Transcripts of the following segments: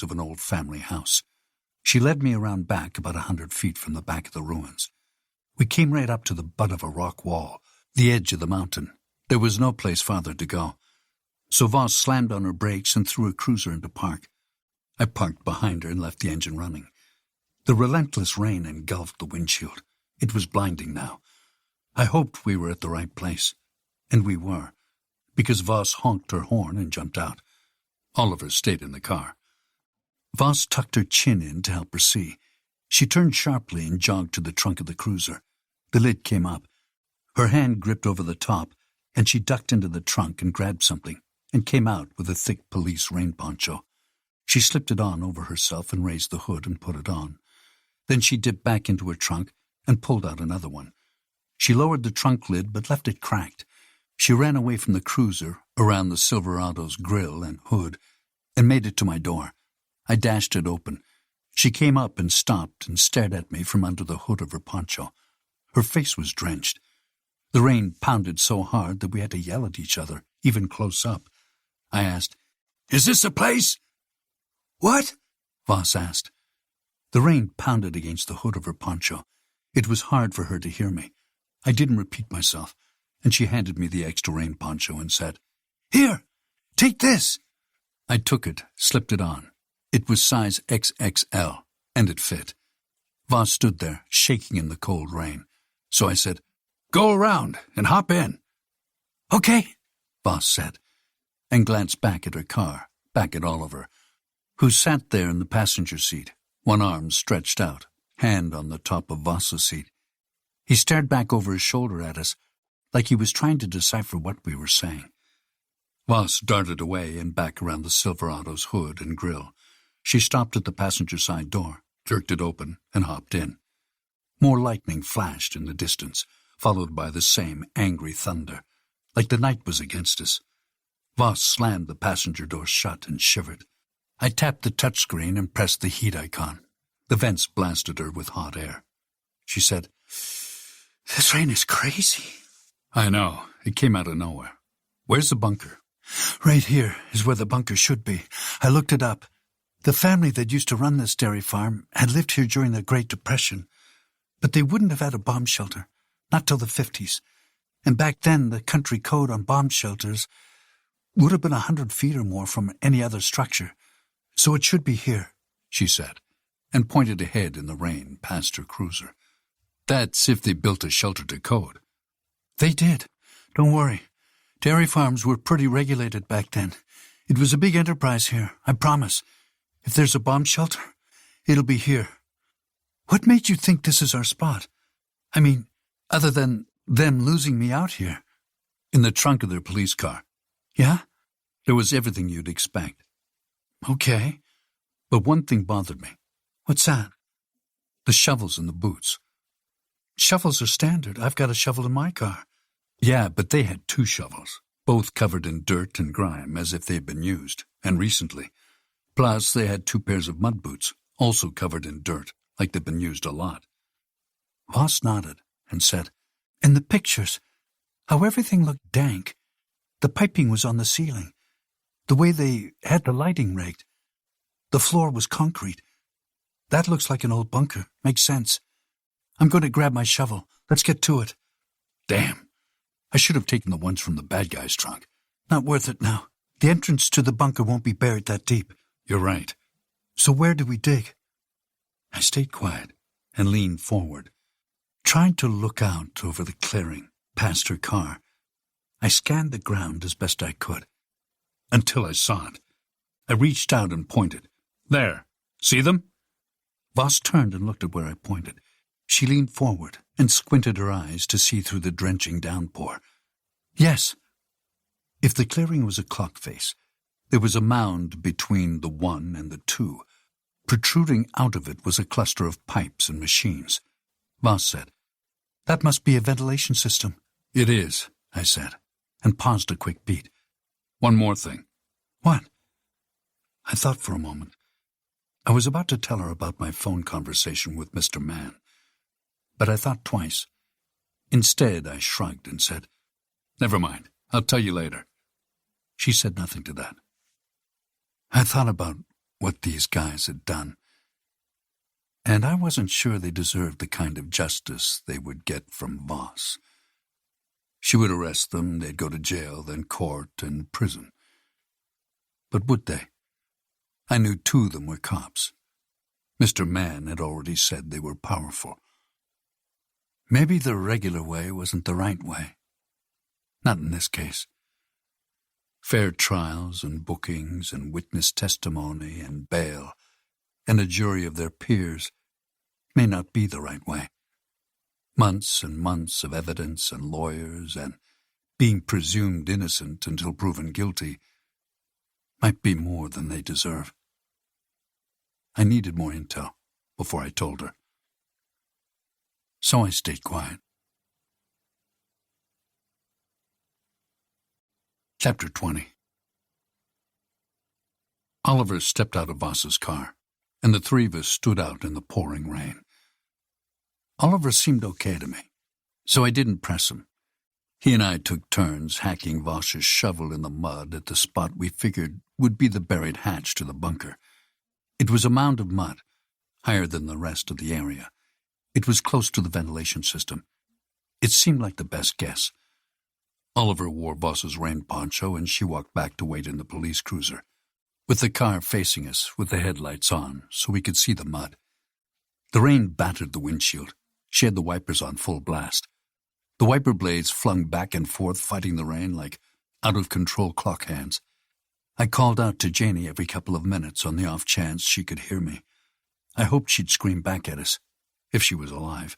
of an old family house. She led me around back about 100 feet from the back of the ruins. We came right up to the butt of a rock wall, the edge of the mountain. There was no place farther to go. So Voss slammed on her brakes and threw her cruiser into park. I parked behind her and left the engine running. The relentless rain engulfed the windshield. It was blinding now. I hoped we were at the right place. And we were, because Voss honked her horn and jumped out. Oliver stayed in the car. Voss tucked her chin in to help her see. She turned sharply and jogged to the trunk of the cruiser. The lid came up. Her hand gripped over the top, and she ducked into the trunk and grabbed something, and came out with a thick police rain poncho. She slipped it on over herself and raised the hood and put it on. Then she dipped back into her trunk and pulled out another one. She lowered the trunk lid but left it cracked. She ran away from the cruiser, around the Silverado's grill and hood, and made it to my door. I dashed it open. She came up and stopped and stared at me from under the hood of her poncho. Her face was drenched. The rain pounded so hard that we had to yell at each other, even close up. I asked, "Is this the place?" "What?" Voss asked. The rain pounded against the hood of her poncho. It was hard for her to hear me. I didn't repeat myself, and she handed me the extra rain poncho and said, "Here, take this." I took it, slipped it on. It was size XXL, and it fit. Voss stood there, shaking in the cold rain. So I said, "Go around and hop in." "Okay," Voss said, and glanced back at her car, back at Oliver, who sat there in the passenger seat, one arm stretched out, hand on the top of Voss's seat. He stared back over his shoulder at us, like he was trying to decipher what we were saying. Voss darted away and back around the Silverado's hood and grill. She stopped at the passenger side door, jerked it open, and hopped in. More lightning flashed in the distance, followed by the same angry thunder, like the night was against us. Voss slammed the passenger door shut and shivered. I tapped the touchscreen and pressed the heat icon. The vents blasted her with hot air. She said, "This rain is crazy." "I know. It came out of nowhere. Where's the bunker?" "Right here is where the bunker should be. I looked it up. The family that used to run this dairy farm had lived here during the Great Depression, but they wouldn't have had a bomb shelter, not till the 50s. And back then, the country code on bomb shelters would have been 100 feet or more from any other structure. So it should be here," she said, and pointed ahead in the rain past her cruiser. "That's if they built a shelter to code." "They did. Don't worry. Dairy farms were pretty regulated back then. It was a big enterprise here, I promise. If there's a bomb shelter, it'll be here." "What made you think this is our spot? I mean, other than them losing me out here?" "In the trunk of their police car." "Yeah?" "There was everything you'd expect." "Okay." But one thing bothered me. "What's that?" "The shovels in the boots." "Shovels are standard. I've got a shovel in my car." "Yeah, but they had 2 shovels, both covered in dirt and grime as if they'd been used, and recently. Plus, they had 2 pairs of mud boots, also covered in dirt, like they'd been used a lot." Voss nodded and said, "In the pictures, how everything looked dank. The piping was on the ceiling. The way they had the lighting rigged. The floor was concrete. That looks like an old bunker. Makes sense. I'm going to grab my shovel. Let's get to it." "Damn. I should have taken the ones from the bad guy's trunk." "Not worth it now. The entrance to the bunker won't be buried that deep." "You're right." "So where do we dig?" I stayed quiet and leaned forward, trying to look out over the clearing past her car. I scanned the ground as best I could, until I saw it. I reached out and pointed. "There. See them?" Voss turned and looked at where I pointed. She leaned forward and squinted her eyes to see through the drenching downpour. "Yes." If the clearing was a clock face, there was a mound between the 1 and the 2. Protruding out of it was a cluster of pipes and machines. Voss said, "That must be a ventilation system." "It is," I said, and paused a quick beat. "One more thing." "What?" I thought for a moment. I was about to tell her about my phone conversation with Mr. Mann, but I thought twice. Instead, I shrugged and said, "Never mind. I'll tell you later." She said nothing to that. I thought about what these guys had done. And I wasn't sure they deserved the kind of justice they would get from Voss. She would arrest them, they'd go to jail, then court and prison. But would they? I knew 2 of them were cops. Mr. Mann had already said they were powerful. Maybe the regular way wasn't the right way. Not in this case. Fair trials and bookings and witness testimony and bail and a jury of their peers may not be the right way. Months and months of evidence and lawyers and being presumed innocent until proven guilty might be more than they deserve. I needed more intel before I told her. So I stayed quiet. Chapter 20. Oliver stepped out of Voss's car, and the 3 of us stood out in the pouring rain. Oliver seemed okay to me, so I didn't press him. He and I took turns hacking Voss's shovel in the mud at the spot we figured would be the buried hatch to the bunker. It was a mound of mud, higher than the rest of the area. It was close to the ventilation system. It seemed like the best guess. Oliver wore Voss's rain poncho, and she walked back to wait in the police cruiser, with the car facing us with the headlights on so we could see the mud. The rain battered the windshield. She had the wipers on full blast. The wiper blades flung back and forth, fighting the rain like out-of-control clock hands. I called out to Janie every couple of minutes on the off chance she could hear me. I hoped she'd scream back at us, if she was alive,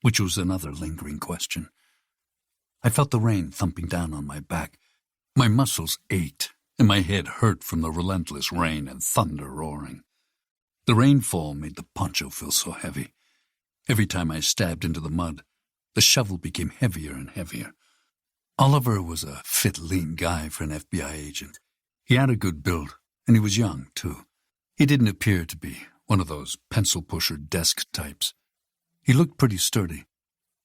which was another lingering question. I felt the rain thumping down on my back. My muscles ached, and my head hurt from the relentless rain and thunder roaring. The rainfall made the poncho feel so heavy. Every time I stabbed into the mud, the shovel became heavier and heavier. Oliver was a fit, lean guy for an FBI agent. He had a good build, and he was young, too. He didn't appear to be one of those pencil-pusher desk types. He looked pretty sturdy,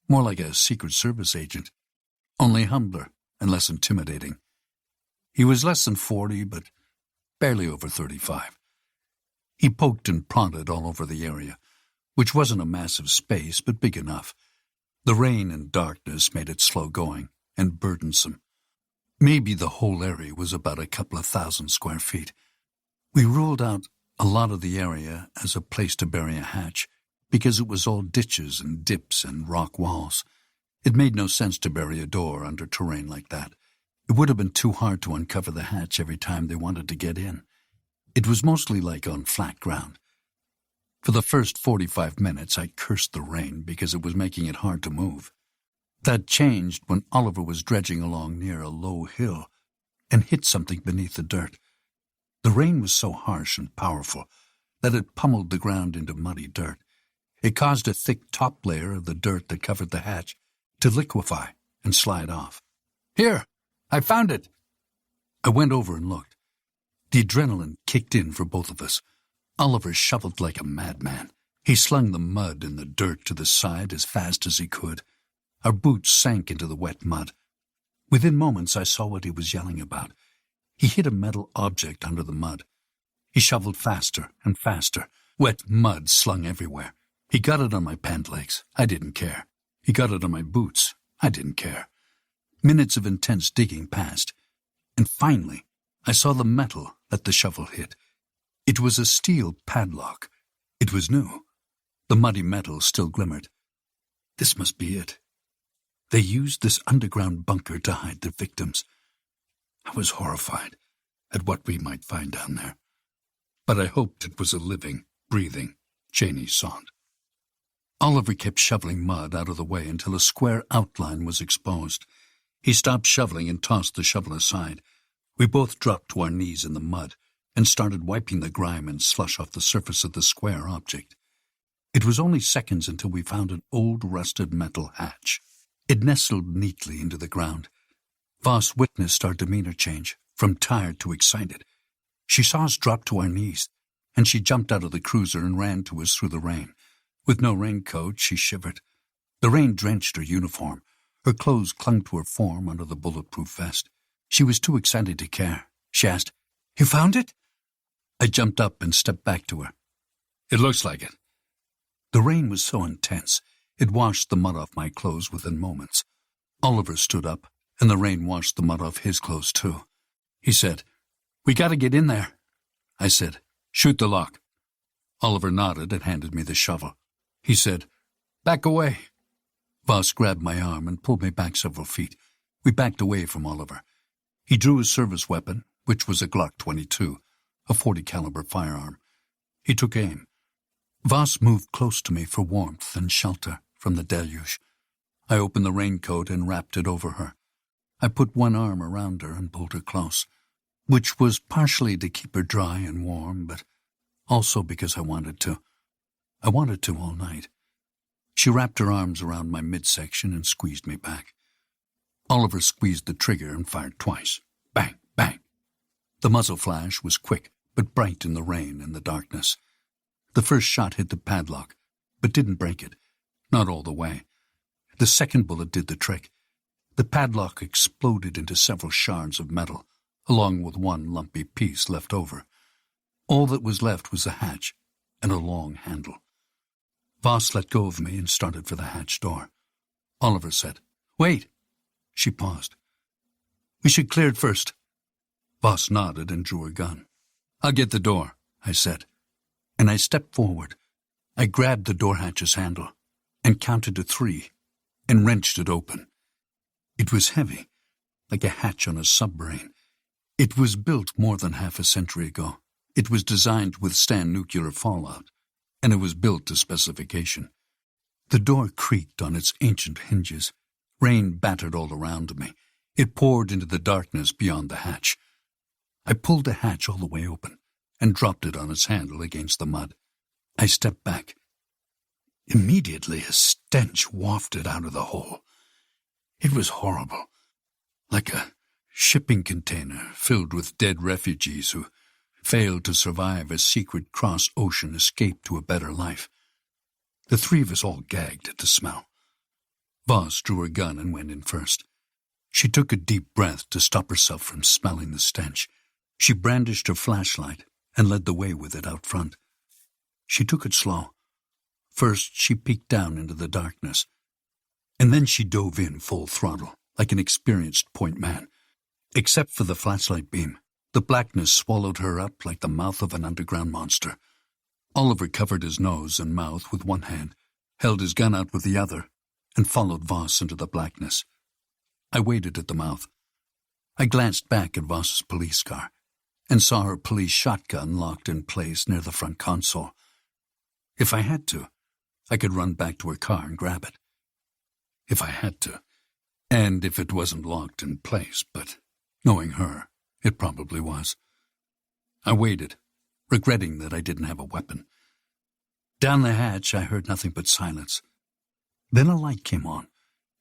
more like a Secret Service agent, only humbler and less intimidating. He was less than 40, but barely over 35. He poked and prodded all over the area, which wasn't a massive space, but big enough. The rain and darkness made it slow going and burdensome. Maybe the whole area was about a couple of 1,000 square feet. We ruled out a lot of the area as a place to bury a hatch because it was all ditches and dips and rock walls. It made no sense to bury a door under terrain like that. It would have been too hard to uncover the hatch every time they wanted to get in. It was mostly like on flat ground. For the first 45 minutes, I cursed the rain because it was making it hard to move. That changed when Oliver was dredging along near a low hill and hit something beneath the dirt. The rain was so harsh and powerful that it pummeled the ground into muddy dirt. It caused a thick top layer of the dirt that covered the hatch to liquefy and slide off. "Here, I found it!" I went over and looked. The adrenaline kicked in for both of us. Oliver shoveled like a madman. He slung the mud and the dirt to the side as fast as he could. Our boots sank into the wet mud. Within moments, I saw what he was yelling about. He hit a metal object under the mud. He shoveled faster and faster, wet mud slung everywhere. He got it on my pant legs. I didn't care. He got it on my boots. I didn't care. Minutes of intense digging passed, and finally, I saw the metal that the shovel hit. It was a steel padlock. It was new. The muddy metal still glimmered. This must be it. They used this underground bunker to hide their victims. I was horrified at what we might find down there, but I hoped it was a living, breathing Janie Sond. Oliver kept shoveling mud out of the way until a square outline was exposed. He stopped shoveling and tossed the shovel aside. We both dropped to our knees in the mud and started wiping the grime and slush off the surface of the square object. It was only seconds until we found an old rusted metal hatch. It nestled neatly into the ground. Voss witnessed our demeanor change, from tired to excited. She saw us drop to our knees, and she jumped out of the cruiser and ran to us through the rain. With no raincoat, she shivered. The rain drenched her uniform. Her clothes clung to her form under the bulletproof vest. She was too excited to care. She asked, "You found it?" I jumped up and stepped back to her. "It looks like it." The rain was so intense, it washed the mud off my clothes within moments. Oliver stood up, and the rain washed the mud off his clothes too. He said, "We gotta get in there." I said, "Shoot the lock." Oliver nodded and handed me the shovel. He said, "Back away." Voss grabbed my arm and pulled me back several feet. We backed away from Oliver. He drew his service weapon, which was a Glock 22, a .40 caliber firearm. He took aim. Voss moved close to me for warmth and shelter from the deluge. I opened the raincoat and wrapped it over her. I put one arm around her and pulled her close, which was partially to keep her dry and warm, but also because I wanted to. I wanted to all night. She wrapped her arms around my midsection and squeezed me back. Oliver squeezed the trigger and fired twice. Bang, bang. The muzzle flash was quick, but bright in the rain and the darkness. The first shot hit the padlock, but didn't break it. Not all the way. The second bullet did the trick. The padlock exploded into several shards of metal, along with one lumpy piece left over. All that was left was a hatch and a long handle. Voss let go of me and started for the hatch door. Oliver said, "Wait." She paused. "We should clear it first." Voss nodded and drew her gun. "I'll get the door," I said. And I stepped forward. I grabbed the door hatch's handle and counted to 3 and wrenched it open. It was heavy, like a hatch on a submarine. It was built more than half a century ago. It was designed to withstand nuclear fallout, and it was built to specification. The door creaked on its ancient hinges. Rain battered all around me. It poured into the darkness beyond the hatch. I pulled the hatch all the way open and dropped it on its handle against the mud. I stepped back. Immediately a stench wafted out of the hole. It was horrible, like a shipping container filled with dead refugees who failed to survive a secret cross-ocean escape to a better life. The 3 of us all gagged at the smell. Voss drew her gun and went in first. She took a deep breath to stop herself from smelling the stench. She brandished her flashlight and led the way with it out front. She took it slow. First, she peeked down into the darkness, and then she dove in full throttle, like an experienced point man. Except for the flashlight beam, the blackness swallowed her up like the mouth of an underground monster. Oliver covered his nose and mouth with one hand, held his gun out with the other, and followed Voss into the blackness. I waited at the mouth. I glanced back at Voss's police car and saw her police shotgun locked in place near the front console. If I had to, I could run back to her car and grab it. If I had to, and if it wasn't locked in place, but knowing her, it probably was. I waited, regretting that I didn't have a weapon. Down the hatch, I heard nothing but silence. Then a light came on,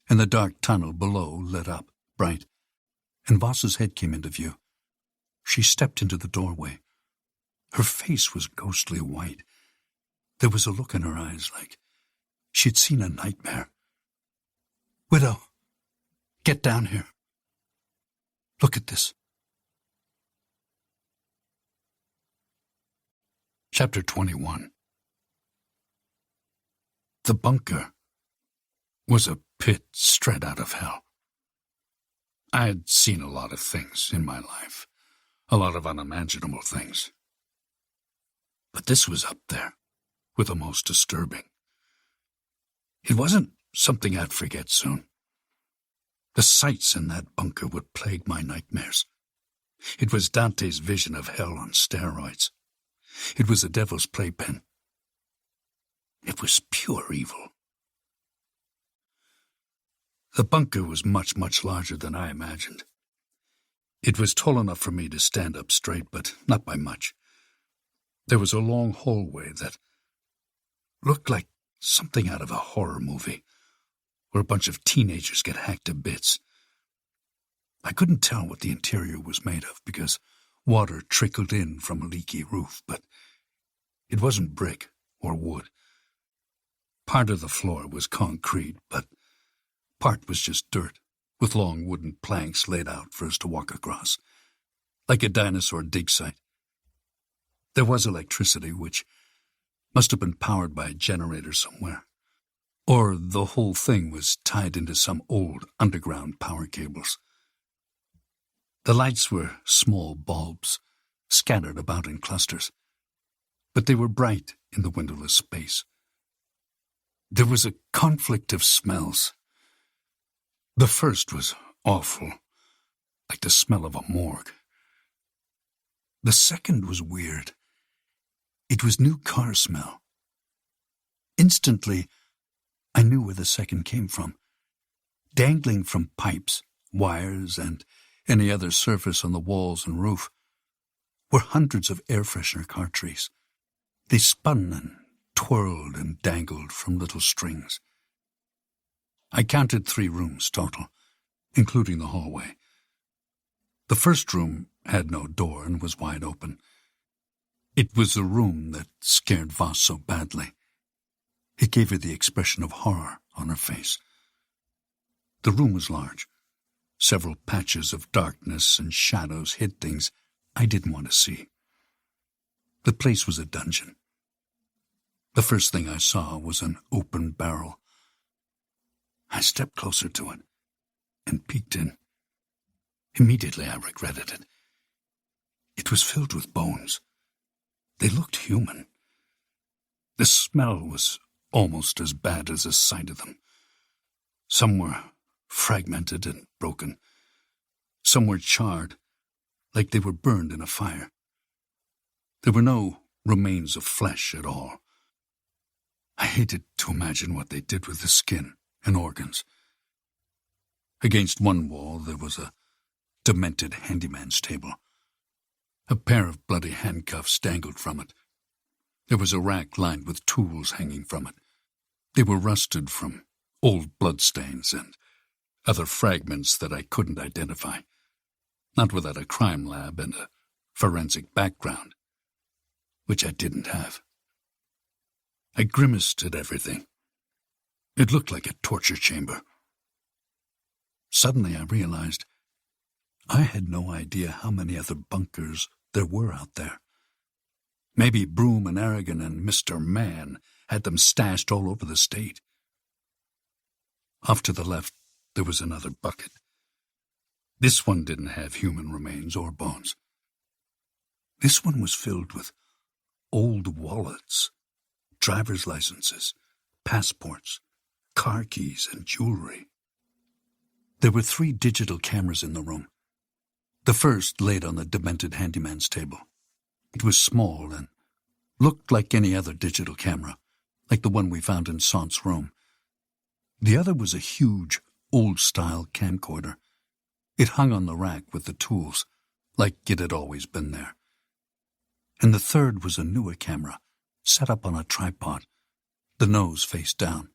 and the dark tunnel below lit up, bright, and Voss's head came into view. She stepped into the doorway. Her face was ghostly white. There was a look in her eyes like she'd seen a nightmare. "Widow, get down here. Look at this." Chapter 21. The bunker was a pit straight out of hell. I had seen a lot of things in my life, a lot of unimaginable things. But this was up there with the most disturbing. It wasn't something I'd forget soon. The sights in that bunker would plague my nightmares. It was Dante's vision of hell on steroids. It was the devil's playpen. It was pure evil. The bunker was much, much larger than I imagined. It was tall enough for me to stand up straight, but not by much. There was a long hallway that looked like something out of a horror movie, where a bunch of teenagers get hacked to bits. I couldn't tell what the interior was made of because water trickled in from a leaky roof, but it wasn't brick or wood. Part of the floor was concrete, but part was just dirt, with long wooden planks laid out for us to walk across, like a dinosaur dig site. There was electricity, which must have been powered by a generator somewhere. Or the whole thing was tied into some old underground power cables. The lights were small bulbs, scattered about in clusters, but they were bright in the windowless space. There was a conflict of smells. The first was awful, like the smell of a morgue. The second was weird. It was new car smell. Instantly, I knew where the second came from. Dangling from pipes, wires, and any other surface on the walls and roof were hundreds of air freshener car trees. They spun and twirled and dangled from little strings. I counted 3 rooms total, including the hallway. The first room had no door and was wide open. It was the room that scared Voss so badly. It gave her the expression of horror on her face. The room was large. Several patches of darkness and shadows hid things I didn't want to see. The place was a dungeon. The first thing I saw was an open barrel. I stepped closer to it and peeked in. Immediately I regretted it. It was filled with bones. They looked human. The smell was almost as bad as the sight of them. Some were fragmented and broken. Some were charred, like they were burned in a fire. There were no remains of flesh at all. I hated to imagine what they did with the skin and organs. Against one wall there was a demented handyman's table. A pair of bloody handcuffs dangled from it. There was a rack lined with tools hanging from it. They were rusted from old bloodstains and other fragments that I couldn't identify, not without a crime lab and a forensic background, which I didn't have. I grimaced at everything. It looked like a torture chamber. Suddenly I realized I had no idea how many other bunkers there were out there. Maybe Broom and Aragon and Mr. Man had them stashed all over the state. Off to the left, there was another bucket. This one didn't have human remains or bones. This one was filled with old wallets, driver's licenses, passports, car keys, and jewelry. There were 3 digital cameras in the room. The first laid on the demented handyman's table. It was small and looked like any other digital camera, like the one we found in Sant's room. The other was a huge, old-style camcorder. It hung on the rack with the tools, like it had always been there. And the third was a newer camera, set up on a tripod, the nose face down.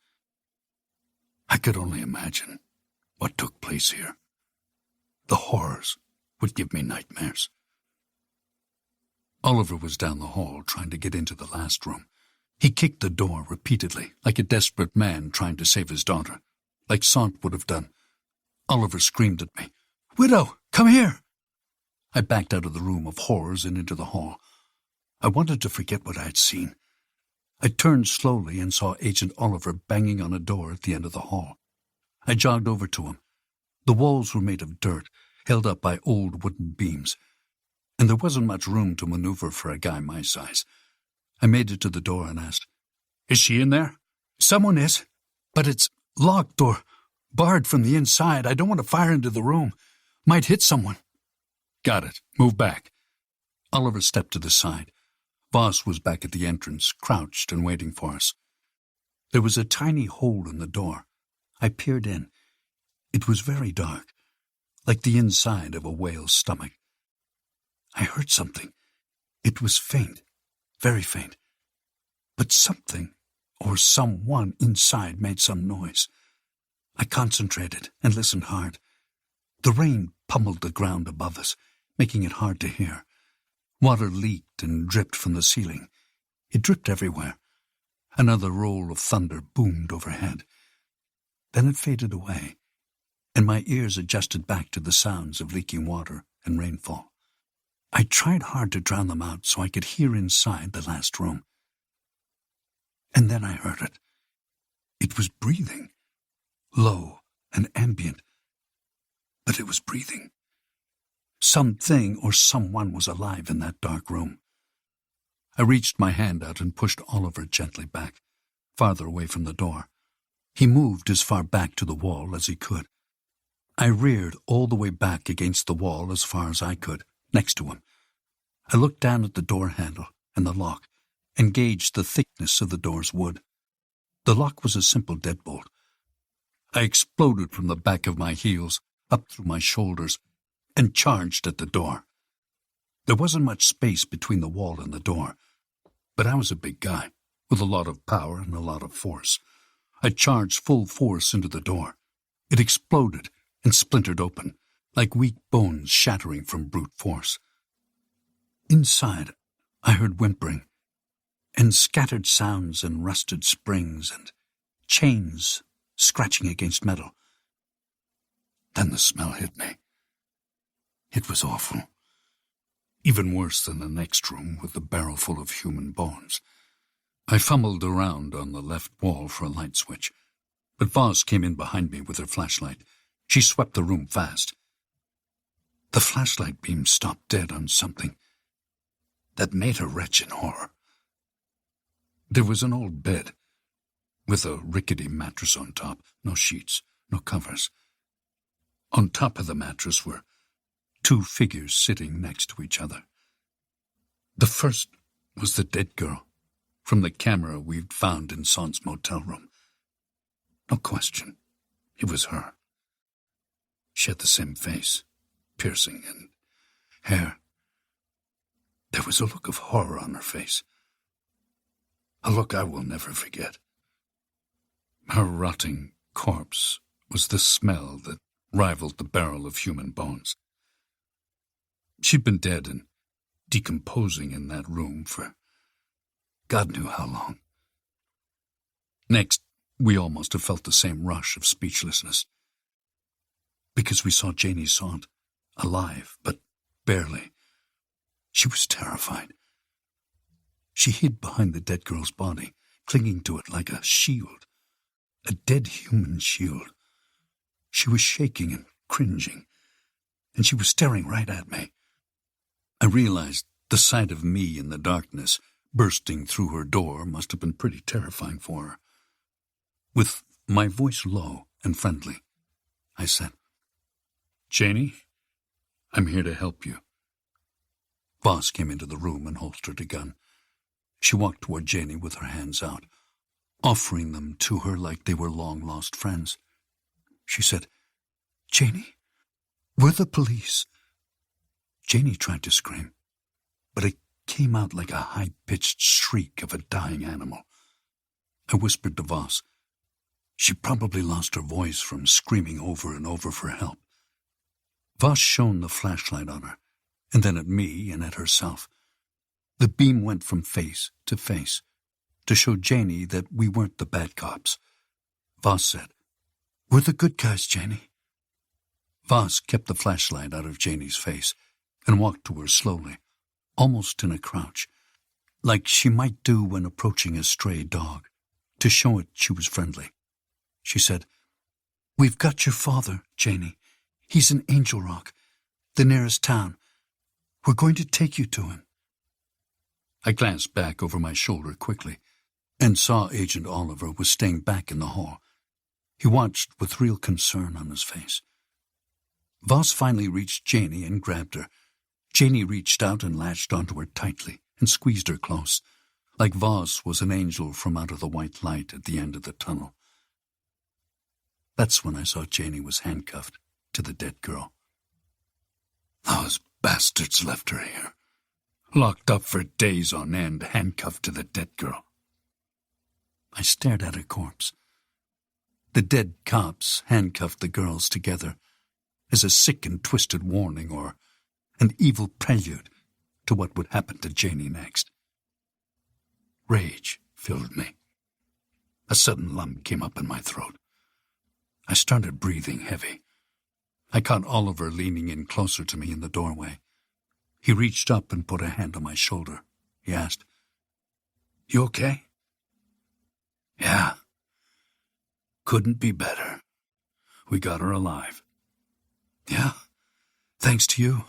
I could only imagine what took place here. The horrors would give me nightmares. Oliver was down the hall trying to get into the last room. He kicked the door repeatedly, like a desperate man trying to save his daughter, like Sant would have done. Oliver screamed at me, "Widow, come here!" I backed out of the room of horrors and into the hall. I wanted to forget what I had seen. I turned slowly and saw Agent Oliver banging on a door at the end of the hall. I jogged over to him. The walls were made of dirt, held up by old wooden beams, and there wasn't much room to maneuver for a guy my size. I made it to the door and asked, "Is she in there?" "Someone is, but it's locked or barred from the inside. I don't want to fire into the room. Might hit someone." "Got it. Move back." Oliver stepped to the side. Voss was back at the entrance, crouched and waiting for us. There was a tiny hole in the door. I peered in. It was very dark, like the inside of a whale's stomach. I heard something. It was faint, very faint. But something, or someone inside made some noise. I concentrated and listened hard. The rain pummeled the ground above us, making it hard to hear. Water leaked and dripped from the ceiling. It dripped everywhere. Another roll of thunder boomed overhead. Then it faded away, and my ears adjusted back to the sounds of leaking water and rainfall. I tried hard to drown them out so I could hear inside the last room. And then I heard it. It was breathing, low and ambient, but it was breathing. Something or someone was alive in that dark room. I reached my hand out and pushed Oliver gently back, farther away from the door. He moved as far back to the wall as he could. I reared all the way back against the wall as far as I could, next to him. I looked down at the door handle and the lock and gauged the thickness of the door's wood. The lock was a simple deadbolt. I exploded from the back of my heels, up through my shoulders, and charged at the door. There wasn't much space between the wall and the door, but I was a big guy, with a lot of power and a lot of force. I charged full force into the door. It exploded and splintered open, like weak bones shattering from brute force. Inside, I heard whimpering, and scattered sounds and rusted springs and chains scratching against metal. Then the smell hit me. It was awful. Even worse than the next room with the barrel full of human bones. I fumbled around on the left wall for a light switch, but Voss came in behind me with her flashlight. She swept the room fast. The flashlight beam stopped dead on something that made her retch in horror. There was an old bed, with a rickety mattress on top, no sheets, no covers. On top of the mattress were two figures sitting next to each other. The first was the dead girl, from the camera we'd found in Son's motel room. No question, it was her. She had the same face, piercing, and hair. There was a look of horror on her face, a look I will never forget. Her rotting corpse was the smell that rivaled the barrel of human bones. She'd been dead and decomposing in that room for God knew how long. Next, we all must have felt the same rush of speechlessness, because we saw Janie Saunt, alive, but barely. She was terrified. She hid behind the dead girl's body, clinging to it like a shield, a dead human shield. She was shaking and cringing, and she was staring right at me. I realized the sight of me in the darkness, bursting through her door, must have been pretty terrifying for her. With my voice low and friendly, I said, "Janie, I'm here to help you." Voss came into the room and holstered a gun. She walked toward Janie with her hands out, offering them to her like they were long-lost friends. She said, "Janie, we're the police." Janie tried to scream, but it came out like a high-pitched shriek of a dying animal. I whispered to Voss. She probably lost her voice from screaming over and over for help. Voss shone the flashlight on her, and then at me and at herself. The beam went from face to face, to show Janie that we weren't the bad cops. Voss said, "We're the good guys, Janie." Voss kept the flashlight out of Janie's face and walked to her slowly, almost in a crouch, like she might do when approaching a stray dog, to show it she was friendly. She said, "We've got your father, Janie. He's in Angel Rock, the nearest town. We're going to take you to him." I glanced back over my shoulder quickly and saw Agent Oliver was staying back in the hall. He watched with real concern on his face. Voss finally reached Janie and grabbed her. Janie reached out and latched onto her tightly and squeezed her close, like Voss was an angel from out of the white light at the end of the tunnel. That's when I saw Janie was handcuffed to the dead girl. Those bastards left her here, locked up for days on end, handcuffed to the dead girl. I stared at her corpse. The dead cops handcuffed the girls together as a sick and twisted warning or an evil prelude to what would happen to Janie next. Rage filled me. A sudden lump came up in my throat. I started breathing heavy. I caught Oliver leaning in closer to me in the doorway. He reached up and put a hand on my shoulder. He asked, "You okay?" "Yeah. Couldn't be better. We got her alive." "Yeah, thanks to you."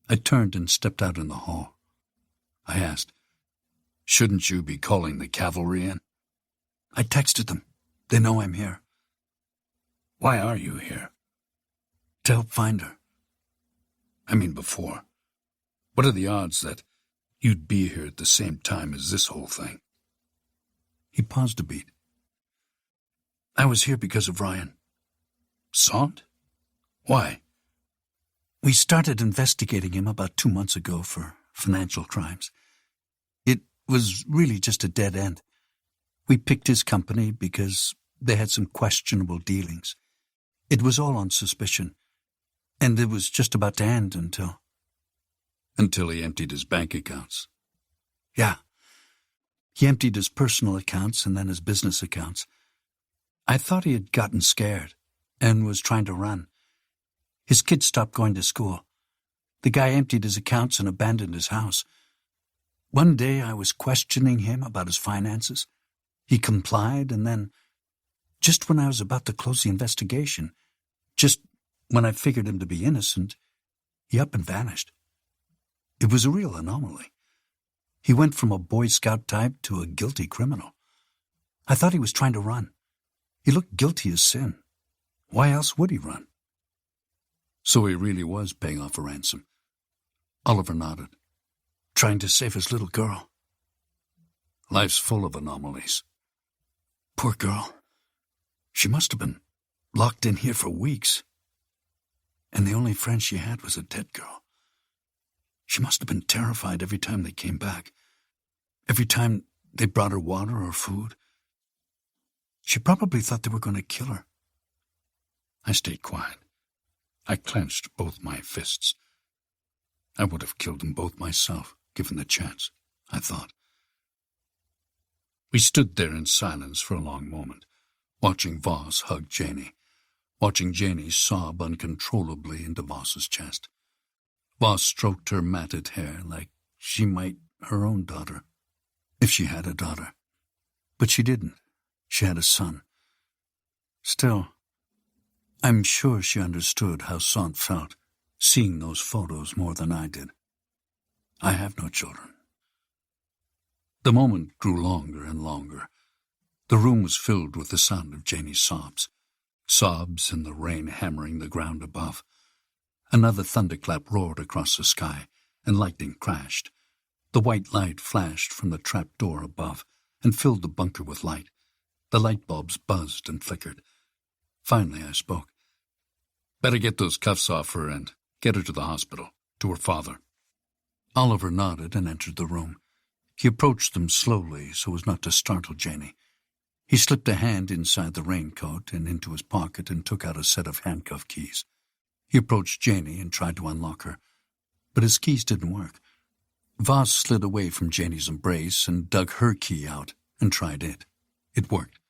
I turned and stepped out in the hall. I asked, "Shouldn't you be calling the cavalry in?" "I texted them. They know I'm here." "Why are you here?" "To help find her." "I mean before. What are the odds that you'd be here at the same time as this whole thing?" He paused a beat. "I was here because of Ryan." "Sant? Why?" "We started investigating him about 2 months ago for financial crimes. It was really just a dead end. We picked his company because they had some questionable dealings. It was all on suspicion, and it was just about to end until... Until he emptied his bank accounts. Yeah. He emptied his personal accounts and then his business accounts. I thought he had gotten scared and was trying to run. His kids stopped going to school. The guy emptied his accounts and abandoned his house. One day I was questioning him about his finances. He complied, and then, just when I was about to close the investigation, just when I figured him to be innocent, he up and vanished. It was a real anomaly. He went from a Boy Scout type to a guilty criminal. I thought he was trying to run. He looked guilty as sin. Why else would he run?" "So he really was paying off a ransom." Oliver nodded. "Trying to save his little girl." "Life's full of anomalies." "Poor girl. She must have been locked in here for weeks. And the only friend she had was a dead girl. She must have been terrified every time they came back. Every time they brought her water or food. She probably thought they were going to kill her." I stayed quiet. I clenched both my fists. I would have killed them both myself, given the chance, I thought. We stood there in silence for a long moment, watching Voss hug Janie, watching Janie sob uncontrollably into Voss's chest. Voss stroked her matted hair like she might her own daughter, if she had a daughter. But she didn't. She had a son. Still, I'm sure she understood how Sant felt, seeing those photos more than I did. I have no children. The moment grew longer and longer. The room was filled with the sound of Janie's sobs. Sobs and the rain hammering the ground above. Another thunderclap roared across the sky, and lightning crashed. The white light flashed from the trap door above and filled the bunker with light. The light bulbs buzzed and flickered. Finally I spoke. "Better get those cuffs off her and get her to the hospital, to her father." Oliver nodded and entered the room. He approached them slowly so as not to startle Janie. He slipped a hand inside the raincoat and into his pocket and took out a set of handcuff keys. He approached Janie and tried to unlock her, but his keys didn't work. Voss slid away from Janie's embrace and dug her key out and tried it. It worked.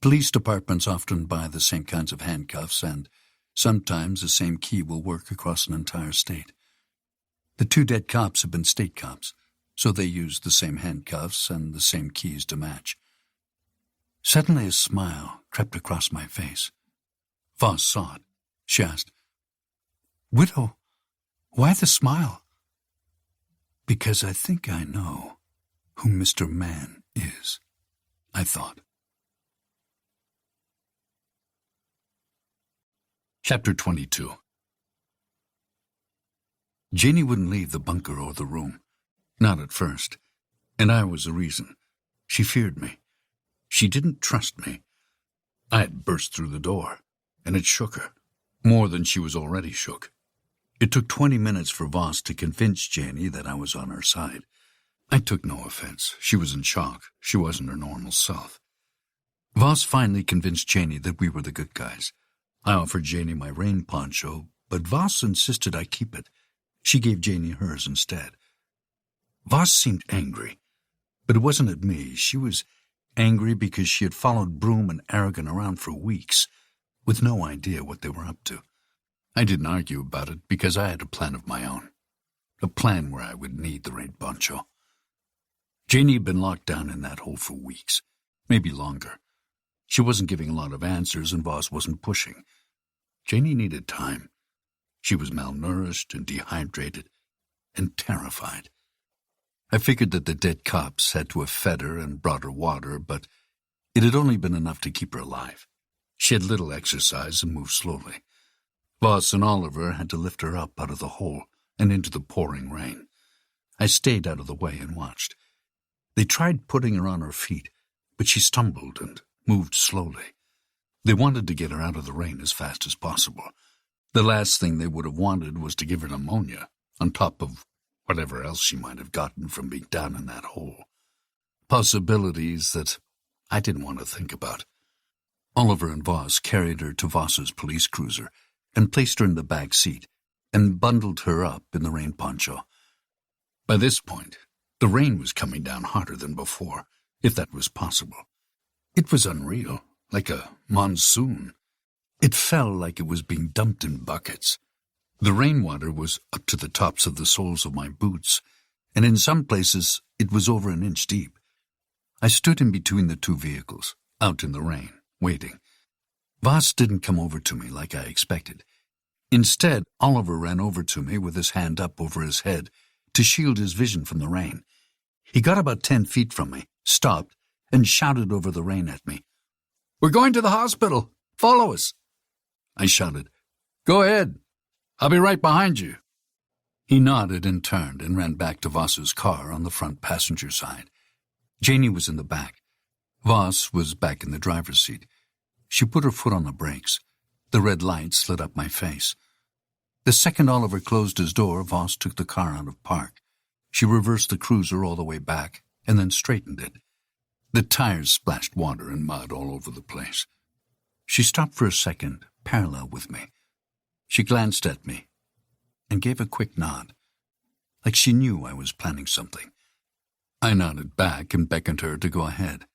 Police departments often buy the same kinds of handcuffs, and sometimes the same key will work across an entire state. The two dead cops have been state cops, so they used the same handcuffs and the same keys to match. Suddenly a smile crept across my face. Voss saw it. She asked, "Widow, why the smile?" "Because I think I know who Mr. Man is," I thought. Chapter 22. Janie wouldn't leave the bunker or the room. Not at first. And I was the reason. She feared me. She didn't trust me. I had burst through the door, and it shook her, more than she was already shook. It took 20 minutes for Voss to convince Janie that I was on her side. I took no offense. She was in shock. She wasn't her normal self. Voss finally convinced Janie that we were the good guys. I offered Janie my rain poncho, but Voss insisted I keep it. She gave Janie hers instead. Voss seemed angry, but it wasn't at me. She was angry because she had followed Broom and Aragon around for weeks, with no idea what they were up to. I didn't argue about it because I had a plan of my own. a plan where I would need the rain poncho. Janie had been locked down in that hole for weeks, maybe longer. She wasn't giving a lot of answers and Voss wasn't pushing. Janie needed time. She was malnourished and dehydrated and terrified. I figured that the dead cops had to have fed her and brought her water, but it had only been enough to keep her alive. She had little exercise and moved slowly. Voss and Oliver had to lift her up out of the hole and into the pouring rain. I stayed out of the way and watched. They tried putting her on her feet, but she stumbled and moved slowly. They wanted to get her out of the rain as fast as possible. The last thing they would have wanted was to give her pneumonia, on top of whatever else she might have gotten from being down in that hole. Possibilities that I didn't want to think about. Oliver and Voss carried her to Voss's police cruiser and placed her in the back seat and bundled her up in the rain poncho. By this point, the rain was coming down harder than before, if that was possible. It was unreal, like a monsoon. It fell like it was being dumped in buckets. The rainwater was up to the tops of the soles of my boots, and in some places it was over an inch deep. I stood in between the two vehicles, out in the rain, waiting. Voss didn't come over to me like I expected. Instead, Oliver ran over to me with his hand up over his head to shield his vision from the rain. He got about 10 feet from me, stopped, and shouted over the rain at me. "We're going to the hospital. Follow us." I shouted, "Go ahead. I'll be right behind you." He nodded and turned and ran back to Voss's car on the front passenger side. Janie was in the back. Voss was back in the driver's seat. She put her foot on the brakes. The red lights lit up my face. The second Oliver closed his door, Voss took the car out of park. She reversed the cruiser all the way back and then straightened it. The tires splashed water and mud all over the place. She stopped for a second, parallel with me. She glanced at me and gave a quick nod, like she knew I was planning something. I nodded back and beckoned her to go ahead.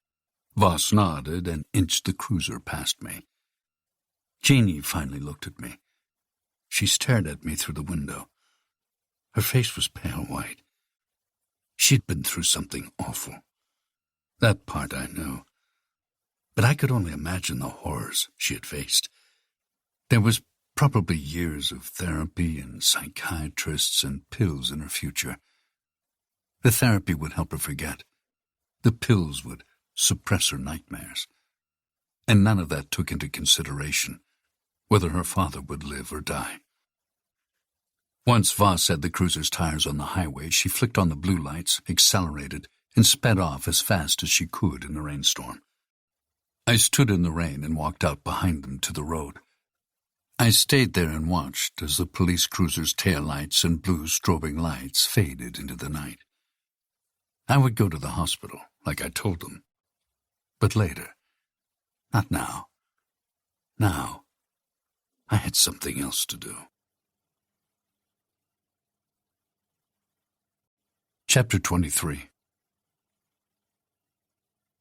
Voss nodded and inched the cruiser past me. Janie finally looked at me. She stared at me through the window. Her face was pale white. She'd been through something awful. That part I knew. But I could only imagine the horrors she had faced. There was probably years of therapy and psychiatrists and pills in her future. The therapy would help her forget. The pills would suppress her nightmares. And none of that took into consideration whether her father would live or die. Once Voss had the cruiser's tires on the highway, she flicked on the blue lights, accelerated, and sped off as fast as she could in the rainstorm. I stood in the rain and walked out behind them to the road. I stayed there and watched as the police cruiser's taillights and blue strobing lights faded into the night. I would go to the hospital, like I told them. But later. Not now. Now, I had something else to do. Chapter 23.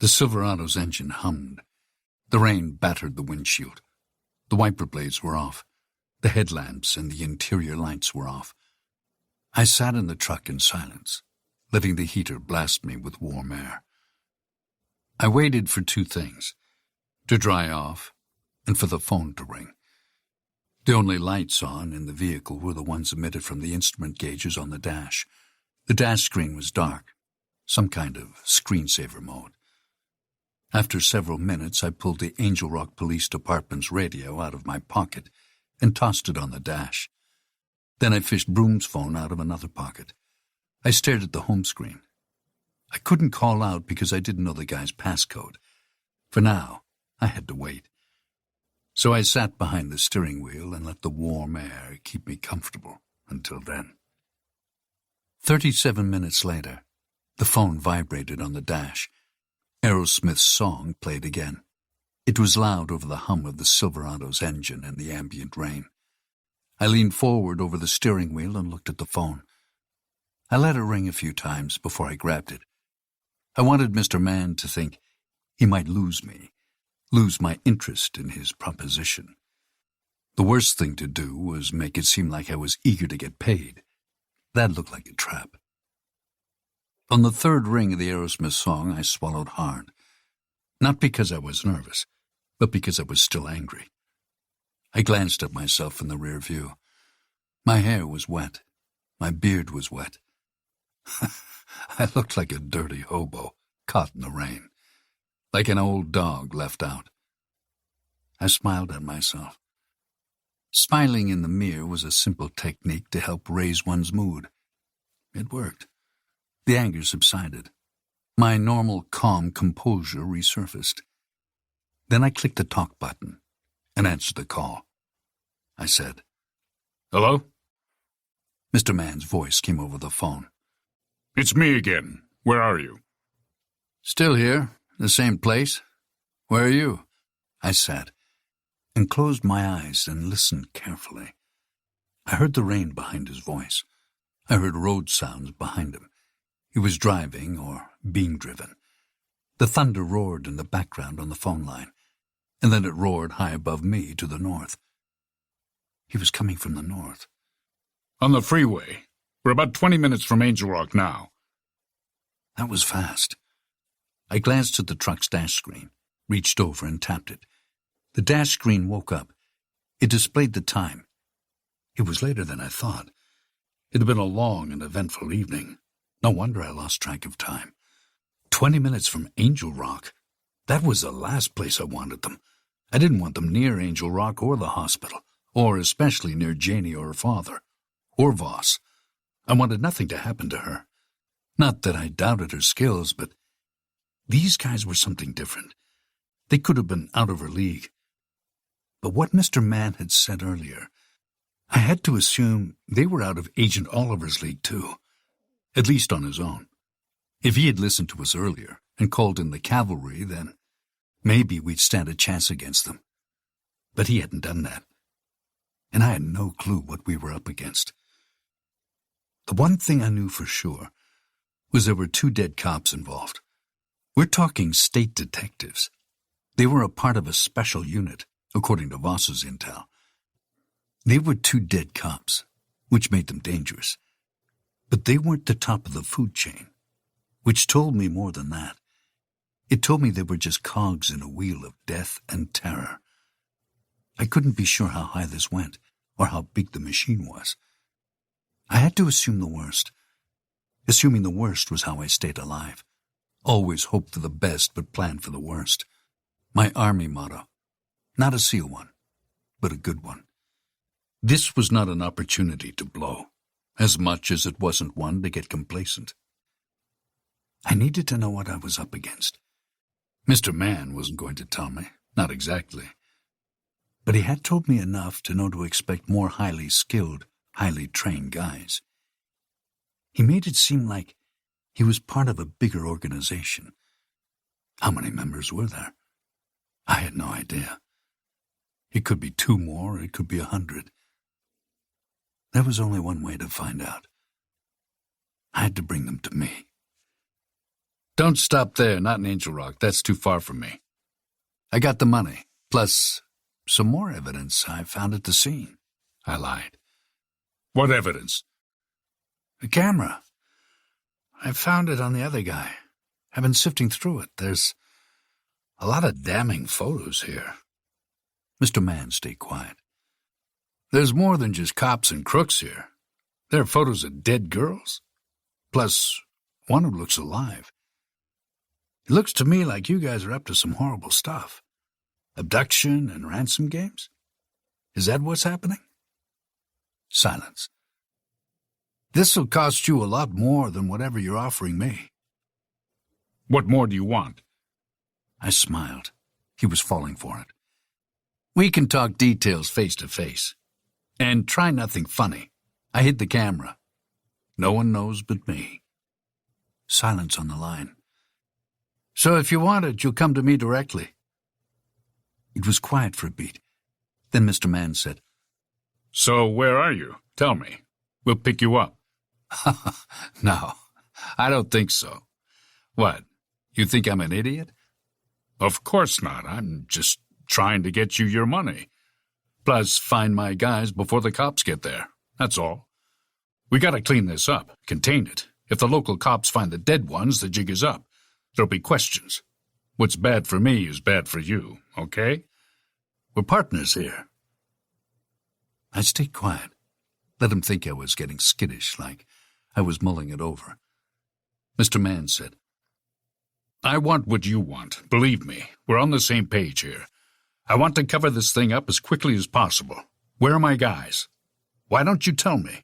The Silverado's engine hummed. The rain battered the windshield. The wiper blades were off. The headlamps and the interior lights were off. I sat in the truck in silence, letting the heater blast me with warm air. I waited for two things: to dry off and for the phone to ring. The only lights on in the vehicle were the ones emitted from the instrument gauges on the dash. The dash screen was dark, some kind of screensaver mode. After several minutes, I pulled the Angel Rock Police Department's radio out of my pocket and tossed it on the dash. Then I fished Broom's phone out of another pocket. I stared at the home screen. I couldn't call out because I didn't know the guy's passcode. For now, I had to wait. So I sat behind the steering wheel and let the warm air keep me comfortable until then. 37 minutes later, the phone vibrated on the dash. Aerosmith's song played again. It was loud over the hum of the Silverado's engine and the ambient rain. I leaned forward over the steering wheel and looked at the phone. I let it ring a few times before I grabbed it. I wanted Mr. Mann to think he might lose me, lose my interest in his proposition. The worst thing to do was make it seem like I was eager to get paid. That looked like a trap. On the third ring of the Aerosmith song, I swallowed hard. Not because I was nervous, but because I was still angry. I glanced at myself in the rear view. My hair was wet. My beard was wet. I looked like a dirty hobo, caught in the rain, like an old dog left out. I smiled at myself. Smiling in the mirror was a simple technique to help raise one's mood. It worked. The anger subsided. My normal, calm composure resurfaced. Then I clicked the talk button and answered the call. I said, "Hello?" Mr. Mann's voice came over the phone. "It's me again. Where are you?" "Still here, the same place. Where are you?" I said, and closed my eyes and listened carefully. I heard the rain behind his voice. I heard road sounds behind him. He was driving or being driven. The thunder roared in the background on the phone line, and then it roared high above me to the north. He was coming from the north. "On the freeway. We're about 20 minutes from Angel Rock now." That was fast. I glanced at the truck's dash screen, reached over and tapped it. The dash screen woke up. It displayed the time. It was later than I thought. It had been a long and eventful evening. No wonder I lost track of time. 20 minutes from Angel Rock. That was the last place I wanted them. I didn't want them near Angel Rock or the hospital, or especially near Janie or her father, or Voss. I wanted nothing to happen to her. Not that I doubted her skills, but these guys were something different. They could have been out of her league. But what Mr. Mann had said earlier, I had to assume they were out of Agent Oliver's league too, at least on his own. If he had listened to us earlier and called in the cavalry, then maybe we'd stand a chance against them. But he hadn't done that, and I had no clue what we were up against. The one thing I knew for sure was there were 2 dead cops involved. We're talking state detectives. They were a part of a special unit, according to Voss's intel. They were 2 dead cops, which made them dangerous. But they weren't the top of the food chain, which told me more than that. It told me they were just cogs in a wheel of death and terror. I couldn't be sure how high this went, or how big the machine was. I had to assume the worst. Assuming the worst was how I stayed alive. Always hope for the best, but plan for the worst. My army motto. Not a SEAL one, but a good one. This was not an opportunity to blow, as much as it wasn't one to get complacent. I needed to know what I was up against. Mr. Mann wasn't going to tell me, not exactly. But he had told me enough to know to expect more highly skilled, highly trained guys. He made it seem like he was part of a bigger organization. How many members were there? I had no idea. It could be 2 more, it could be 100. There was only one way to find out. I had to bring them to me. "Don't stop there, not in Angel Rock. That's too far from me. I got the money, plus some more evidence I found at the scene." I lied. "What evidence?" "A camera. I found it on the other guy. I've been sifting through it. There's a lot of damning photos here." Mr. Mann stayed quiet. "There's more than just cops and crooks here. There are photos of dead girls, plus one who looks alive. It looks to me like you guys are up to some horrible stuff. Abduction and ransom games? Is that what's happening?" Silence. "This'll cost you a lot more than whatever you're offering me." "What more do you want?" I smiled. He was falling for it. "We can talk details face to face. And try nothing funny. I hid the camera. No one knows but me." Silence on the line. "So if you want it, you'll come to me directly." It was quiet for a beat. Then Mr. Mann said, "So where are you? Tell me. We'll pick you up." "No, I don't think so. What, you think I'm an idiot?" "Of course not. I'm just trying to get you your money. Plus find my guys before the cops get there. That's all." We gotta clean this up, contain it. If the local cops find the dead ones, the jig is up. There'll be questions. What's bad for me is bad for you, okay? We're partners here. I stayed quiet. Let him think I was getting skittish, like I was mulling it over. Mr. Mann said, I want what you want. Believe me, we're on the same page here. I want to cover this thing up as quickly as possible. Where are my guys? Why don't you tell me?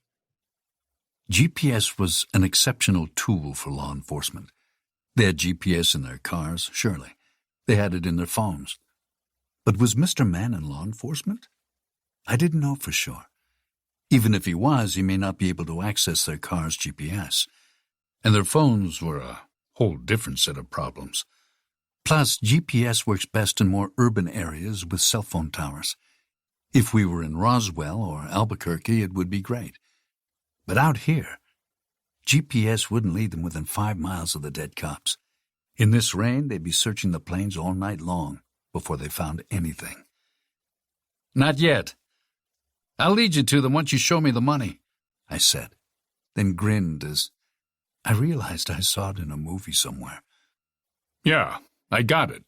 GPS was an exceptional tool for law enforcement. They had GPS in their cars, surely. They had it in their phones. But was Mr. Mann in law enforcement? I didn't know for sure. Even if he was, he may not be able to access their car's GPS. And their phones were a whole different set of problems. Plus, GPS works best in more urban areas with cell phone towers. If we were in Roswell or Albuquerque, it would be great. But out here, GPS wouldn't lead them within 5 miles of the dead cops. In this rain, they'd be searching the plains all night long before they found anything. Not yet. I'll lead you to them once you show me the money, I said, then grinned as I realized I saw it in a movie somewhere. Yeah, I got it.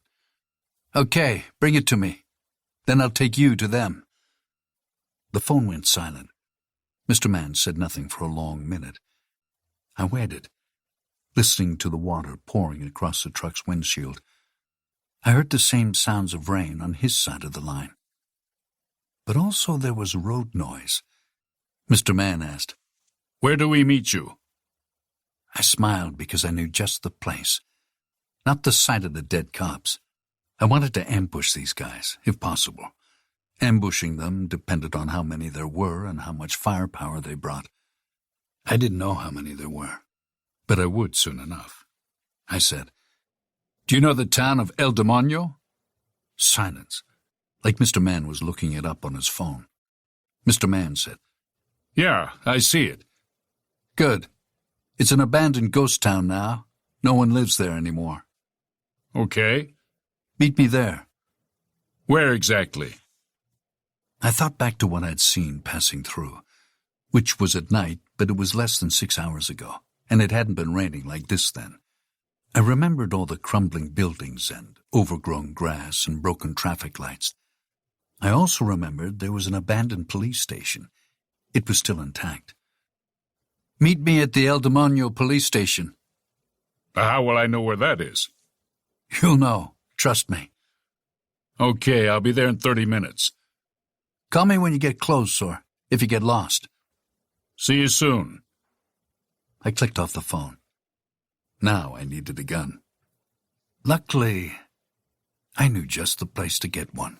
Okay, bring it to me. Then I'll take you to them. The phone went silent. Mr. Mann said nothing for a long minute. I waited, listening to the water pouring across the truck's windshield. I heard the same sounds of rain on his side of the line. But also there was road noise. Mr. Mann asked, Where do we meet you? I smiled because I knew just the place. Not the site of the dead cops. I wanted to ambush these guys, if possible. Ambushing them depended on how many there were and how much firepower they brought. I didn't know how many there were, but I would soon enough. I said, Do you know the town of El Demonio? Silence, like Mr. Mann was looking it up on his phone. Mr. Mann said, Yeah, I see it. Good. It's an abandoned ghost town now. No one lives there anymore. Okay. Meet me there. Where exactly? I thought back to what I'd seen passing through, which was at night, but it was less than 6 hours ago, and it hadn't been raining like this then. I remembered all the crumbling buildings and overgrown grass and broken traffic lights. I also remembered there was an abandoned police station. It was still intact. Meet me at the El Demonio police station. How will I know where that is? You'll know. Trust me. Okay, I'll be there in 30 minutes. Call me when you get close or if you get lost. See you soon. I clicked off the phone. Now I needed a gun. Luckily, I knew just the place to get one.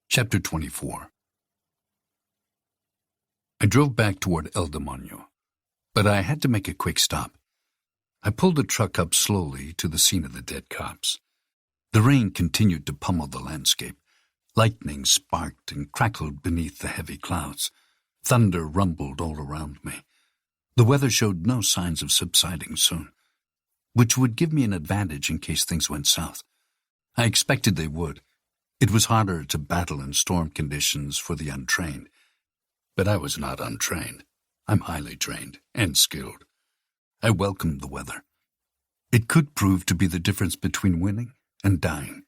Chapter 24. I drove back toward El Demonio, but I had to make a quick stop. I pulled the truck up slowly to the scene of the dead cops. The rain continued to pummel the landscape. Lightning sparked and crackled beneath the heavy clouds. Thunder rumbled all around me. The weather showed no signs of subsiding soon, which would give me an advantage in case things went south. I expected they would. It was harder to battle in storm conditions for the untrained. But I was not untrained. I'm highly trained and skilled. I welcomed the weather. It could prove to be the difference between winning and dying.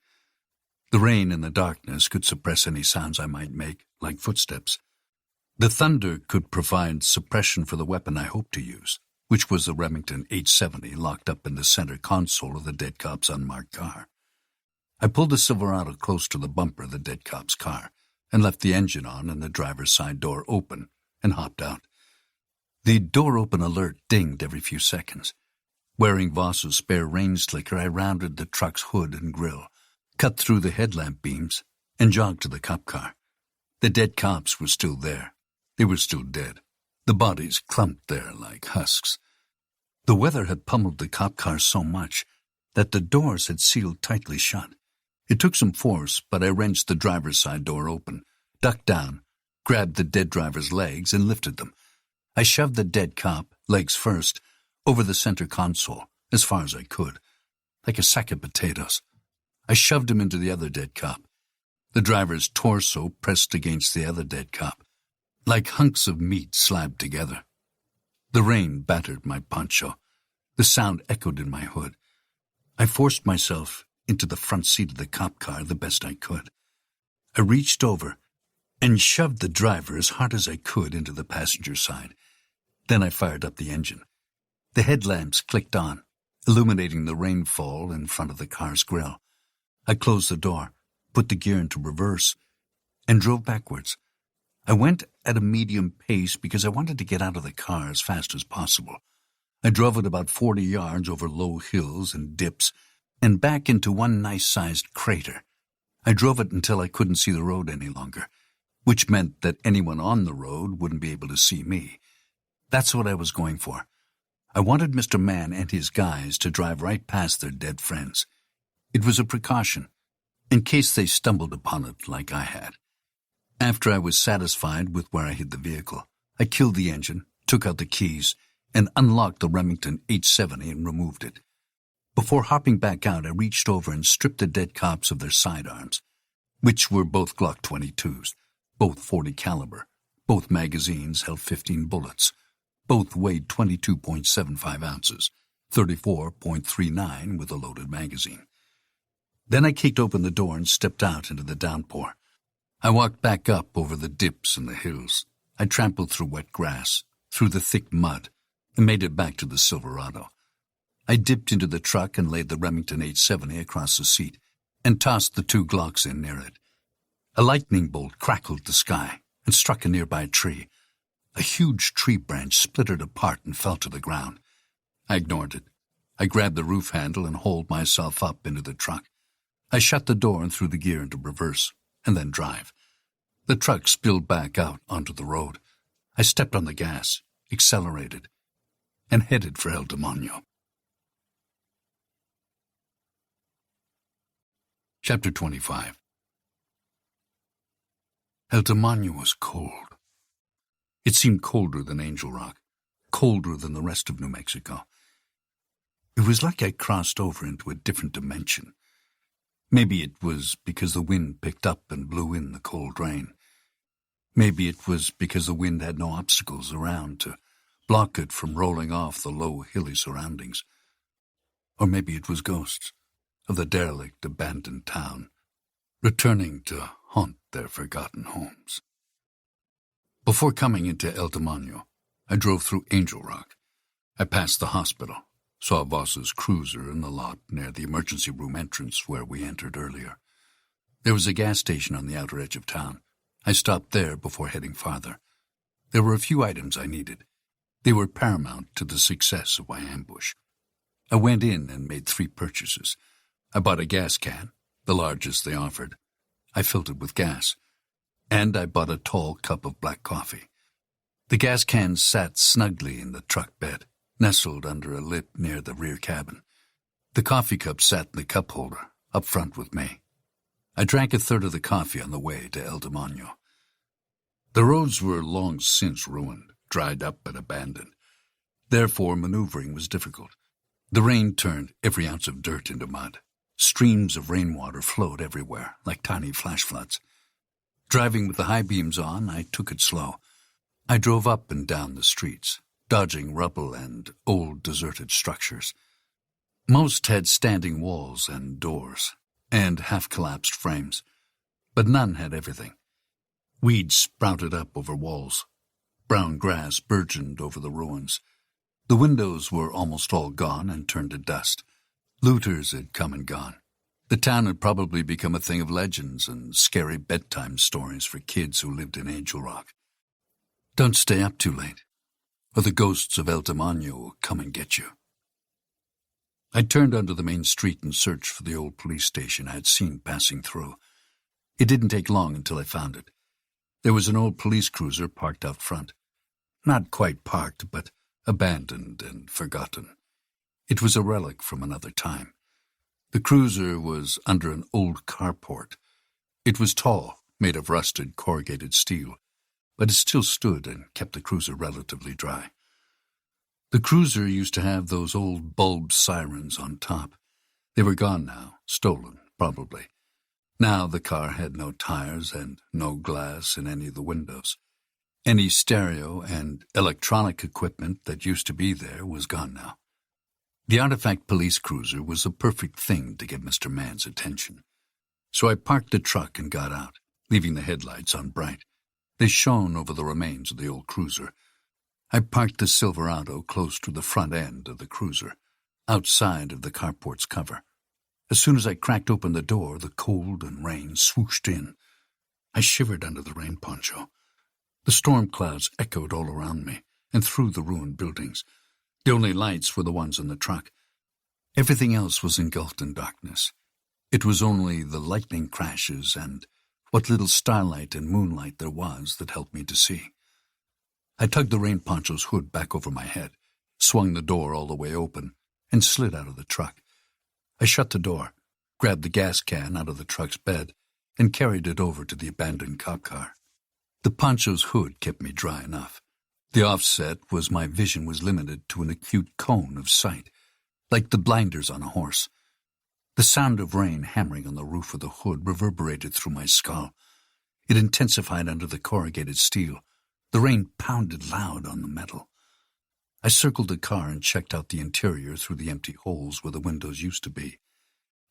The rain and the darkness could suppress any sounds I might make, like footsteps. The thunder could provide suppression for the weapon I hoped to use, which was the Remington 870 locked up in the center console of the dead cop's unmarked car. I pulled the Silverado close to the bumper of the dead cop's car and left the engine on and the driver's side door open and hopped out. The door-open alert dinged every few seconds. Wearing Voss's spare rain slicker, I rounded the truck's hood and grill, cut through the headlamp beams, and jogged to the cop car. The dead cops were still there. They were still dead. The bodies clumped there like husks. The weather had pummeled the cop car so much that the doors had sealed tightly shut. It took some force, but I wrenched the driver's side door open, ducked down, grabbed the dead driver's legs, and lifted them. I shoved the dead cop, legs first, over the center console, as far as I could, like a sack of potatoes. I shoved him into the other dead cop. the driver's torso pressed against the other dead cop, like hunks of meat slabbed together. The rain battered my poncho. The sound echoed in my hood. I forced myself into the front seat of the cop car the best I could. I reached over and shoved the driver as hard as I could into the passenger side. Then I fired up the engine. The headlamps clicked on, illuminating the rainfall in front of the car's grill. I closed the door, put the gear into reverse, and drove backwards. I went at a medium pace because I wanted to get out of the car as fast as possible. I drove it about 40 yards over low hills and dips and back into one nice-sized crater. I drove it until I couldn't see the road any longer, which meant that anyone on the road wouldn't be able to see me. That's what I was going for. I wanted Mr. Mann and his guys to drive right past their dead friends. It was a precaution, in case they stumbled upon it like I had. After I was satisfied with where I hid the vehicle, I killed the engine, took out the keys, and unlocked the Remington 870 and removed it. Before hopping back out, I reached over and stripped the dead cops of their sidearms, which were both Glock 22s, both .40 caliber, both magazines held 15 bullets, both weighed 22.75 ounces, 34.39 with a loaded magazine. Then I kicked open the door and stepped out into the downpour. I walked back up over the dips and the hills. I trampled through wet grass, through the thick mud, and made it back to the Silverado. I dipped into the truck and laid the Remington 870 across the seat and tossed the 2 Glocks in near it. A lightning bolt crackled the sky and struck a nearby tree. A huge tree branch splintered apart and fell to the ground. I ignored it. I grabbed the roof handle and hauled myself up into the truck. I shut the door and threw the gear into reverse, and then drive. The truck spilled back out onto the road. I stepped on the gas, accelerated, and headed for El Demonio. Chapter 25. El Demonio was cold. It seemed colder than Angel Rock, colder than the rest of New Mexico. It was like I crossed over into a different dimension. Maybe it was because the wind picked up and blew in the cold rain. Maybe it was because the wind had no obstacles around to block it from rolling off the low, hilly surroundings. Or maybe it was ghosts of the derelict, abandoned town, returning to haunt their forgotten homes. Before coming into El Demonio, I drove through Angel Rock. I passed the hospital, saw Voss's cruiser in the lot near the emergency room entrance where we entered earlier. There was a gas station on the outer edge of town. I stopped there before heading farther. There were a few items I needed. They were paramount to the success of my ambush. I went in and made 3 purchases. I bought a gas can, the largest they offered. I filled it with gas. And I bought a tall cup of black coffee. The gas can sat snugly in the truck bed, nestled under a lip near the rear cabin. The coffee cup sat in the cup holder, up front with me. I drank a third of the coffee on the way to El Demonio. The roads were long since ruined, dried up and abandoned. Therefore, maneuvering was difficult. The rain turned every ounce of dirt into mud. Streams of rainwater flowed everywhere, like tiny flash floods. Driving with the high beams on, I took it slow. I drove up and down the streets, dodging rubble and old deserted structures. Most had standing walls and doors, and half-collapsed frames, but none had everything. Weeds sprouted up over walls. Brown grass burgeoned over the ruins. The windows were almost all gone and turned to dust. Looters had come and gone. The town had probably become a thing of legends and scary bedtime stories for kids who lived in Angel Rock. Don't stay up too late, or the ghosts of El Demonio will come and get you. I turned onto the main street and searched for the old police station I had seen passing through. It didn't take long until I found it. There was an old police cruiser parked out front. Not quite parked, but abandoned and forgotten. It was a relic from another time. The cruiser was under an old carport. It was tall, made of rusted corrugated steel, but it still stood and kept the cruiser relatively dry. The cruiser used to have those old bulb sirens on top. They were gone now, stolen, probably. Now the car had no tires and no glass in any of the windows. Any stereo and electronic equipment that used to be there was gone now. The artifact police cruiser was a perfect thing to get Mr. Mann's attention. So I parked the truck and got out, leaving the headlights on bright. They shone over the remains of the old cruiser. I parked the Silverado close to the front end of the cruiser, outside of the carport's cover. As soon as I cracked open the door, the cold and rain swooshed in. I shivered under the rain poncho. The storm clouds echoed all around me and through the ruined buildings. The only lights were the ones in the truck. Everything else was engulfed in darkness. It was only the lightning crashes and what little starlight and moonlight there was that helped me to see. I tugged the rain poncho's hood back over my head, swung the door all the way open, and slid out of the truck. I shut the door, grabbed the gas can out of the truck's bed, and carried it over to the abandoned cop car. The poncho's hood kept me dry enough. The offset was my vision was limited to an acute cone of sight, like the blinders on a horse. The sound of rain hammering on the roof of the hood reverberated through my skull. It intensified under the corrugated steel. The rain pounded loud on the metal. I circled the car and checked out the interior through the empty holes where the windows used to be.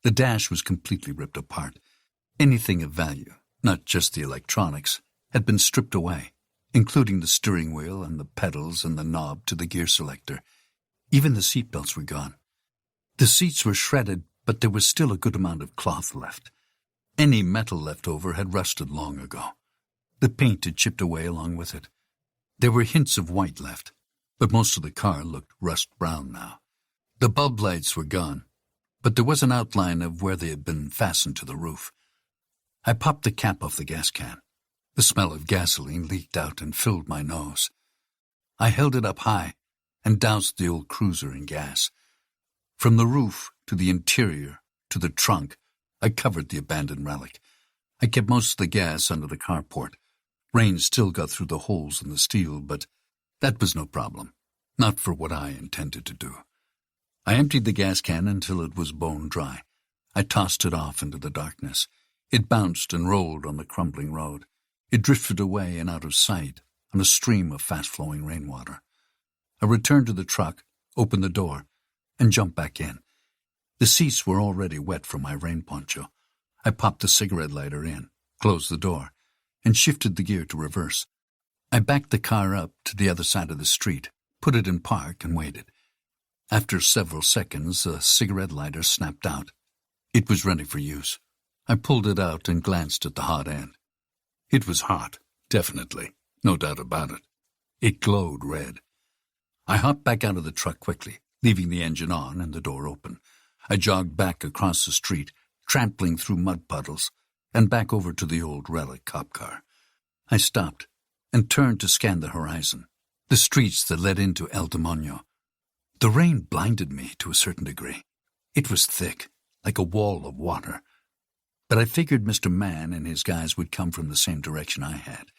The dash was completely ripped apart. Anything of value, not just the electronics, had been stripped away, including the steering wheel and the pedals and the knob to the gear selector. Even the seatbelts were gone. The seats were shredded, but there was still a good amount of cloth left. Any metal left over had rusted long ago. The paint had chipped away along with it. There were hints of white left, but most of the car looked rust-brown now. The bulb lights were gone, but there was an outline of where they had been fastened to the roof. I popped the cap off the gas can. The smell of gasoline leaked out and filled my nose. I held it up high and doused the old cruiser in gas. From the roof to the interior to the trunk, I covered the abandoned relic. I kept most of the gas under the carport. Rain still got through the holes in the steel, but that was no problem, not for what I intended to do. I emptied the gas can until it was bone dry. I tossed it off into the darkness. It bounced and rolled on the crumbling road. It drifted away and out of sight on a stream of fast-flowing rainwater. I returned to the truck, opened the door, and jumped back in. The seats were already wet from my rain poncho. I popped the cigarette lighter in, closed the door, and shifted the gear to reverse. I backed the car up to the other side of the street, put it in park, and waited. After several seconds, the cigarette lighter snapped out. It was ready for use. I pulled it out and glanced at the hot end. It was hot, definitely, no doubt about it. It glowed red. I hopped back out of the truck quickly, leaving the engine on and the door open. I jogged back across the street, trampling through mud puddles, and back over to the old relic cop car. I stopped and turned to scan the horizon, the streets that led into El Demonio. The rain blinded me to a certain degree. It was thick, like a wall of water. But I figured Mr. Mann and his guys would come from the same direction I had,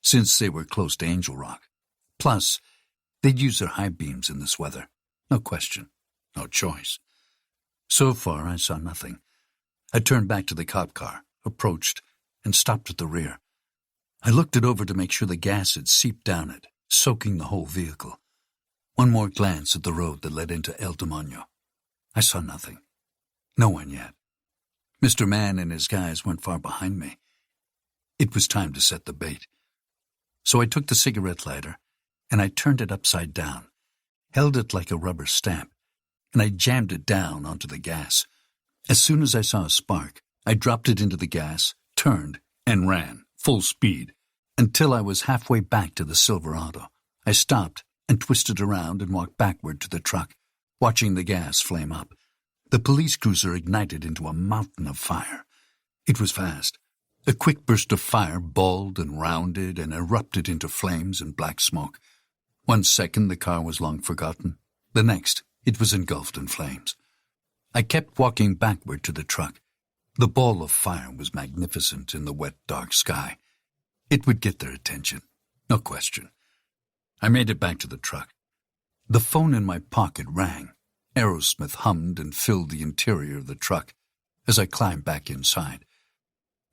since they were close to Angel Rock. Plus, they'd use their high beams in this weather. No question. No choice. So far, I saw nothing. I turned back to the cop car, approached, and stopped at the rear. I looked it over to make sure the gas had seeped down it, soaking the whole vehicle. One more glance at the road that led into El Demonio. I saw nothing. No one yet. Mr. Mann and his guys weren't far behind me. It was time to set the bait. So I took the cigarette lighter, and I turned it upside down, held it like a rubber stamp, and I jammed it down onto the gas. As soon as I saw a spark, I dropped it into the gas, turned, and ran, full speed, until I was halfway back to the Silverado. I stopped and twisted around and walked backward to the truck, watching the gas flame up. The police cruiser ignited into a mountain of fire. It was fast. A quick burst of fire balled and rounded and erupted into flames and black smoke. 1 second the car was long forgotten. The next, it was engulfed in flames. I kept walking backward to the truck. The ball of fire was magnificent in the wet, dark sky. It would get their attention, no question. I made it back to the truck. The phone in my pocket rang. Aerosmith hummed and filled the interior of the truck as I climbed back inside.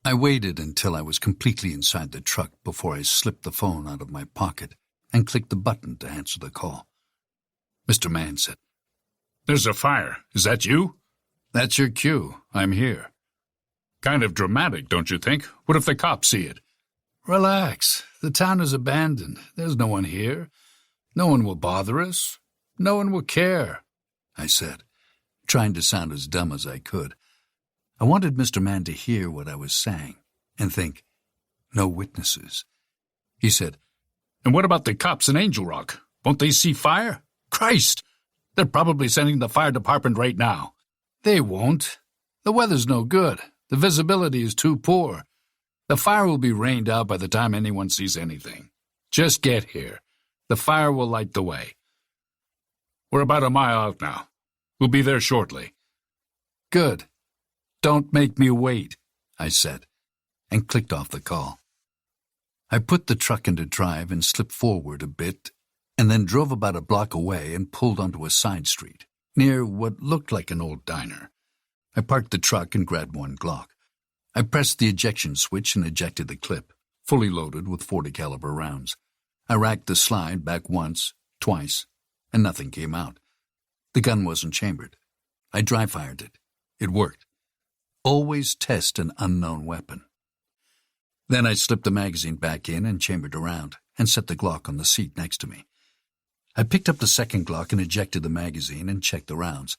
I waited until I was completely inside the truck before I slipped the phone out of my pocket and clicked the button to answer the call. Mr. Mann said, "There's a fire. Is that you?" "That's your cue. I'm here." "Kind of dramatic, don't you think? What if the cops see it?" "Relax. The town is abandoned. There's no one here. No one will bother us. No one will care," I said, trying to sound as dumb as I could. I wanted Mr. Mann to hear what I was saying and think, no witnesses. He said, "And what about the cops in Angel Rock? Won't they see fire? Christ! They're probably sending the fire department right now." "They won't. The weather's no good. The visibility is too poor. The fire will be rained out by the time anyone sees anything. Just get here. The fire will light the way." "We're about a mile out now. We'll be there shortly." "Good. Don't make me wait," I said, and clicked off the call. I put the truck into drive and slipped forward a bit, and then drove about a block away and pulled onto a side street, near what looked like an old diner. I parked the truck and grabbed one Glock. I pressed the ejection switch and ejected the clip, fully loaded with .40 caliber rounds. I racked the slide back once, twice, and nothing came out. The gun wasn't chambered. I dry-fired it. It worked. Always test an unknown weapon. Then I slipped the magazine back in and chambered around, and set the Glock on the seat next to me. I picked up the second Glock and ejected the magazine and checked the rounds.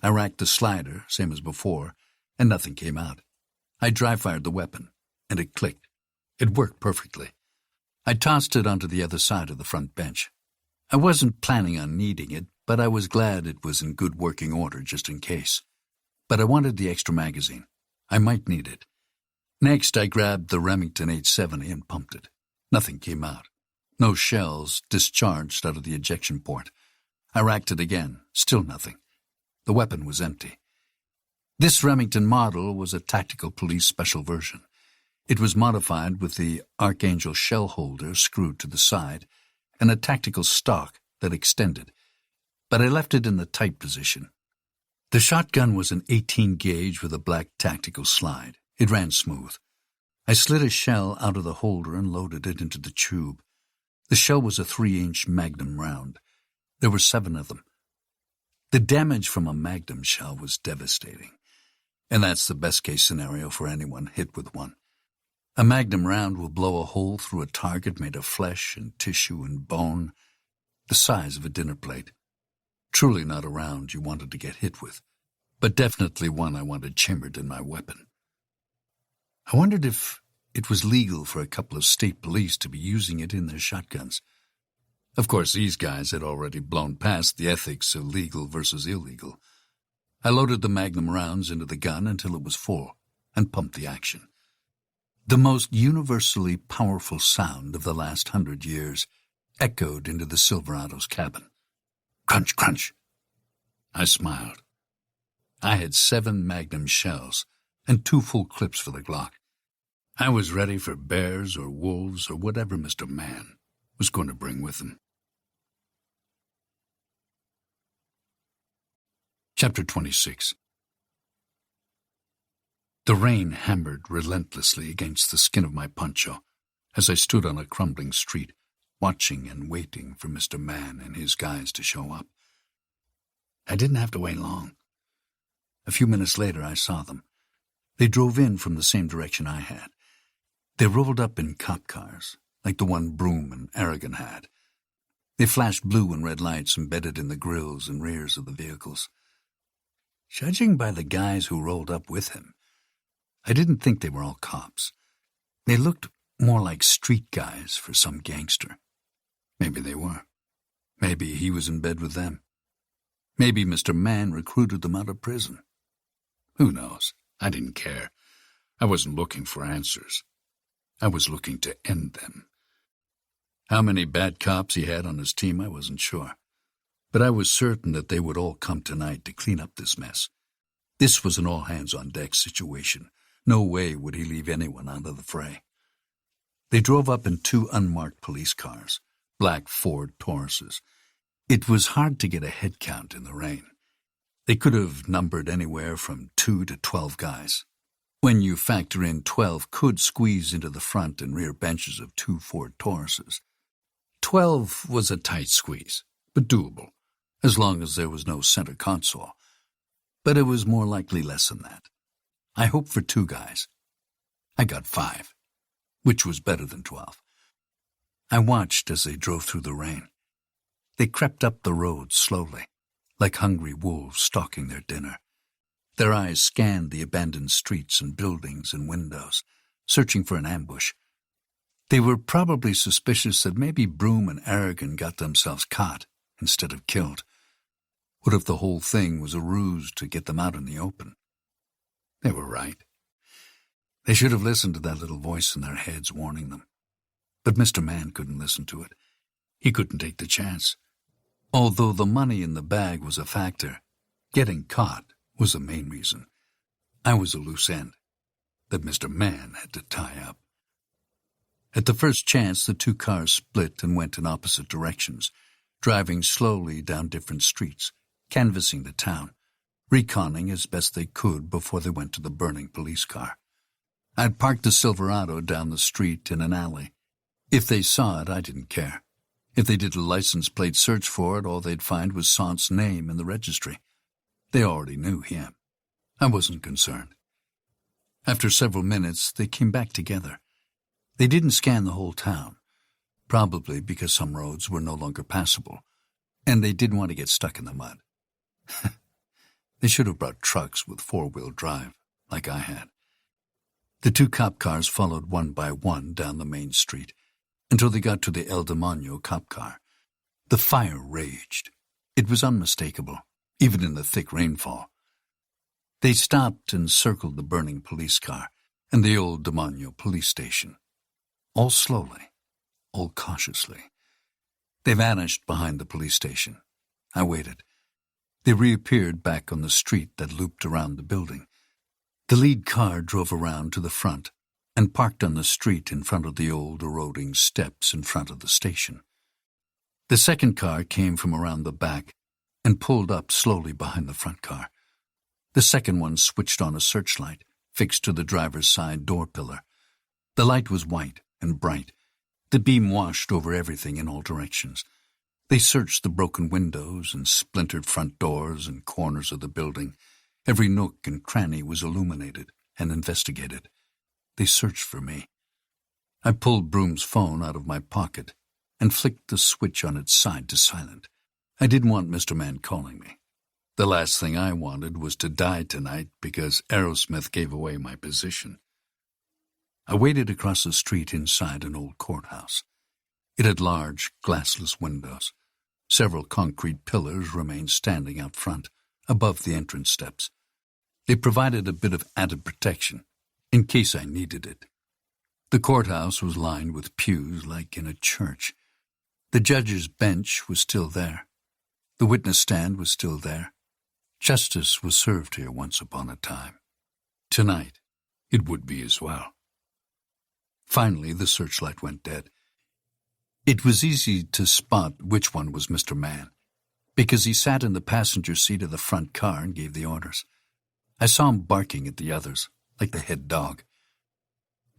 I racked the slider, same as before, and nothing came out. I dry-fired the weapon, and it clicked. It worked perfectly. I tossed it onto the other side of the front bench. I wasn't planning on needing it, but I was glad it was in good working order just in case. But I wanted the extra magazine. I might need it. Next, I grabbed the Remington 870 and pumped it. Nothing came out. No shells discharged out of the ejection port. I racked it again. Still nothing. The weapon was empty. This Remington model was a tactical police special version. It was modified with the Archangel shell holder screwed to the side and a tactical stock that extended, but I left it in the tight position. The shotgun was an 18 gauge with a black tactical slide. It ran smooth. I slid a shell out of the holder and loaded it into the tube. The shell was a 3-inch Magnum round. There were 7 of them. The damage from a Magnum shell was devastating, and that's the best-case scenario for anyone hit with one. A Magnum round will blow a hole through a target made of flesh and tissue and bone, the size of a dinner plate. Truly not a round you wanted to get hit with, but definitely one I wanted chambered in my weapon. I wondered if it was legal for a couple of state police to be using it in their shotguns. Of course, these guys had already blown past the ethics of legal versus illegal. I loaded the Magnum rounds into the gun until it was full and pumped the action. The most universally powerful sound of the last 100 years echoed into the Silverado's cabin. Crunch, crunch. I smiled. I had 7 Magnum shells and 2 full clips for the Glock. I was ready for bears or wolves or whatever Mr. Mann was going to bring with him. Chapter 26. The rain hammered relentlessly against the skin of my poncho as I stood on a crumbling street, watching and waiting for Mr. Mann and his guys to show up. I didn't have to wait long. A few minutes later, I saw them. They drove in from the same direction I had. They rolled up in cop cars, like the one Broom and Aragon had. They flashed blue and red lights embedded in the grills and rears of the vehicles. Judging by the guys who rolled up with him, I didn't think they were all cops. They looked more like street guys for some gangster. Maybe they were. Maybe he was in bed with them. Maybe Mr. Mann recruited them out of prison. Who knows? I didn't care. I wasn't looking for answers. I was looking to end them. How many bad cops he had on his team, I wasn't sure. But I was certain that they would all come tonight to clean up this mess. This was an all-hands-on-deck situation. No way would he leave anyone out of the fray. They drove up in 2 unmarked police cars, black Ford Tauruses. It was hard to get a head count in the rain. They could have numbered anywhere from 2 to 12 guys. when you factor in 12 could squeeze into the front and rear benches of 2 Ford Tauruses. 12 was a tight squeeze, but doable, as long as there was no center console. But it was more likely less than that. I hoped for 2 guys. I got 5, which was better than 12. I watched as they drove through the rain. They crept up the road slowly, like hungry wolves stalking their dinner. Their eyes scanned the abandoned streets and buildings and windows, searching for an ambush. They were probably suspicious that maybe Broom and Aragon got themselves caught instead of killed. What if the whole thing was a ruse to get them out in the open? They were right. They should have listened to that little voice in their heads warning them. But Mr. Mann couldn't listen to it. He couldn't take the chance. Although the money in the bag was a factor, getting caught was the main reason. I was a loose end that Mr. Mann had to tie up. At the first chance, the 2 cars split and went in opposite directions, driving slowly down different streets, canvassing the town, reconning as best they could before they went to the burning police car. I'd parked the Silverado down the street in an alley. If they saw it, I didn't care. If they did a license plate search for it, all they'd find was Sant's name in the registry. They already knew him. I wasn't concerned. After several minutes, they came back together. They didn't scan the whole town, probably because some roads were no longer passable, and they didn't want to get stuck in the mud. They should have brought trucks with 4-wheel drive, like I had. The 2 cop cars followed one by one down the main street, until they got to the El Demonio cop car. The fire raged. It was unmistakable, even in the thick rainfall. They stopped and circled the burning police car and the old Demonio police station. All slowly, all cautiously. They vanished behind the police station. I waited. They reappeared back on the street that looped around the building. The lead car drove around to the front and parked on the street in front of the old eroding steps in front of the station. The second car came from around the back and pulled up slowly behind the front car. The second one switched on a searchlight fixed to the driver's side door pillar. The light was white and bright. The beam washed over everything in all directions. They searched the broken windows and splintered front doors and corners of the building. Every nook and cranny was illuminated and investigated. They searched for me. I pulled Broom's phone out of my pocket and flicked the switch on its side to silent. I didn't want Mr. Mann calling me. The last thing I wanted was to die tonight because Aerosmith gave away my position. I waited across the street inside an old courthouse. It had large, glassless windows. Several concrete pillars remained standing out front, above the entrance steps. They provided a bit of added protection, in case I needed it. The courthouse was lined with pews like in a church. The judge's bench was still there. The witness stand was still there. Justice was served here once upon a time. Tonight, it would be as well. Finally, the searchlight went dead. It was easy to spot which one was Mr. Mann, because he sat in the passenger seat of the front car and gave the orders. I saw him barking at the others, like the head dog.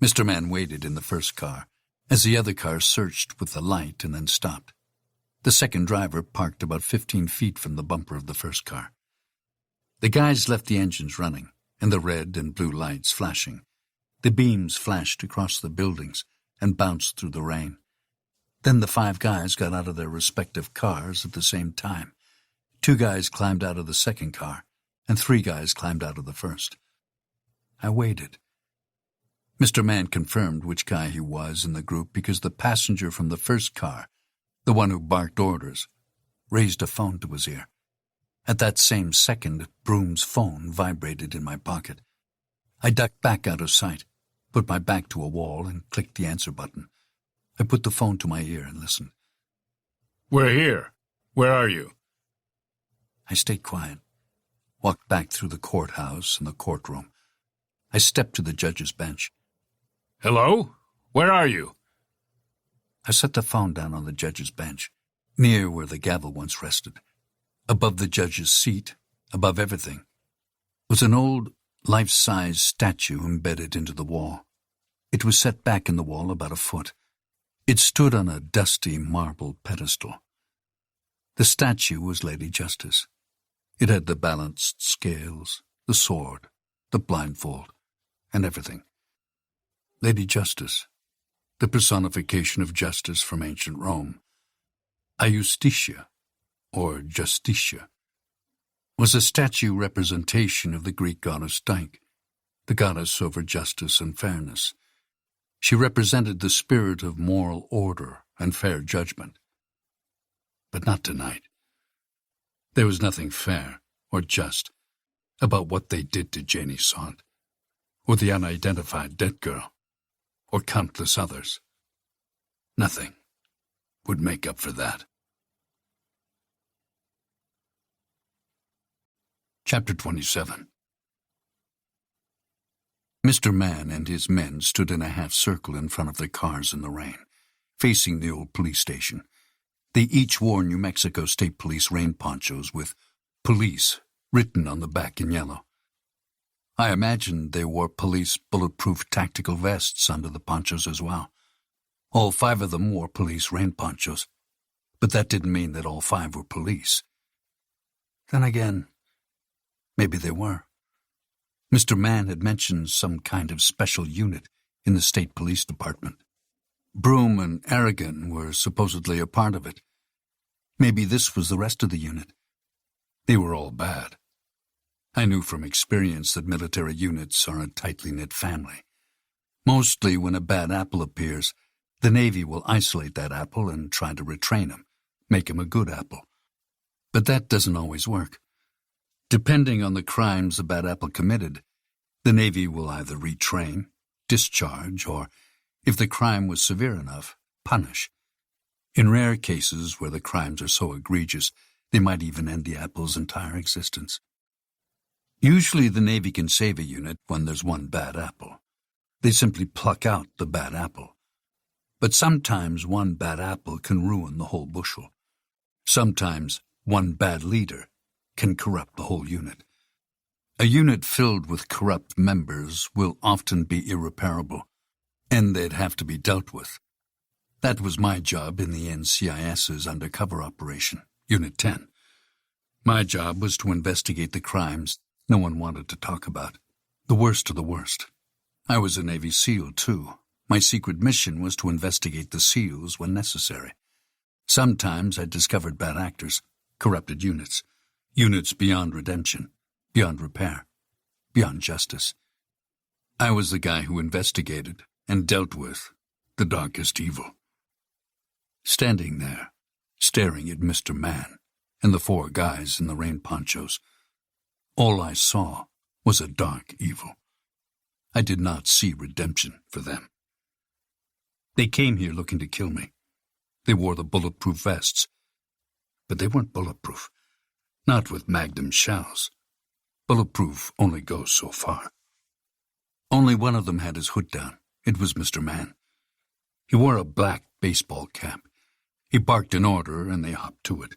Mr. Mann waited in the first car, as the other car searched with the light and then stopped. The second driver parked about 15 feet from the bumper of the first car. The guys left the engines running, and the red and blue lights flashing. The beams flashed across the buildings and bounced through the rain. Then the 5 guys got out of their respective cars at the same time. 2 guys climbed out of the second car, and 3 guys climbed out of the first. I waited. Mr. Mann confirmed which guy he was in the group because the passenger from the first car, the one who barked orders, raised a phone to his ear. At that same second, Broom's phone vibrated in my pocket. I ducked back out of sight, put my back to a wall, and clicked the answer button. I put the phone to my ear and listened. "We're here. Where are you?" I stayed quiet, walked back through the courthouse and the courtroom. I stepped to the judge's bench. "Hello? Where are you?" I set the phone down on the judge's bench, near where the gavel once rested. Above the judge's seat, above everything, was an old, life-size statue embedded into the wall. It was set back in the wall about a foot. It stood on a dusty marble pedestal. The statue was Lady Justice. It had the balanced scales, the sword, the blindfold, and everything. Lady Justice, the personification of justice from ancient Rome. Iustitia, or Justitia, was a statue representation of the Greek goddess Dike, the goddess over justice and fairness. She represented the spirit of moral order and fair judgment. But not tonight. There was nothing fair or just about what they did to Janie Sant, or the unidentified dead girl, or countless others. Nothing would make up for that. Chapter 27. Mr. Mann and his men stood in a half-circle in front of their cars in the rain, facing the old police station. They each wore New Mexico State Police rain ponchos with "Police" written on the back in yellow. I imagined they wore police bulletproof tactical vests under the ponchos as well. All 5 of them wore police rain ponchos, but that didn't mean that all 5 were police. Then again, maybe they were. Mr. Mann had mentioned some kind of special unit in the state police department. Broome and Aragon were supposedly a part of it. Maybe this was the rest of the unit. They were all bad. I knew from experience that military units are a tightly knit family. Mostly when a bad apple appears, the Navy will isolate that apple and try to retrain him, make him a good apple. But that doesn't always work. Depending on the crimes the bad apple committed, the Navy will either retrain, discharge, or, if the crime was severe enough, punish. In rare cases where the crimes are so egregious, they might even end the apple's entire existence. Usually the Navy can save a unit when there's one bad apple. They simply pluck out the bad apple. But sometimes one bad apple can ruin the whole bushel. Sometimes one bad leader can corrupt the whole unit. A unit filled with corrupt members will often be irreparable, and they'd have to be dealt with. That was my job in the NCIS's undercover operation, Unit 10. My job was to investigate the crimes no one wanted to talk about, the worst of the worst. I was a Navy SEAL, too. My secret mission was to investigate the SEALs when necessary. Sometimes I discovered bad actors, corrupted units beyond redemption, beyond repair, beyond justice. I was the guy who investigated and dealt with the darkest evil. Standing there, staring at Mr. Mann and the 4 guys in the rain ponchos, all I saw was a dark evil. I did not see redemption for them. They came here looking to kill me. They wore the bulletproof vests, but they weren't bulletproof. Not with Magnum shells. Bulletproof only goes so far. Only one of them had his hood down. It was Mr. Mann. He wore a black baseball cap. He barked an order, and they hopped to it.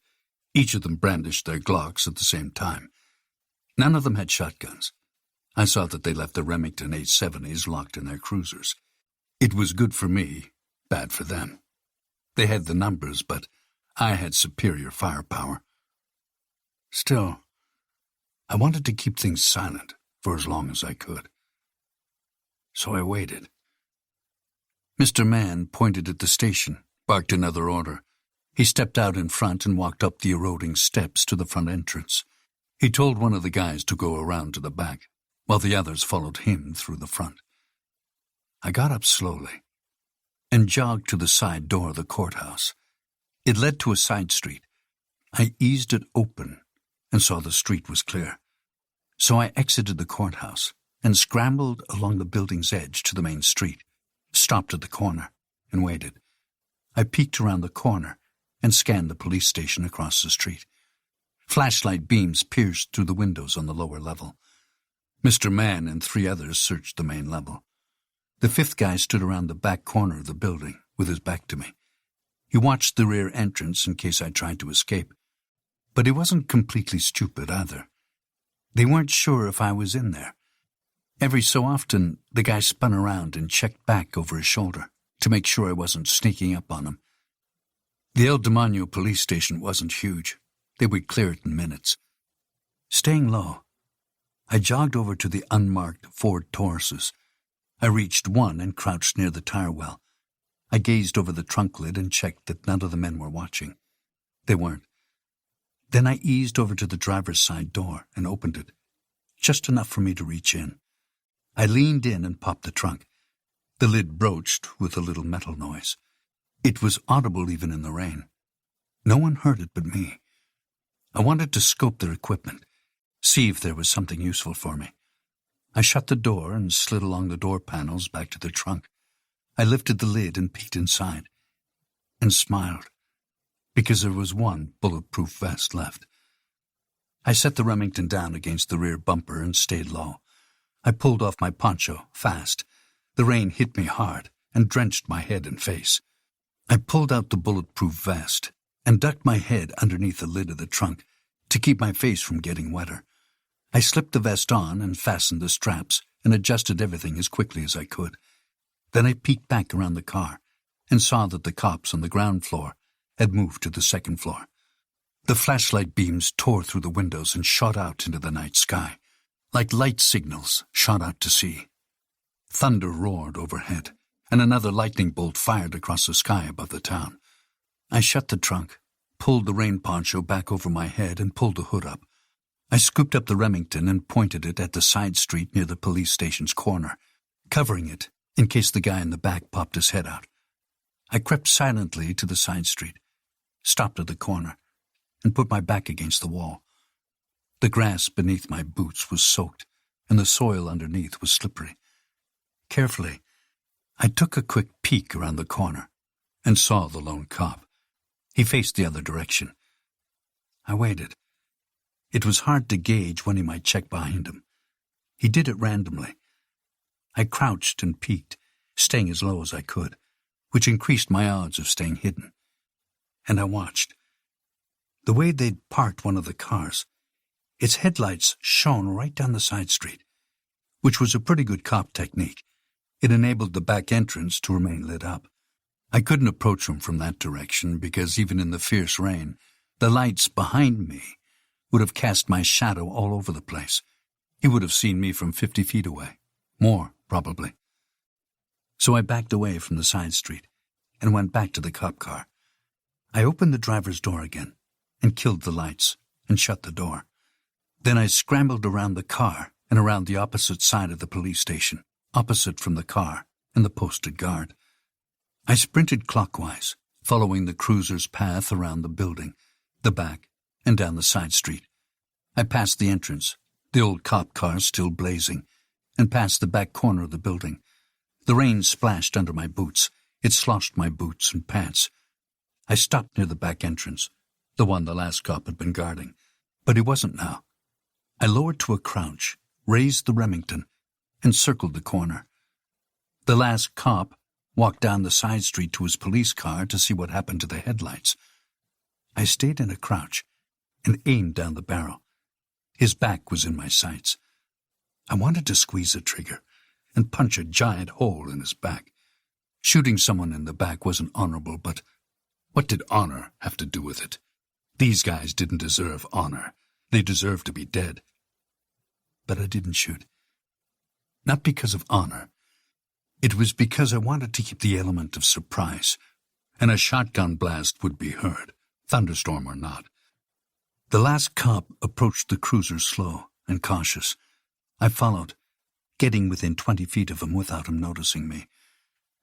Each of them brandished their Glocks at the same time. None of them had shotguns. I saw that they left the Remington 870s locked in their cruisers. It was good for me, bad for them. They had the numbers, but I had superior firepower. Still, I wanted to keep things silent for as long as I could. So I waited. Mr. Mann pointed at the station, barked another order. He stepped out in front and walked up the eroding steps to the front entrance. He told one of the guys to go around to the back, while the others followed him through the front. I got up slowly and jogged to the side door of the courthouse. It led to a side street. I eased it open and saw the street was clear. So I exited the courthouse and scrambled along the building's edge to the main street, stopped at the corner, and waited. I peeked around the corner and scanned the police station across the street. Flashlight beams pierced through the windows on the lower level. Mr. Mann and 3 others searched the main level. The 5th guy stood around the back corner of the building, with his back to me. He watched the rear entrance in case I tried to escape. But he wasn't completely stupid either. They weren't sure if I was in there. Every so often, the guy spun around and checked back over his shoulder to make sure I wasn't sneaking up on him. The El Demonio police station wasn't huge. They would clear it in minutes. Staying low, I jogged over to the unmarked Ford Tauruses. I reached one and crouched near the tire well. I gazed over the trunk lid and checked that none of the men were watching. They weren't. Then I eased over to the driver's side door and opened it, just enough for me to reach in. I leaned in and popped the trunk. The lid broached with a little metal noise. It was audible even in the rain. No one heard it but me. I wanted to scope their equipment, see if there was something useful for me. I shut the door and slid along the door panels back to the trunk. I lifted the lid and peeked inside, and smiled, because there was one bulletproof vest left. I set the Remington down against the rear bumper and stayed low. I pulled off my poncho, fast. The rain hit me hard and drenched my head and face. I pulled out the bulletproof vest and ducked my head underneath the lid of the trunk to keep my face from getting wetter. I slipped the vest on and fastened the straps and adjusted everything as quickly as I could. Then I peeked back around the car and saw that the cops on the ground floor had moved to the second floor. The flashlight beams tore through the windows and shot out into the night sky, like light signals shot out to sea. Thunder roared overhead, and another lightning bolt fired across the sky above the town. I shut the trunk, pulled the rain poncho back over my head, and pulled the hood up. I scooped up the Remington and pointed it at the side street near the police station's corner, covering it in case the guy in the back popped his head out. I crept silently to the side street, stopped at the corner, and put my back against the wall. The grass beneath my boots was soaked, and the soil underneath was slippery. Carefully, I took a quick peek around the corner and saw the lone cop. He faced the other direction. I waited. It was hard to gauge when he might check behind him. He did it randomly. I crouched and peeked, staying as low as I could, which increased my odds of staying hidden. And I watched. The way they'd parked one of the cars, its headlights shone right down the side street, which was a pretty good cop technique. It enabled the back entrance to remain lit up. I couldn't approach him from that direction because even in the fierce rain, the lights behind me would have cast my shadow all over the place. He would have seen me from 50 feet away. More, probably. So I backed away from the side street and went back to the cop car. I opened the driver's door again and killed the lights and shut the door. Then I scrambled around the car and around the opposite side of the police station, opposite from the car and the posted guard. I sprinted clockwise, following the cruiser's path around the building, the back, and down the side street. I passed the entrance, the old cop car still blazing, and past the back corner of the building. The rain splashed under my boots. It sloshed my boots and pants. I stopped near the back entrance, the one the last cop had been guarding, but he wasn't now. I lowered to a crouch, raised the Remington, and circled the corner. The last cop walked down the side street to his police car to see what happened to the headlights. I stayed in a crouch and aimed down the barrel. His back was in my sights. I wanted to squeeze the trigger and punch a giant hole in his back. Shooting someone in the back wasn't honorable, but what did honor have to do with it? These guys didn't deserve honor. They deserved to be dead. But I didn't shoot. Not because of honor. It was because I wanted to keep the element of surprise, and a shotgun blast would be heard, thunderstorm or not. The last cop approached the cruiser slow and cautious. I followed, getting within 20 feet of him without him noticing me.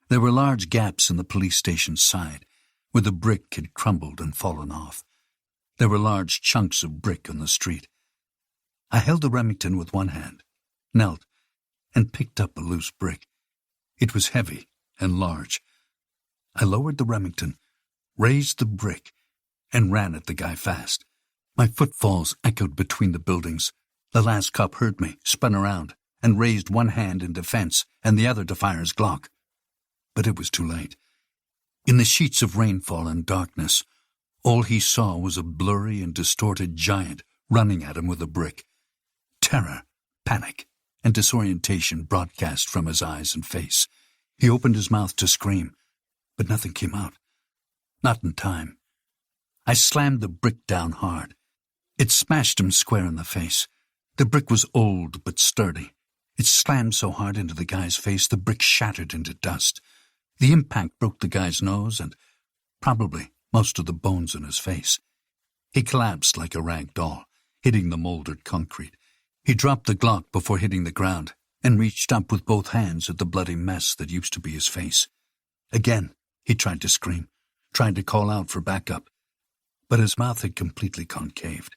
There were large gaps in the police station's side, where the brick had crumbled and fallen off. There were large chunks of brick on the street. I held the Remington with one hand, knelt, and picked up a loose brick. It was heavy and large. I lowered the Remington, raised the brick, and ran at the guy fast. My footfalls echoed between the buildings. The last cop heard me, spun around, and raised one hand in defense and the other to fire his Glock. But it was too late. In the sheets of rainfall and darkness, all he saw was a blurry and distorted giant running at him with a brick. Terror, panic, and disorientation broadcast from his eyes and face. He opened his mouth to scream, but nothing came out. Not in time. I slammed the brick down hard. It smashed him square in the face. The brick was old but sturdy. It slammed so hard into the guy's face the brick shattered into dust. The impact broke the guy's nose and probably most of the bones in his face. He collapsed like a rag doll, hitting the molded concrete. He dropped the Glock before hitting the ground and reached up with both hands at the bloody mess that used to be his face. Again, he tried to scream, tried to call out for backup, but his mouth had completely concaved.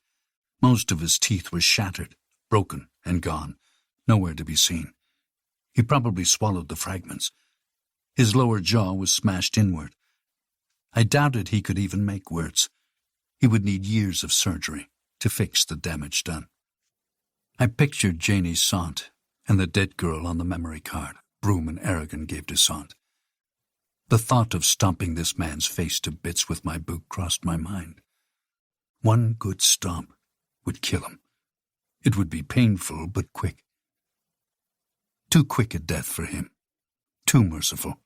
Most of his teeth were shattered, broken, and gone, nowhere to be seen. He probably swallowed the fragments. His lower jaw was smashed inward. I doubted he could even make words. He would need years of surgery to fix the damage done. I pictured Janie's Saunt and the dead girl on the memory card Broom and Aragon gave to Saunt. The thought of stomping this man's face to bits with my boot crossed my mind. One good stomp would kill him. It would be painful but quick. Too quick a death for him. Too merciful.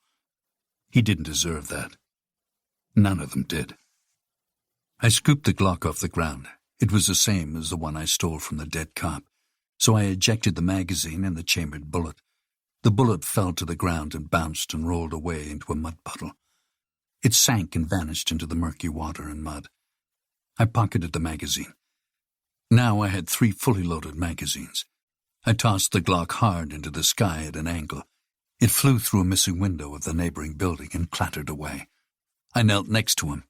He didn't deserve that. None of them did. I scooped the Glock off the ground. It was the same as the one I stole from the dead cop, so I ejected the magazine and the chambered bullet. The bullet fell to the ground and bounced and rolled away into a mud puddle. It sank and vanished into the murky water and mud. I pocketed the magazine. Now I had 3 fully loaded magazines. I tossed the Glock hard into the sky at an angle. It flew through a missing window of the neighboring building and clattered away. I knelt next to him.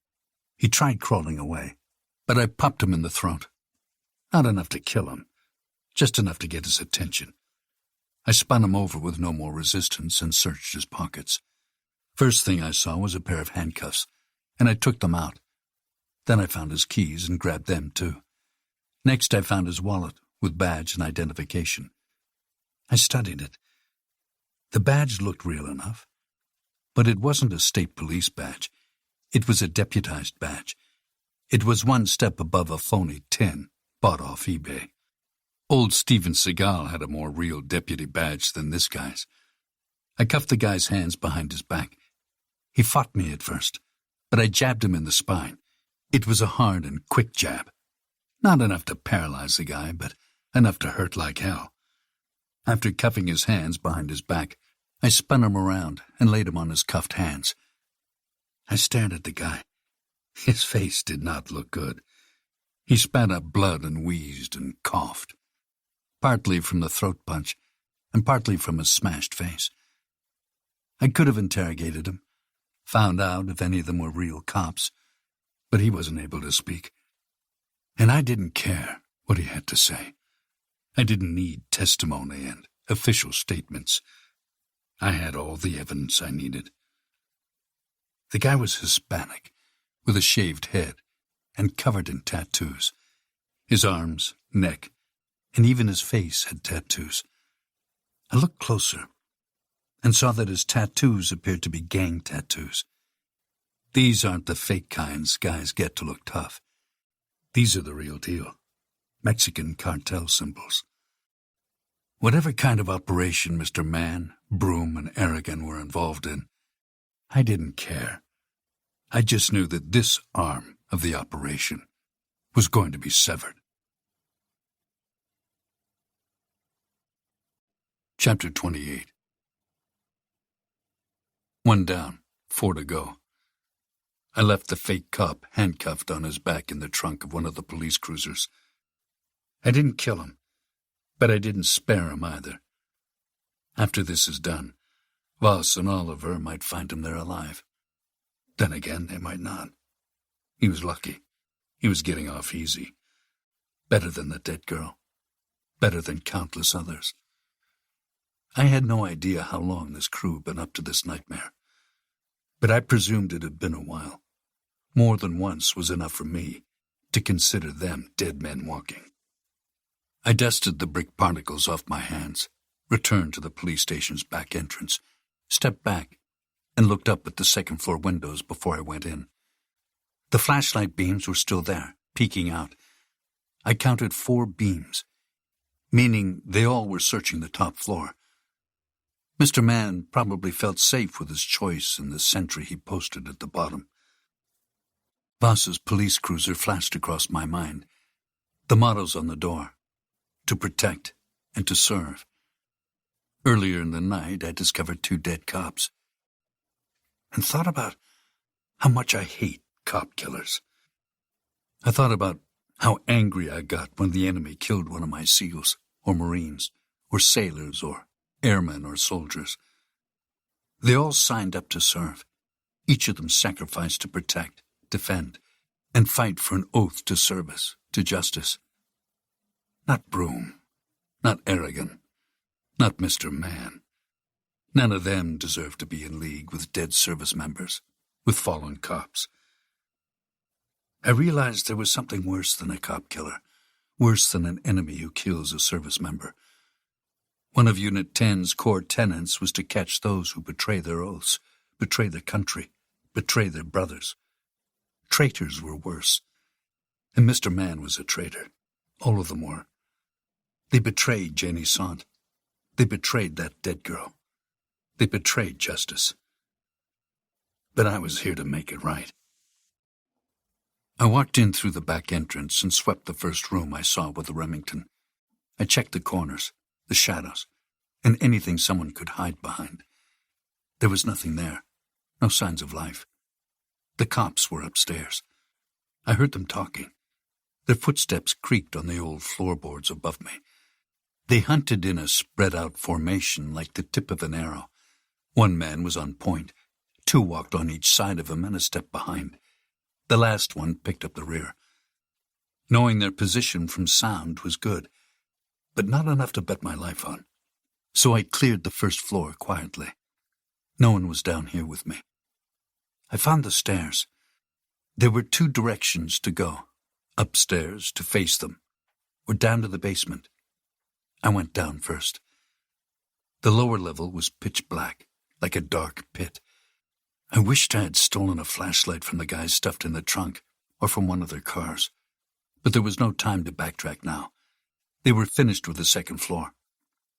He tried crawling away, but I popped him in the throat. Not enough to kill him, just enough to get his attention. I spun him over with no more resistance and searched his pockets. First thing I saw was a pair of handcuffs, and I took them out. Then I found his keys and grabbed them too. Next I found his wallet with badge and identification. I studied it. The badge looked real enough, but it wasn't a state police badge. It was a deputized badge. It was one step above a phony tin bought off eBay. Old Steven Seagal had a more real deputy badge than this guy's. I cuffed the guy's hands behind his back. He fought me at first, but I jabbed him in the spine. It was a hard and quick jab. Not enough to paralyze the guy, but enough to hurt like hell. After cuffing his hands behind his back, I spun him around and laid him on his cuffed hands. I stared at the guy. His face did not look good. He spat up blood and wheezed and coughed, partly from the throat punch and partly from his smashed face. I could have interrogated him, found out if any of them were real cops, but he wasn't able to speak. And I didn't care what he had to say. I didn't need testimony and official statements. I had all the evidence I needed. The guy was Hispanic, with a shaved head and covered in tattoos. His arms, neck, and even his face had tattoos. I looked closer and saw that his tattoos appeared to be gang tattoos. These aren't the fake kinds guys get to look tough. These are the real deal. Mexican cartel symbols. Whatever kind of operation Mr. Mann, Broom, and Aragon were involved in, I didn't care. I just knew that this arm of the operation was going to be severed. Chapter 28. 1 down, 4 to go. I left the fake cop handcuffed on his back in the trunk of one of the police cruisers. I didn't kill him, but I didn't spare him either. After this is done, Voss and Oliver might find him there alive. Then again, they might not. He was lucky. He was getting off easy. Better than the dead girl. Better than countless others. I had no idea how long this crew had been up to this nightmare, but I presumed it had been a while. More than once was enough for me to consider them dead men walking. I dusted the brick particles off my hands, returned to the police station's back entrance, stepped back, and looked up at the second-floor windows before I went in. The flashlight beams were still there, peeking out. I counted 4 beams. meaning they all were searching the top floor. Mr. Mann probably felt safe with his choice in the sentry he posted at the bottom. Voss's police cruiser flashed across my mind. The mottos on the door: to protect and to serve. Earlier in the night, I discovered 2 dead cops, and thought about how much I hate cop killers. I thought about how angry I got when the enemy killed one of my SEALs, or Marines, or sailors, or airmen, or soldiers. They all signed up to serve. Each of them sacrificed to protect, defend, and fight for an oath to service, to justice. Not Broom, not Arrogant, not Mr. Mann. None of them deserved to be in league with dead service members, with fallen cops. I realized there was something worse than a cop killer, worse than an enemy who kills a service member. One of Unit 10's core tenets was to catch those who betray their oaths, betray their country, betray their brothers. Traitors were worse, and Mr. Mann was a traitor. All of them were. They betrayed Janie Sant. They betrayed that dead girl. They betrayed justice. But I was here to make it right. I walked in through the back entrance and swept the first room I saw with the Remington. I checked the corners, the shadows, and anything someone could hide behind. There was nothing there, no signs of life. The cops were upstairs. I heard them talking. Their footsteps creaked on the old floorboards above me. They hunted in a spread-out formation like the tip of an arrow. One man was on point. 2 walked on each side of him and a step behind. The last one picked up the rear. Knowing their position from sound was good, but not enough to bet my life on. So I cleared the first floor quietly. No one was down here with me. I found the stairs. There were 2 directions to go: upstairs to face them, or down to the basement. I went down first. The lower level was pitch black, like a dark pit. I wished I had stolen a flashlight from the guys stuffed in the trunk, or from one of their cars. But there was no time to backtrack now. They were finished with the second floor.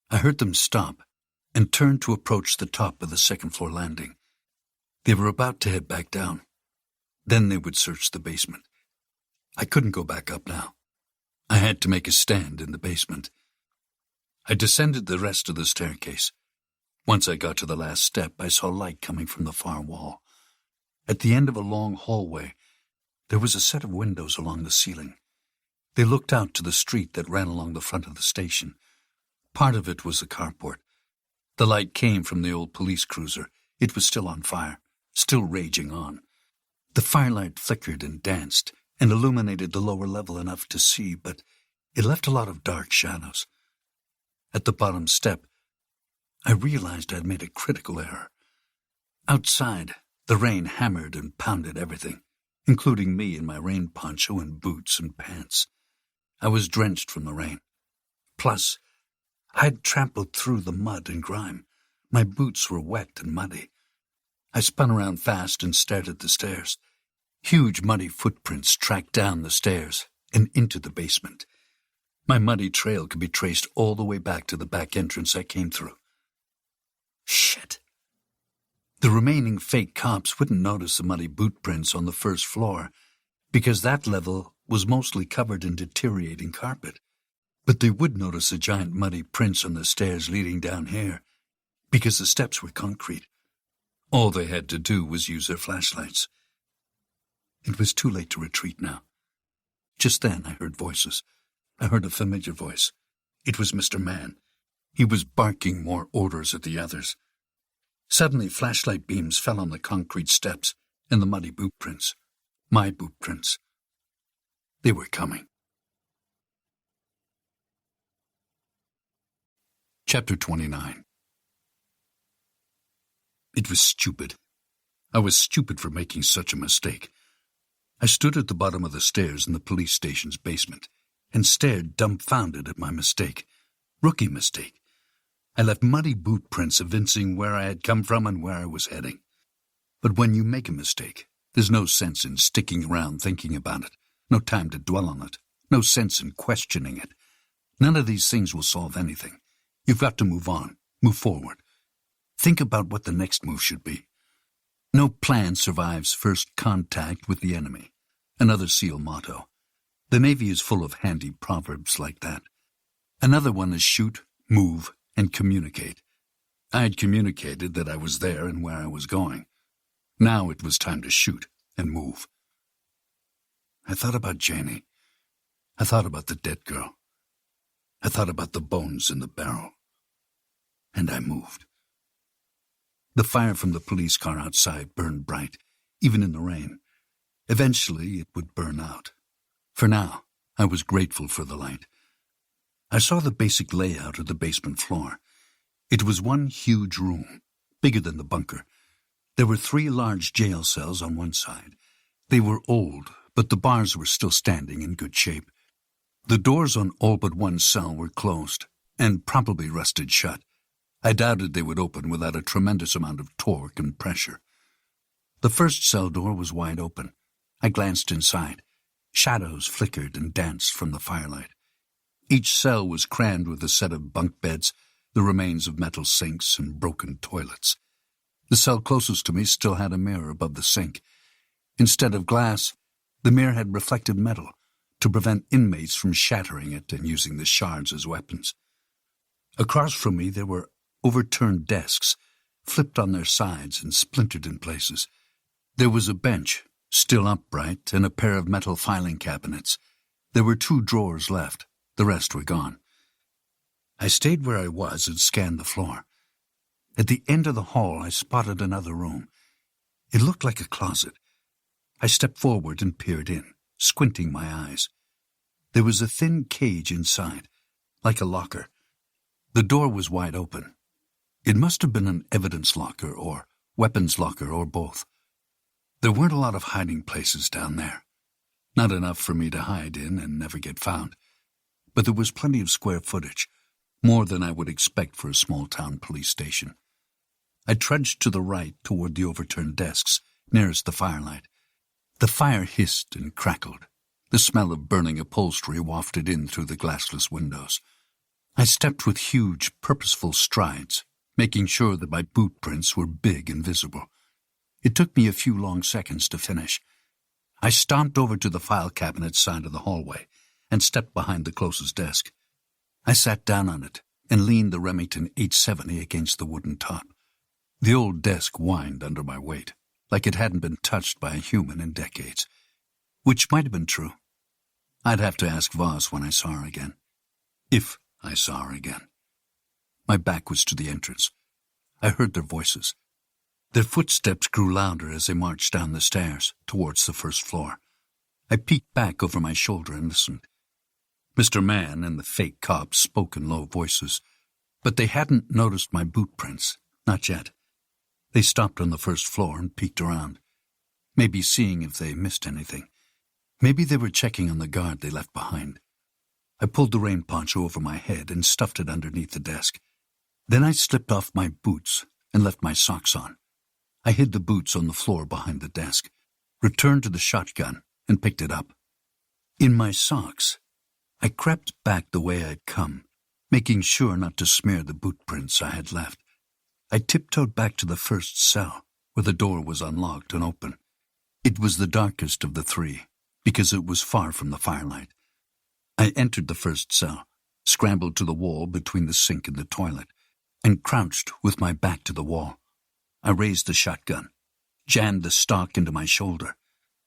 I heard them stop and turn to approach the top of the second-floor landing. They were about to head back down. Then they would search the basement. I couldn't go back up now. I had to make a stand in the basement. I descended the rest of the staircase. Once I got to the last step, I saw light coming from the far wall. At the end of a long hallway, there was a set of windows along the ceiling. They looked out to the street that ran along the front of the station. Part of it was the carport. The light came from the old police cruiser. It was still on fire, still raging on. The firelight flickered and danced and illuminated the lower level enough to see, but it left a lot of dark shadows. At the bottom step, I realized I'd made a critical error. Outside, the rain hammered and pounded everything, including me in my rain poncho and boots and pants. I was drenched from the rain. Plus, I had trampled through the mud and grime. My boots were wet and muddy. I spun around fast and stared at the stairs. Huge muddy footprints tracked down the stairs and into the basement. My muddy trail could be traced all the way back to the back entrance I came through. Shit. The remaining fake cops wouldn't notice the muddy boot prints on the first floor because that level was mostly covered in deteriorating carpet. But they would notice the giant muddy prints on the stairs leading down here because the steps were concrete. All they had to do was use their flashlights. It was too late to retreat now. Just then I heard voices. I heard a familiar voice. It was Mr. Mann. He was barking more orders at the others. Suddenly, flashlight beams fell on the concrete steps and the muddy boot prints. My boot prints. They were coming. Chapter 29. It was stupid. I was stupid for making such a mistake. I stood at the bottom of the stairs in the police station's basement and stared dumbfounded at my mistake. Rookie mistake. I left muddy boot prints evincing where I had come from and where I was heading. But when you make a mistake, there's no sense in sticking around thinking about it, no time to dwell on it, no sense in questioning it. None of these things will solve anything. You've got to move on, move forward. Think about what the next move should be. No plan survives first contact with the enemy. Another SEAL motto. The Navy is full of handy proverbs like that. Another one is shoot, move, and communicate. I had communicated that I was there and where I was going. Now it was time to shoot and move. I thought about Janie. I thought about the dead girl. I thought about the bones in the barrel. And I moved. The fire from the police car outside burned bright, even in the rain. Eventually it would burn out. For now, I was grateful for the light. I saw the basic layout of the basement floor. It was one huge room, bigger than the bunker. There were 3 large jail cells on one side. They were old, but the bars were still standing in good shape. The doors on all but one cell were closed, and probably rusted shut. I doubted they would open without a tremendous amount of torque and pressure. The first cell door was wide open. I glanced inside. Shadows flickered and danced from the firelight. Each cell was crammed with a set of bunk beds, the remains of metal sinks and broken toilets. The cell closest to me still had a mirror above the sink. Instead of glass, the mirror had reflective metal to prevent inmates from shattering it and using the shards as weapons. Across from me there were overturned desks, flipped on their sides and splintered in places. There was a bench, still upright, and a pair of metal filing cabinets. There were 2 drawers left. The rest were gone. I stayed where I was and scanned the floor. At the end of the hall, I spotted another room. It looked like a closet. I stepped forward and peered in, squinting my eyes. There was a thin cage inside, like a locker. The door was wide open. It must have been an evidence locker or weapons locker or both. There weren't a lot of hiding places down there. Not enough for me to hide in and never get found. But there was plenty of square footage, more than I would expect for a small-town police station. I trudged to the right toward the overturned desks, nearest the firelight. The fire hissed and crackled. The smell of burning upholstery wafted in through the glassless windows. I stepped with huge, purposeful strides, making sure that my boot prints were big and visible. It took me a few long seconds to finish. I stomped over to the file cabinet side of the hallway and stepped behind the closest desk. I sat down on it and leaned the Remington 870 against the wooden top. The old desk whined under my weight, like it hadn't been touched by a human in decades. Which might have been true. I'd have to ask Voss when I saw her again. If I saw her again. My back was to the entrance. I heard their voices. Their footsteps grew louder as they marched down the stairs towards the first floor. I peeked back over my shoulder and listened. Mr. Mann and the fake cops spoke in low voices, but they hadn't noticed my boot prints, not yet. They stopped on the first floor and peeked around, maybe seeing if they missed anything. Maybe they were checking on the guard they left behind. I pulled the rain poncho over my head and stuffed it underneath the desk. Then I slipped off my boots and left my socks on. I hid the boots on the floor behind the desk, returned to the shotgun, and picked it up. In my socks, I crept back the way I'd come, making sure not to smear the boot prints I had left. I tiptoed back to the first cell, where the door was unlocked and open. It was the darkest of the 3, because it was far from the firelight. I entered the first cell, scrambled to the wall between the sink and the toilet, and crouched with my back to the wall. I raised the shotgun, jammed the stock into my shoulder,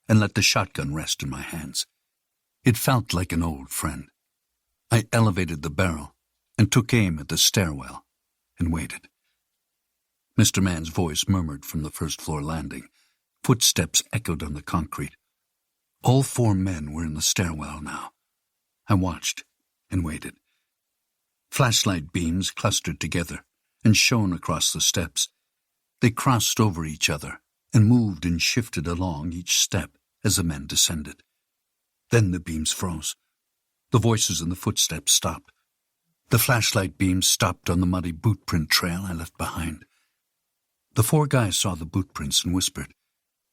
and let the shotgun rest in my hands. It felt like an old friend. I elevated the barrel and took aim at the stairwell and waited. Mr. Mann's voice murmured from the first-floor landing. Footsteps echoed on the concrete. All 4 men were in the stairwell now. I watched and waited. Flashlight beams clustered together and shone across the steps. They crossed over each other and moved and shifted along each step as the men descended. Then the beams froze. The voices and the footsteps stopped. The flashlight beams stopped on the muddy bootprint trail I left behind. The 4 guys saw the bootprints and whispered.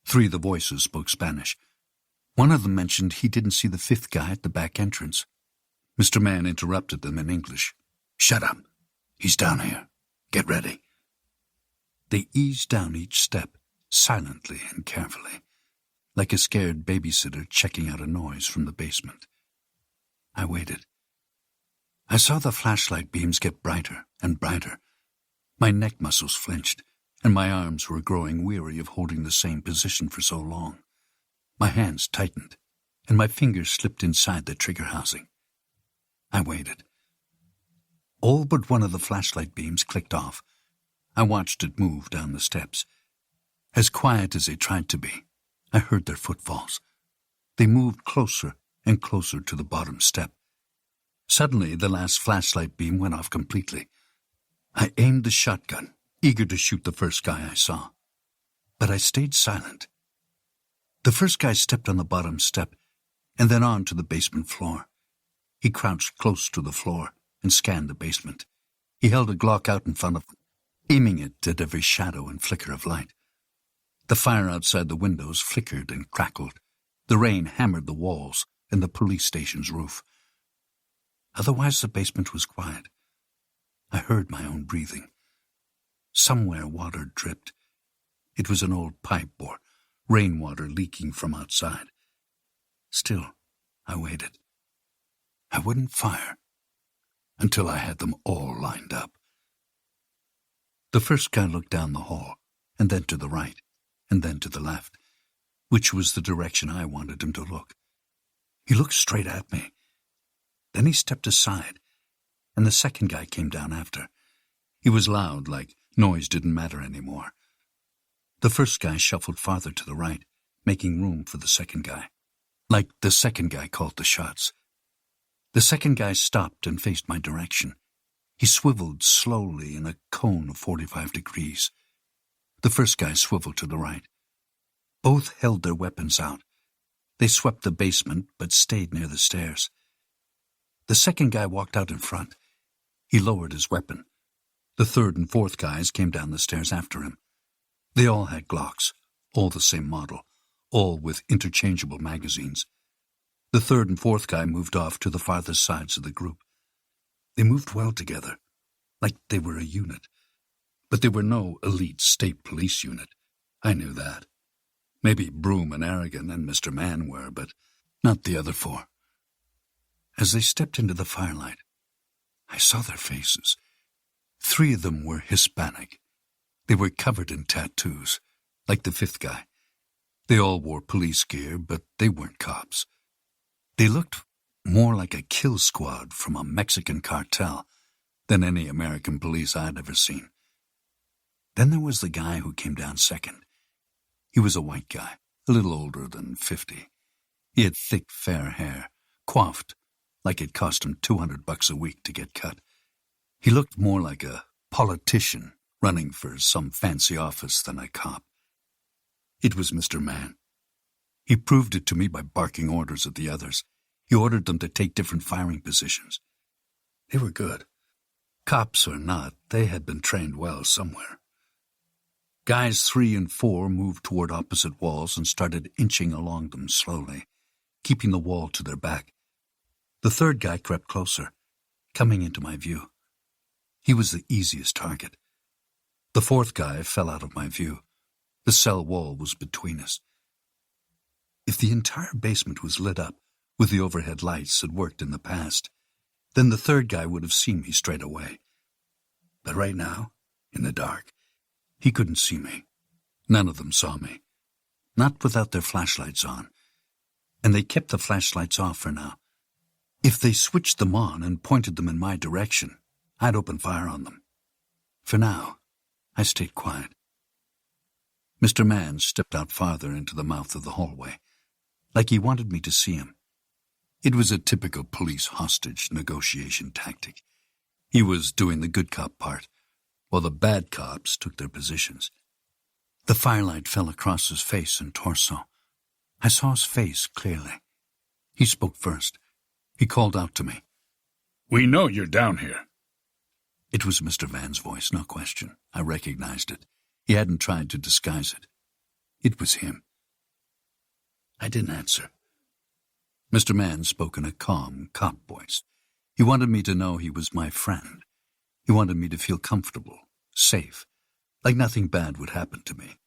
3 of the voices spoke Spanish. One of them mentioned he didn't see the 5th guy at the back entrance. Mr. Mann interrupted them in English. "Shut up. He's down here. Get ready." They eased down each step, silently and carefully, like a scared babysitter checking out a noise from the basement. I waited. I saw the flashlight beams get brighter and brighter. My neck muscles flinched, and my arms were growing weary of holding the same position for so long. My hands tightened, and my fingers slipped inside the trigger housing. I waited. All but one of the flashlight beams clicked off. I watched it move down the steps. As quiet as they tried to be, I heard their footfalls. They moved closer and closer to the bottom step. Suddenly, the last flashlight beam went off completely. I aimed the shotgun, eager to shoot the first guy I saw. But I stayed silent. The first guy stepped on the bottom step and then on to the basement floor. He crouched close to the floor and scanned the basement. He held a Glock out in front of him, aiming it at every shadow and flicker of light. The fire outside the windows flickered and crackled. The rain hammered the walls and the police station's roof. Otherwise, the basement was quiet. I heard my own breathing. Somewhere water dripped. It was an old pipe or rainwater leaking from outside. Still, I waited. I wouldn't fire until I had them all lined up. The first guy looked down the hall, and then to the right, and then to the left, which was the direction I wanted him to look. He looked straight at me. Then he stepped aside, and the second guy came down after. He was loud, like noise didn't matter anymore. The first guy shuffled farther to the right, making room for the second guy. Like the second guy called the shots. The second guy stopped and faced my direction. He swiveled slowly in a cone of 45 degrees. The first guy swiveled to the right. Both held their weapons out. They swept the basement, but stayed near the stairs. The second guy walked out in front. He lowered his weapon. The third and fourth guys came down the stairs after him. They all had Glocks, all the same model, all with interchangeable magazines. The third and fourth guy moved off to the farthest sides of the group. They moved well together, like they were a unit. But they were no elite state police unit. I knew that. Maybe Broom and Aragon and Mr. Mann were, but not the other four. As they stepped into the firelight, I saw their faces. 3 of them were Hispanic. They were covered in tattoos, like the fifth guy. They all wore police gear, but they weren't cops. They looked more like a kill squad from a Mexican cartel than any American police I'd ever seen. Then there was the guy who came down second. He was a white guy, a little older than 50. He had thick, fair hair, coiffed, like it cost him $200 a week to get cut. He looked more like a politician running for some fancy office than a cop. It was Mr. Mann. He proved it to me by barking orders at the others. He ordered them to take different firing positions. They were good. Cops or not, they had been trained well somewhere. Guys 3 and 4 moved toward opposite walls and started inching along them slowly, keeping the wall to their back. The third guy crept closer, coming into my view. He was the easiest target. The fourth guy fell out of my view. The cell wall was between us. If the entire basement was lit up with the overhead lights that worked in the past, then the third guy would have seen me straight away. But right now, in the dark, he couldn't see me. None of them saw me. Not without their flashlights on. And they kept the flashlights off for now. If they switched them on and pointed them in my direction, I'd open fire on them. For now, I stayed quiet. Mr. Mann stepped out farther into the mouth of the hallway, like he wanted me to see him. It was a typical police hostage negotiation tactic. He was doing the good cop part, while the bad cops took their positions. The firelight fell across his face and torso. I saw his face clearly. He spoke first. He called out to me. "We know you're down here." It was Mr. Van's voice, no question. I recognized it. He hadn't tried to disguise it. It was him. I didn't answer. Mr. Mann spoke in a calm, cop voice. He wanted me to know he was my friend. He wanted me to feel comfortable, safe, like nothing bad would happen to me.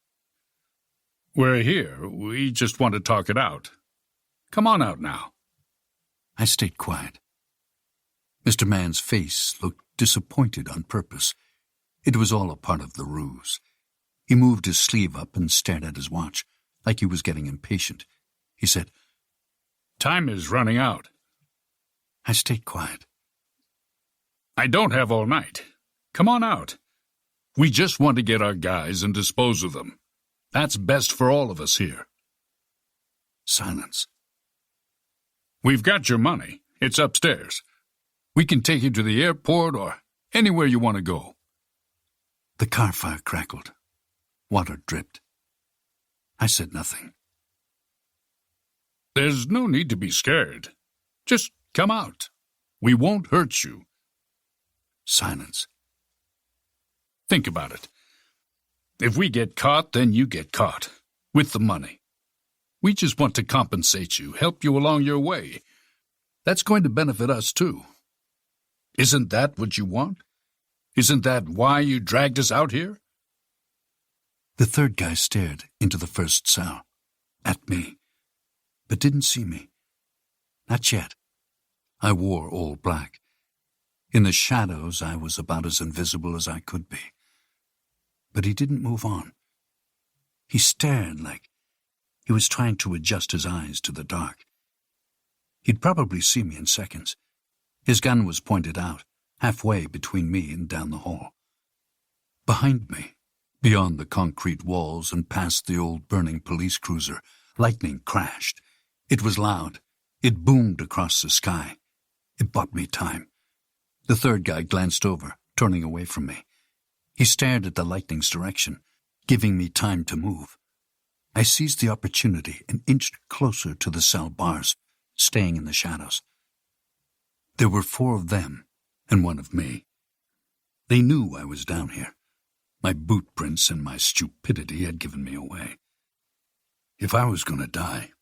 We're here. We just want to talk it out. Come on out now. I stayed quiet. Mr. Mann's face looked disappointed on purpose. It was all a part of the ruse. He moved his sleeve up and stared at his watch, like he was getting impatient. He said, "Time is running out." I stayed quiet. "I don't have all night. Come on out. We just want to get our guys and dispose of them. That's best for all of us here." Silence. "We've got your money. It's upstairs. We can take you to the airport or anywhere you want to go." The car fire crackled. Water dripped. I said nothing. "There's no need to be scared. Just come out. We won't hurt you." Silence. "Think about it. If we get caught, then you get caught. With the money. We just want to compensate you, help you along your way. That's going to benefit us, too. Isn't that what you want? Isn't that why you dragged us out here?" The third guy stared into the first cell, at me, but didn't see me. Not yet. I wore all black. In the shadows, I was about as invisible as I could be. But he didn't move on. He stared like he was trying to adjust his eyes to the dark. He'd probably see me in seconds. His gun was pointed out, halfway between me and down the hall. Behind me, beyond the concrete walls and past the old burning police cruiser, lightning crashed. It was loud. It boomed across the sky. It bought me time. The third guy glanced over, turning away from me. He stared at the lightning's direction, giving me time to move. I seized the opportunity and inched closer to the cell bars, staying in the shadows. There were 4 of them and 1 of me. They knew I was down here. My boot prints and my stupidity had given me away. If I was going to die,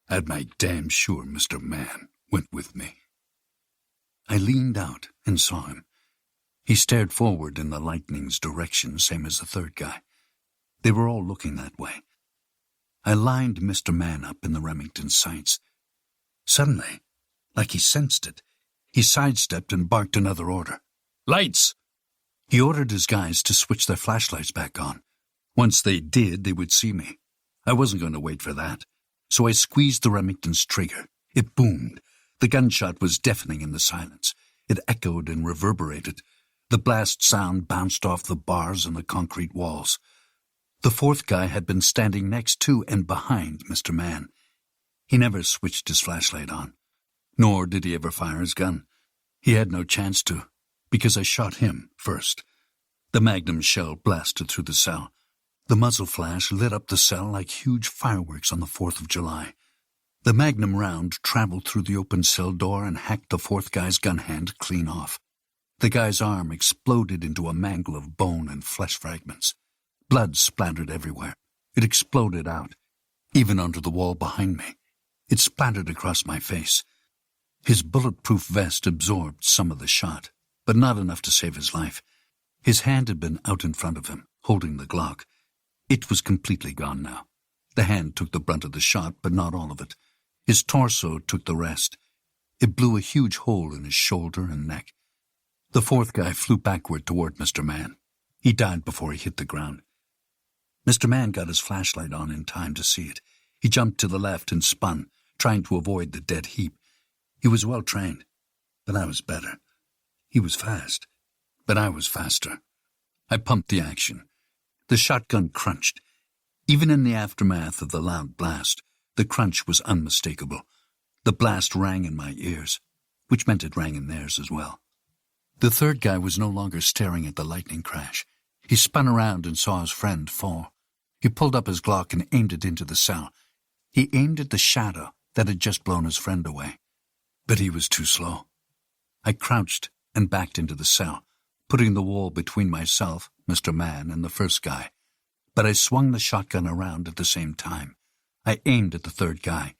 I'd make damn sure Mr. Mann went with me. I leaned out and saw him. He stared forward in the lightning's direction, same as the third guy. They were all looking that way. I lined Mr. Mann up in the Remington sights. Suddenly, like he sensed it, he sidestepped and barked another order. "Lights!" He ordered his guys to switch their flashlights back on. Once they did, they would see me. I wasn't going to wait for that, so I squeezed the Remington's trigger. It boomed. The gunshot was deafening in the silence. It echoed and reverberated. The blast sound bounced off the bars and the concrete walls. The fourth guy had been standing next to and behind Mr. Mann. He never switched his flashlight on, nor did he ever fire his gun. He had no chance to, because I shot him first. The magnum shell blasted through the cell. The muzzle flash lit up the cell like huge fireworks on the 4th of July. The magnum round traveled through the open cell door and hacked the fourth guy's gun hand clean off. The guy's arm exploded into a mangle of bone and flesh fragments. Blood splattered everywhere. It exploded out, even onto the wall behind me. It splattered across my face. His bulletproof vest absorbed some of the shot, but not enough to save his life. His hand had been out in front of him, holding the Glock. It was completely gone now. The hand took the brunt of the shot, but not all of it. His torso took the rest. It blew a huge hole in his shoulder and neck. The fourth guy flew backward toward Mr. Mann. He died before he hit the ground. Mr. Mann got his flashlight on in time to see it. He jumped to the left and spun, trying to avoid the dead heap. He was well trained, but I was better. He was fast, but I was faster. I pumped the action. The shotgun crunched. Even in the aftermath of the loud blast, the crunch was unmistakable. The blast rang in my ears, which meant it rang in theirs as well. The third guy was no longer staring at the lightning crash. He spun around and saw his friend fall. He pulled up his Glock and aimed it into the cell. He aimed at the shadow that had just blown his friend away. But he was too slow. I crouched and backed into the cell, putting the wall between myself, Mr. Mann, and the first guy. But I swung the shotgun around at the same time. I aimed at the third guy.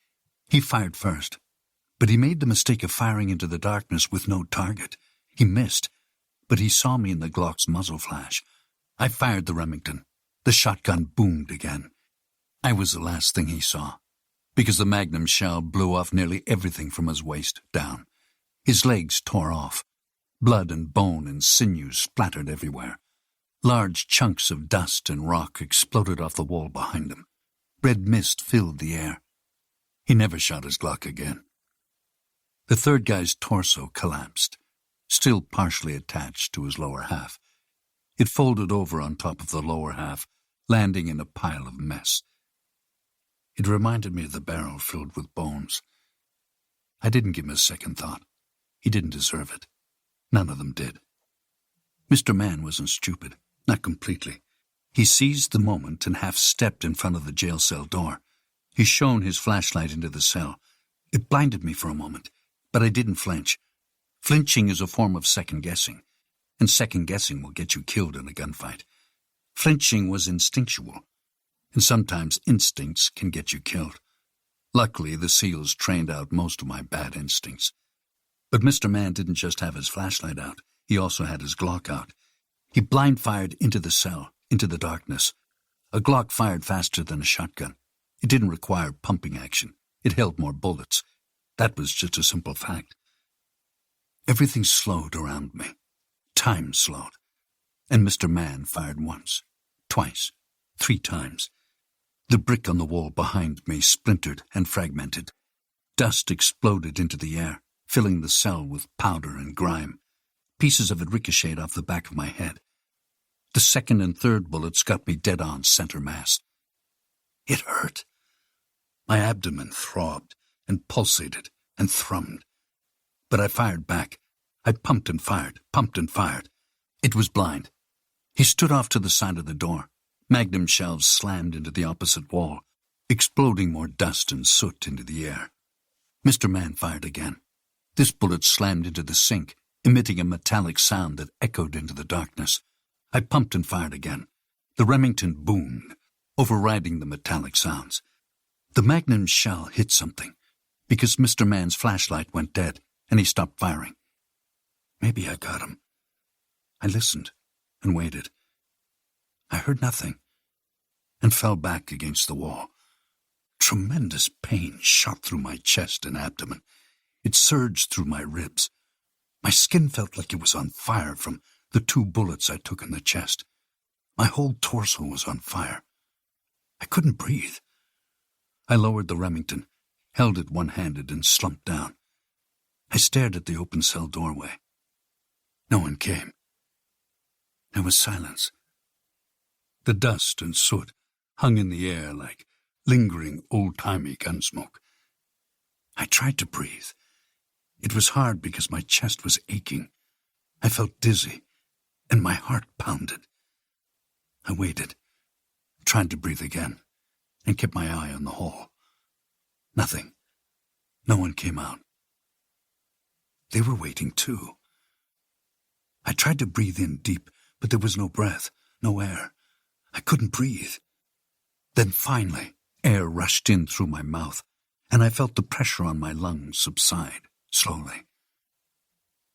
He fired first. But he made the mistake of firing into the darkness with no target. He missed, but he saw me in the Glock's muzzle flash. I fired the Remington. The shotgun boomed again. I was the last thing he saw, because the Magnum shell blew off nearly everything from his waist down. His legs tore off. Blood and bone and sinews splattered everywhere. Large chunks of dust and rock exploded off the wall behind him. Red mist filled the air. He never shot his Glock again. The third guy's torso collapsed, still partially attached to his lower half. It folded over on top of the lower half, landing in a pile of mess. It reminded me of the barrel filled with bones. I didn't give him a second thought. He didn't deserve it. None of them did. Mr. Mann wasn't stupid, not completely. He seized the moment and half-stepped in front of the jail cell door. He shone his flashlight into the cell. It blinded me for a moment, but I didn't flinch. Flinching is a form of second-guessing, and second-guessing will get you killed in a gunfight. Flinching was instinctual, and sometimes instincts can get you killed. Luckily, the SEALs trained out most of my bad instincts. But Mr. Mann didn't just have his flashlight out. He also had his Glock out. He blind-fired into the cell, into the darkness. A Glock fired faster than a shotgun. It didn't require pumping action. It held more bullets. That was just a simple fact. Everything slowed around me. Time slowed. And Mr. Mann fired once, twice, 3 times. The brick on the wall behind me splintered and fragmented. Dust exploded into the air, filling the cell with powder and grime. Pieces of it ricocheted off the back of my head. The second and third bullets got me dead on center mass. It hurt. My abdomen throbbed and pulsated and thrummed. But I fired back. I pumped and fired, pumped and fired. It was blind. He stood off to the side of the door. Magnum shells slammed into the opposite wall, exploding more dust and soot into the air. Mr. Mann fired again. This bullet slammed into the sink, emitting a metallic sound that echoed into the darkness. I pumped and fired again. The Remington boomed, overriding the metallic sounds. The Magnum shell hit something, because Mr. Mann's flashlight went dead, and he stopped firing. Maybe I got him. I listened and waited. I heard nothing, and fell back against the wall. Tremendous pain shot through my chest and abdomen. It surged through my ribs. My skin felt like it was on fire from the 2 bullets I took in the chest. My whole torso was on fire. I couldn't breathe. I lowered the Remington, held it one-handed, and slumped down. I stared at the open cell doorway. No one came. There was silence. The dust and soot hung in the air like lingering old-timey gunsmoke. I tried to breathe. It was hard because my chest was aching. I felt dizzy, and my heart pounded. I waited, tried to breathe again, and kept my eye on the hall. Nothing. No one came out. They were waiting too. I tried to breathe in deep, but there was no breath, no air. I couldn't breathe. Then finally, air rushed in through my mouth, and I felt the pressure on my lungs subside, slowly.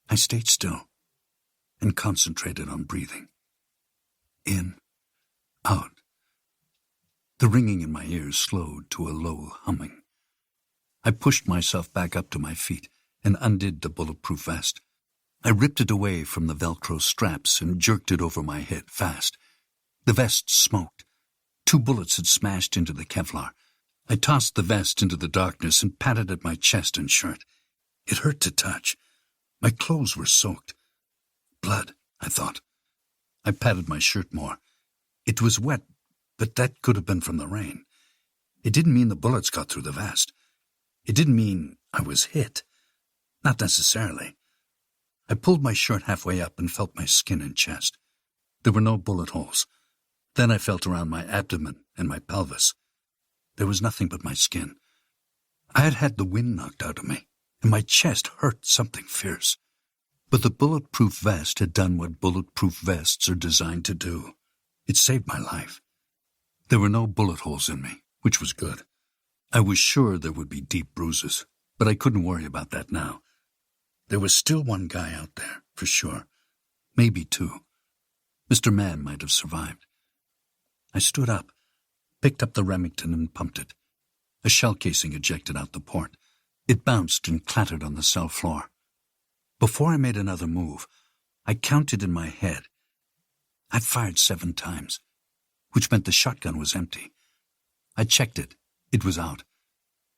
I stayed still and concentrated on breathing. In, out. The ringing in my ears slowed to a low humming. I pushed myself back up to my feet and undid the bulletproof vest. I ripped it away from the Velcro straps and jerked it over my head fast. The vest smoked. 2 bullets had smashed into the Kevlar. I tossed the vest into the darkness and patted at my chest and shirt. It hurt to touch. My clothes were soaked. Blood, I thought. I patted my shirt more. It was wet, but that could have been from the rain. It didn't mean the bullets got through the vest. It didn't mean I was hit. Not necessarily. I pulled my shirt halfway up and felt my skin and chest. There were no bullet holes. Then I felt around my abdomen and my pelvis. There was nothing but my skin. I had had the wind knocked out of me, and my chest hurt something fierce. But the bulletproof vest had done what bulletproof vests are designed to do. It saved my life. There were no bullet holes in me, which was good. I was sure there would be deep bruises, But I couldn't worry about that now. There was still one guy out there, for sure. Maybe two. Mr. Mann might have survived. I stood up, picked up the Remington and pumped it. A shell casing ejected out the port. It bounced and clattered on the cell floor. Before I made another move, I counted in my head. I'd fired 7 times, which meant the shotgun was empty. I checked it. It was out.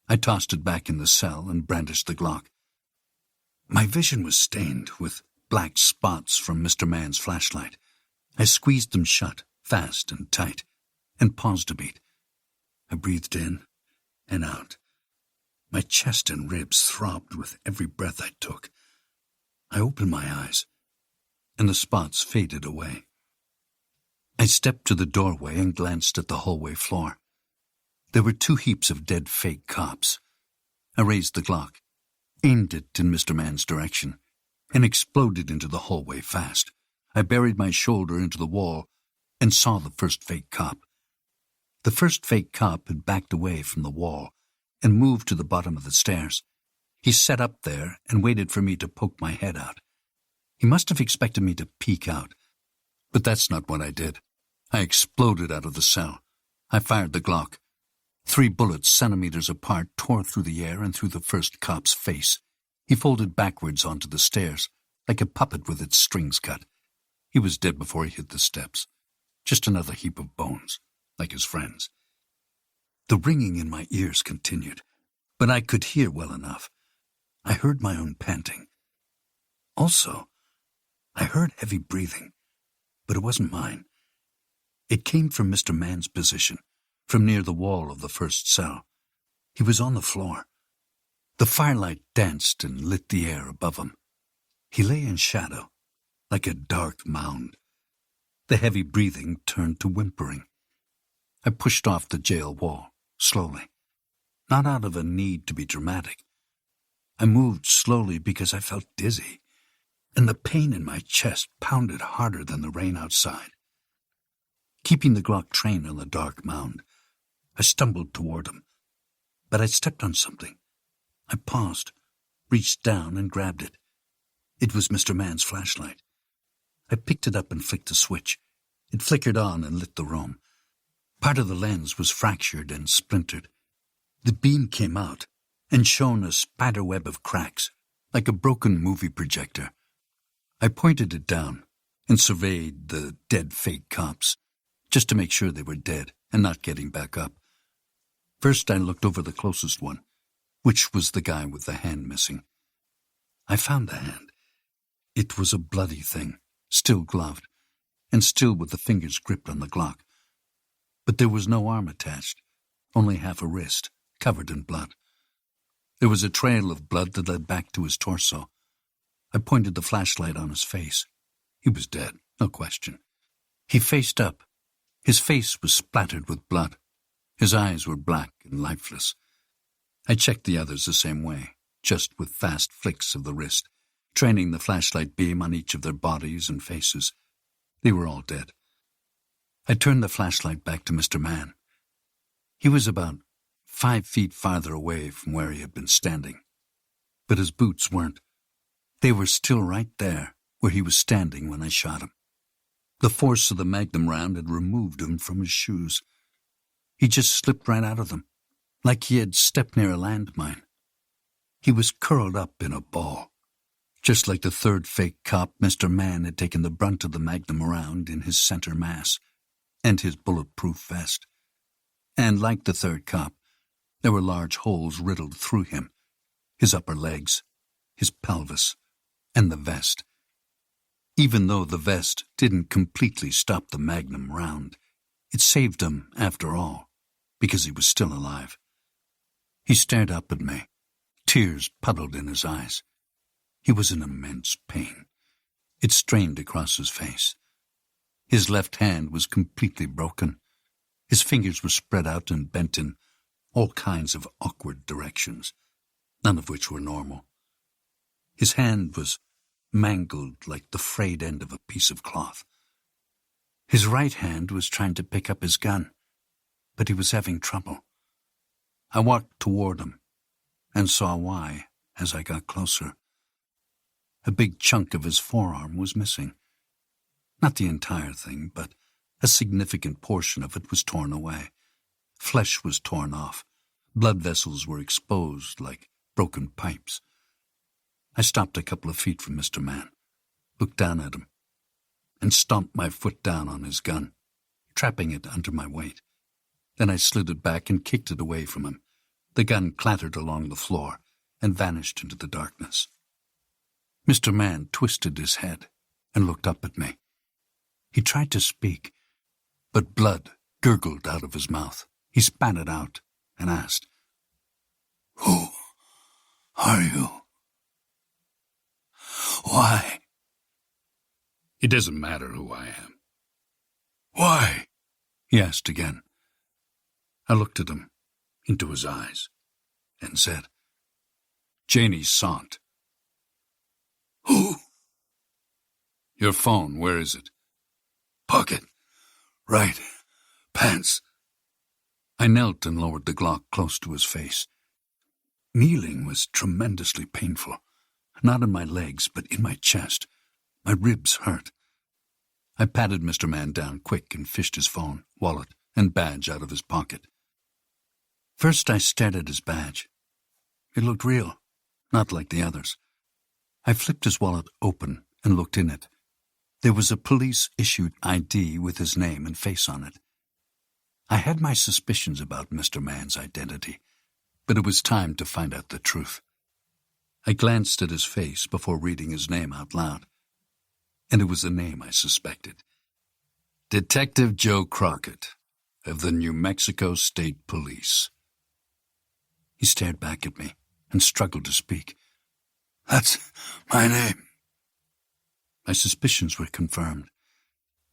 I tossed it back in the cell and brandished the Glock. My vision was stained with black spots from Mr. Mann's flashlight. I squeezed them shut, fast and tight, and paused a beat. I breathed in and out. My chest and ribs throbbed with every breath I took. I opened my eyes, and the spots faded away. I stepped to the doorway and glanced at the hallway floor. There were 2 heaps of dead fake cops. I raised the Glock, aimed it in Mr. Mann's direction, and exploded into the hallway fast. I buried my shoulder into the wall and saw the first fake cop. The first fake cop had backed away from the wall and moved to the bottom of the stairs. He sat up there and waited for me to poke my head out. He must have expected me to peek out, but that's not what I did. I exploded out of the cell. I fired the Glock. 3 bullets centimeters apart tore through the air and through the first cop's face. He folded backwards onto the stairs, like a puppet with its strings cut. He was dead before he hit the steps. Just another heap of bones, like his friends. The ringing in my ears continued, but I could hear well enough. I heard my own panting. Also, I heard heavy breathing, but it wasn't mine. It came from Mr. Mann's position, from near the wall of the first cell. He was on the floor. The firelight danced and lit the air above him. He lay in shadow, like a dark mound. The heavy breathing turned to whimpering. I pushed off the jail wall, slowly, not out of a need to be dramatic. I moved slowly because I felt dizzy, and the pain in my chest pounded harder than the rain outside. Keeping the Glock trained on the dark mound, I stumbled toward him, but I stepped on something. I paused, reached down and grabbed it. It was Mr. Mann's flashlight. I picked it up and flicked the switch. It flickered on and lit the room. Part of the lens was fractured and splintered. The beam came out and shone a spiderweb of cracks, like a broken movie projector. I pointed it down and surveyed the dead fake cops, just to make sure they were dead and not getting back up. First, I looked over the closest one, which was the guy with the hand missing. I found the hand. It was a bloody thing, still gloved, and still with the fingers gripped on the Glock. But there was no arm attached, only half a wrist, covered in blood. There was a trail of blood that led back to his torso. I pointed the flashlight on his face. He was dead, no question. He faced up. His face was splattered with blood. His eyes were black and lifeless. I checked the others the same way, just with fast flicks of the wrist, training the flashlight beam on each of their bodies and faces. They were all dead. I turned the flashlight back to Mr. Mann. He was about 5 feet farther away from where he had been standing. But his boots weren't. They were still right there, where he was standing when I shot him. The force of the magnum round had removed him from his shoes. He just slipped right out of them, like he had stepped near a landmine. He was curled up in a ball, just like the third fake cop. Mr. Mann had taken the brunt of the magnum round in his center mass, and his bulletproof vest. And like the third cop, there were large holes riddled through him, his upper legs, his pelvis, and the vest. Even though the vest didn't completely stop the magnum round, it saved him after all, because he was still alive. He stared up at me. Tears puddled in his eyes. He was in immense pain. It strained across his face. His left hand was completely broken. His fingers were spread out and bent in all kinds of awkward directions, none of which were normal. His hand was mangled like the frayed end of a piece of cloth. His right hand was trying to pick up his gun, but he was having trouble. I walked toward him, and saw why as I got closer. A big chunk of his forearm was missing. Not the entire thing, but a significant portion of it was torn away. Flesh was torn off. Blood vessels were exposed like broken pipes. I stopped a couple of feet from Mr. Mann, looked down at him, and stomped my foot down on his gun, trapping it under my weight. Then I slid it back and kicked it away from him. The gun clattered along the floor and vanished into the darkness. Mr. Mann twisted his head and looked up at me. He tried to speak, but blood gurgled out of his mouth. He spat it out and asked, "Who are you? Why?" It doesn't matter who I am. "Why?" he asked again. I looked at him, into his eyes, and said, "Janie Sant." "Who?" Your phone, where is it? "Pocket. Right. Pants." I knelt and lowered the Glock close to his face. Kneeling was tremendously painful, not in my legs, but in my chest. My ribs hurt. I patted Mr. Mann down quick and fished his phone, wallet, and badge out of his pocket. First I stared at his badge. It looked real, not like the others. I flipped his wallet open and looked in it. There was a police-issued ID with his name and face on it. I had my suspicions about Mr. Mann's identity, but it was time to find out the truth. I glanced at his face before reading his name out loud, and it was the name I suspected. Detective Joe Crockett, of the New Mexico State Police. He stared back at me and struggled to speak. "That's my name." My suspicions were confirmed.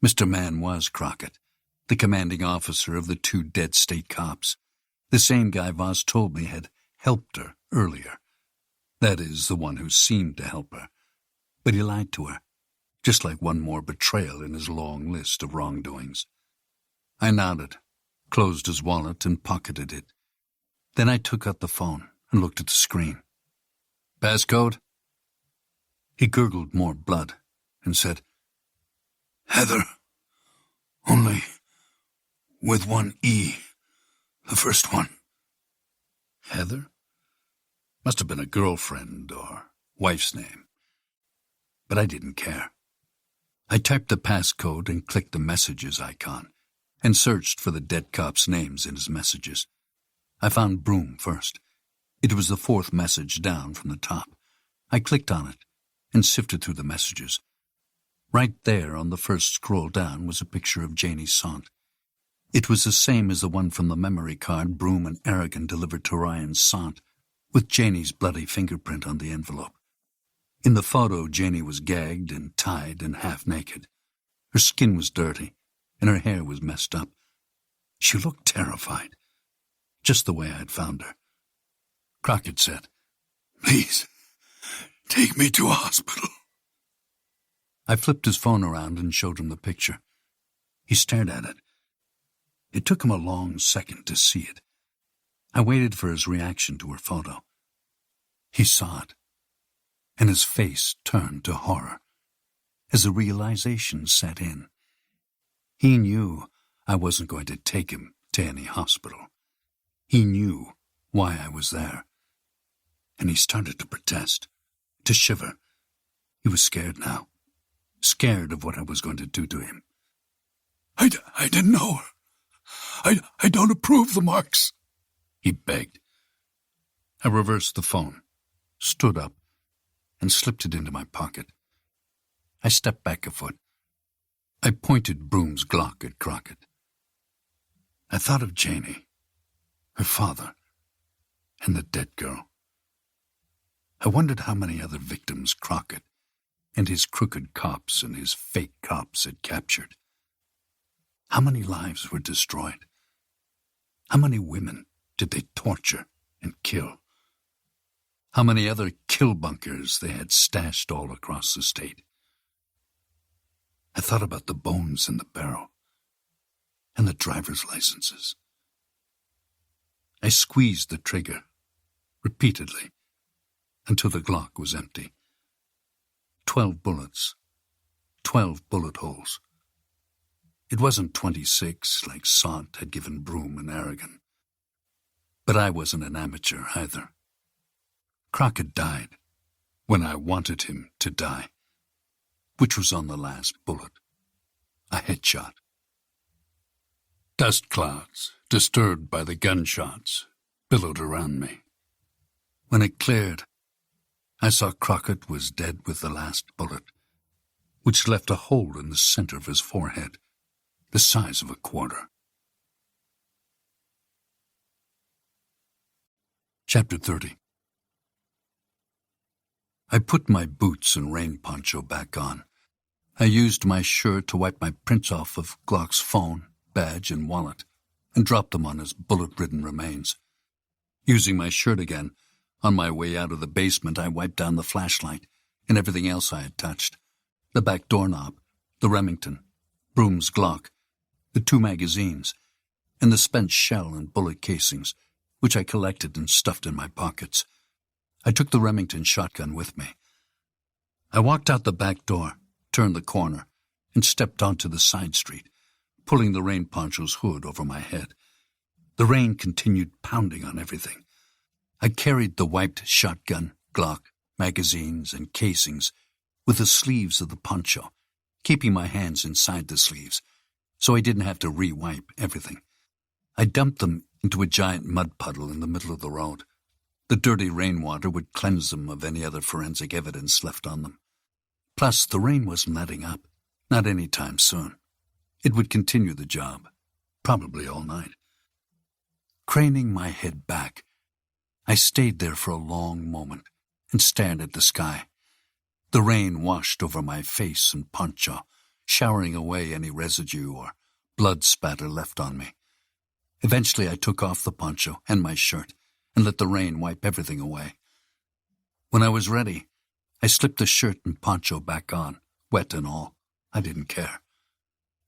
Mr. Mann was Crockett, the commanding officer of the 2 dead state cops, the same guy Voss told me had helped her earlier. That is, the one who seemed to help her. But he lied to her, just like one more betrayal in his long list of wrongdoings. I nodded, closed his wallet, and pocketed it. Then I took out the phone and looked at the screen. "Passcode?" He gurgled more blood and said, "Heather, only with 1 E, the first one." Heather? Must have been a girlfriend or wife's name. But I didn't care. I typed the passcode and clicked the messages icon and searched for the dead cops' names in his messages. I found Broom first. It was the 4th message down from the top. I clicked on it and sifted through the messages. Right there on the first scroll down was a picture of Janie Sant. It was the same as the one from the memory card Broom and Aragon delivered to Ryan Sant, with Janie's bloody fingerprint on the envelope. In the photo, Janie was gagged and tied and half naked. Her skin was dirty, and her hair was messed up. She looked terrified, just the way I had found her. Crockett said, "Please, take me to a hospital." I flipped his phone around and showed him the picture. He stared at it. It took him a long second to see it. I waited for his reaction to her photo. He saw it, and his face turned to horror as a realization set in. He knew I wasn't going to take him to any hospital. He knew why I was there, and he started to protest, to shiver. He was scared now, scared of what I was going to do to him. I didn't know her. I don't approve the marks," he begged. I reversed the phone, stood up, and slipped it into my pocket. I stepped back a foot. I pointed Broom's Glock at Crockett. I thought of Janie, her father, and the dead girl. I wondered how many other victims Crockett and his crooked cops and his fake cops had captured. How many lives were destroyed? How many women did they torture and kill? How many other kill bunkers they had stashed all across the state? I thought about the bones in the barrel and the driver's licenses. I squeezed the trigger, repeatedly, until the Glock was empty. 12 bullets. 12 bullet holes. It wasn't 26 like Sant had given Broom and Aragon. But I wasn't an amateur either. Crockett died when I wanted him to die, which was on the last bullet. A headshot. Dust clouds, disturbed by the gunshots, billowed around me. When it cleared, I saw Crockett was dead with the last bullet, which left a hole in the center of his forehead, the size of a quarter. Chapter 30. I put my boots and rain poncho back on. I used my shirt to wipe my prints off of Glock's phone, badge, and wallet, and dropped them on his bullet-ridden remains. Using my shirt again, on my way out of the basement, I wiped down the flashlight and everything else I had touched. The back doorknob, the Remington, Broom's Glock, the 2 magazines, and the spent shell and bullet casings, which I collected and stuffed in my pockets. I took the Remington shotgun with me. I walked out the back door, turned the corner, and stepped onto the side street, pulling the rain poncho's hood over my head. The rain continued pounding on everything. I carried the wiped shotgun, Glock, magazines, and casings with the sleeves of the poncho, keeping my hands inside the sleeves, so I didn't have to re-wipe everything. I dumped them into a giant mud puddle in the middle of the road. The dirty rainwater would cleanse them of any other forensic evidence left on them. Plus, the rain wasn't letting up, not any time soon. It would continue the job, probably all night. Craning my head back, I stayed there for a long moment and stared at the sky. The rain washed over my face and poncho, showering away any residue or blood spatter left on me. Eventually, I took off the poncho and my shirt and let the rain wipe everything away. When I was ready, I slipped the shirt and poncho back on, wet and all. I didn't care.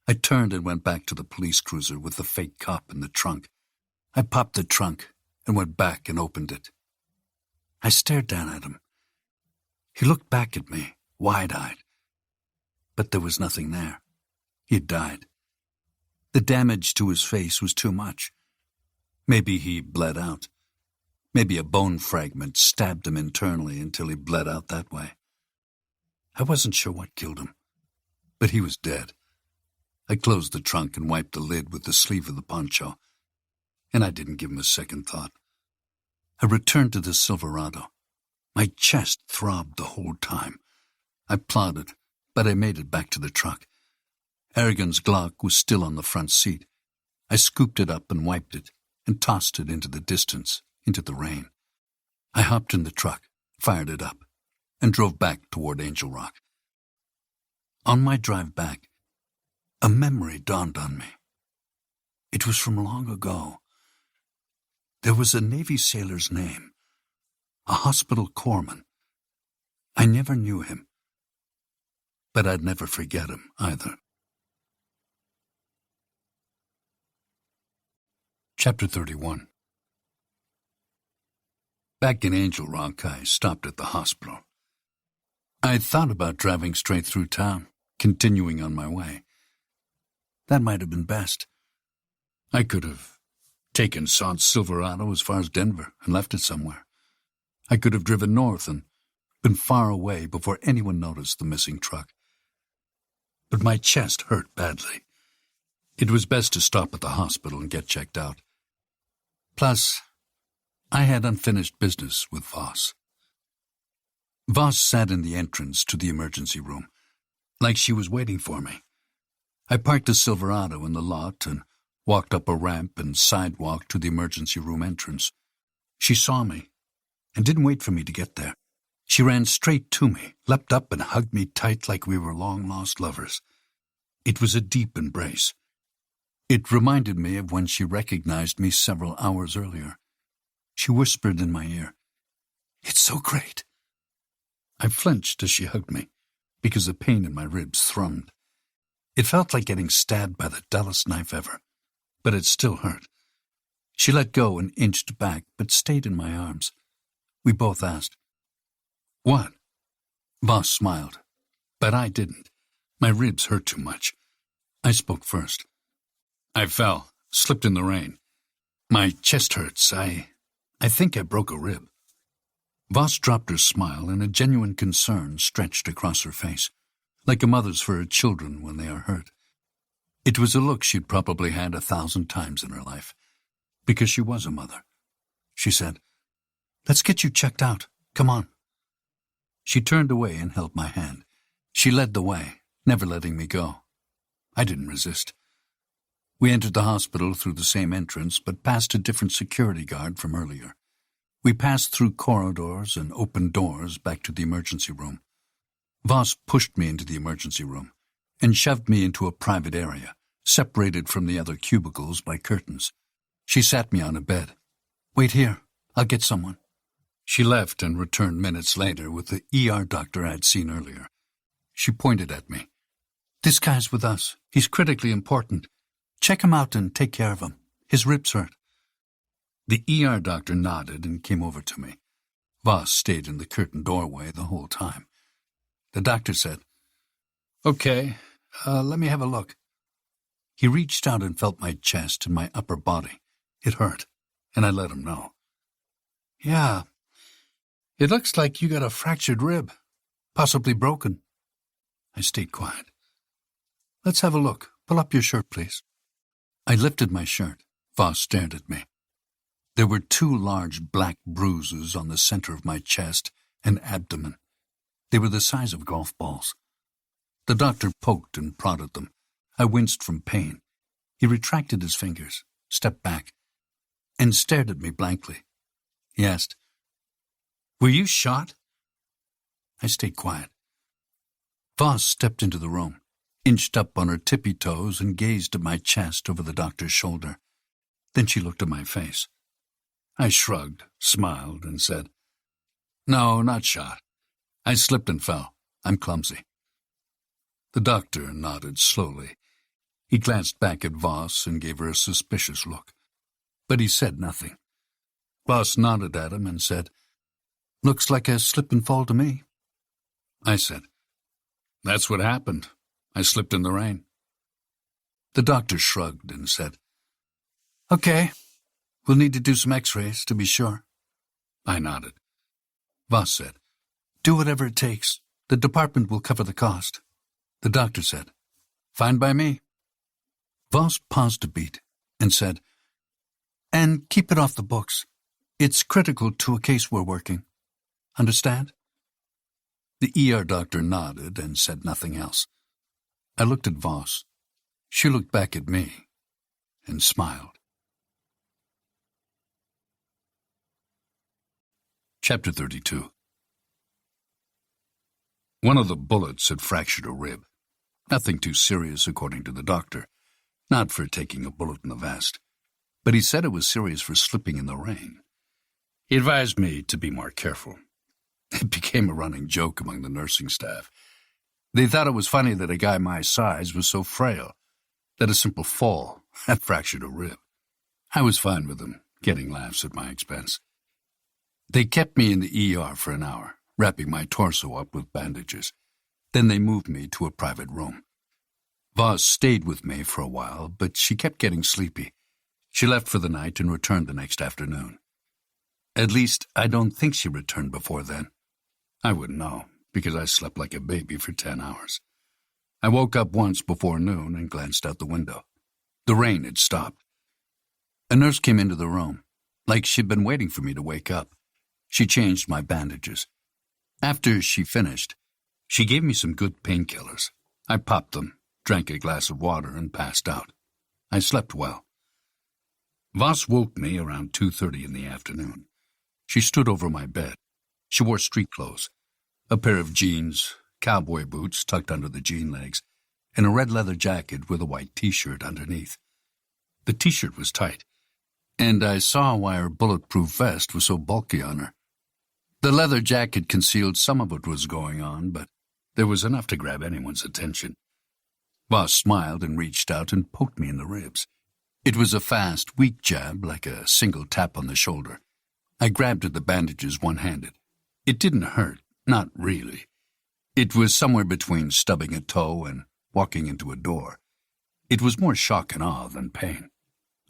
I turned and went back to the police cruiser with the fake cop in the trunk. I popped the trunk and went back and opened it. I stared down at him. He looked back at me, wide-eyed. But there was nothing there. He had died. The damage to his face was too much. Maybe he bled out. Maybe a bone fragment stabbed him internally until he bled out that way. I wasn't sure what killed him, but he was dead. I closed the trunk and wiped the lid with the sleeve of the poncho, and I didn't give him a second thought. I returned to the Silverado. My chest throbbed the whole time. I plodded, but I made it back to the truck. Aragon's Glock was still on the front seat. I scooped it up and wiped it, and tossed it into the distance, into the rain. I hopped in the truck, fired it up, and drove back toward Angel Rock. On my drive back, a memory dawned on me. It was from long ago. There was a Navy sailor's name, a hospital corpsman. I never knew him, but I'd never forget him either. Chapter 31. Back in Angel Rock, I stopped at the hospital. I'd thought about driving straight through town, continuing on my way. That might have been best. I could have taken Sant's Silverado as far as Denver and left it somewhere. I could have driven north and been far away before anyone noticed the missing truck. But my chest hurt badly. It was best to stop at the hospital and get checked out. Plus, I had unfinished business with Voss. Voss sat in the entrance to the emergency room, like she was waiting for me. I parked the Silverado in the lot and walked up a ramp and sidewalk to the emergency room entrance. She saw me and didn't wait for me to get there. She ran straight to me, leapt up and hugged me tight like we were long-lost lovers. It was a deep embrace. It reminded me of when she recognized me several hours earlier. She whispered in my ear, "It's so great." I flinched as she hugged me, because the pain in my ribs thrummed. It felt like getting stabbed by the dullest knife ever, but it still hurt. She let go and inched back, but stayed in my arms. We both asked, "What?" Voss smiled, but I didn't. My ribs hurt too much. I spoke first. "I fell, slipped in the rain. My chest hurts. I think I broke a rib." Voss dropped her smile, and a genuine concern stretched across her face, like a mother's for her children when they are hurt. It was a look she'd probably had 1,000 times in her life, because she was a mother. She said, "Let's get you checked out. Come on." She turned away and held my hand. She led the way, never letting me go. I didn't resist. We entered the hospital through the same entrance, but past a different security guard from earlier. We passed through corridors and open doors back to the emergency room. Voss pushed me into the emergency room and shoved me into a private area, separated from the other cubicles by curtains. She sat me on a bed. "Wait here. I'll get someone." She left and returned minutes later with the ER doctor I'd seen earlier. She pointed at me. "This guy's with us. He's critically important. Check him out and take care of him. His ribs hurt." The ER doctor nodded and came over to me. Voss stayed in the curtained doorway the whole time. The doctor said, "Okay, let me have a look." He reached out and felt my chest and my upper body. It hurt, and I let him know. "Yeah, it looks like you got a fractured rib, possibly broken." I stayed quiet. "Let's have a look. Pull up your shirt, please." I lifted my shirt. Voss stared at me. There were 2 large black bruises on the center of my chest and abdomen. They were the size of golf balls. The doctor poked and prodded them. I winced from pain. He retracted his fingers, stepped back, and stared at me blankly. He asked, "Were you shot?" I stayed quiet. Voss stepped into the room, inched up on her tippy toes and gazed at my chest over the doctor's shoulder. Then she looked at my face. I shrugged, smiled, and said, "No, not shot. I slipped and fell. I'm clumsy." The doctor nodded slowly. He glanced back at Voss and gave her a suspicious look. But he said nothing. Voss nodded at him and said, "Looks like a slip and fall to me." I said, "That's what happened. I slipped in the rain." The doctor shrugged and said, "Okay, we'll need to do some x-rays to be sure." I nodded. Voss said, "Do whatever it takes. The department will cover the cost." The doctor said, "Fine by me." Voss paused a beat and said, "And keep it off the books. It's critical to a case we're working. Understand?" The ER doctor nodded and said nothing else. I looked at Voss. She looked back at me and smiled. Chapter 32. One of the bullets had fractured a rib. Nothing too serious, according to the doctor. Not for taking a bullet in the vest. But he said it was serious for slipping in the rain. He advised me to be more careful. It became a running joke among the nursing staff. They thought it was funny that a guy my size was so frail, that a simple fall had fractured a rib. I was fine with them, getting laughs at my expense. They kept me in the ER for an hour, wrapping my torso up with bandages. Then they moved me to a private room. Voss stayed with me for a while, but she kept getting sleepy. She left for the night and returned the next afternoon. At least, I don't think she returned before then. I wouldn't know, because I slept like a baby for 10 hours. I woke up once before noon and glanced out the window. The rain had stopped. A nurse came into the room, like she'd been waiting for me to wake up. She changed my bandages. After she finished, she gave me some good painkillers. I popped them, drank a glass of water, and passed out. I slept well. Voss woke me around 2:30 in the afternoon. She stood over my bed. She wore street clothes, a pair of jeans, cowboy boots tucked under the jean legs, and a red leather jacket with a white T-shirt underneath. The T-shirt was tight, and I saw why her bulletproof vest was so bulky on her. The leather jacket concealed some of what was going on, but there was enough to grab anyone's attention. Voss smiled and reached out and poked me in the ribs. It was a fast, weak jab, like a single tap on the shoulder. I grabbed at the bandages one-handed. It didn't hurt, not really. It was somewhere between stubbing a toe and walking into a door. It was more shock and awe than pain.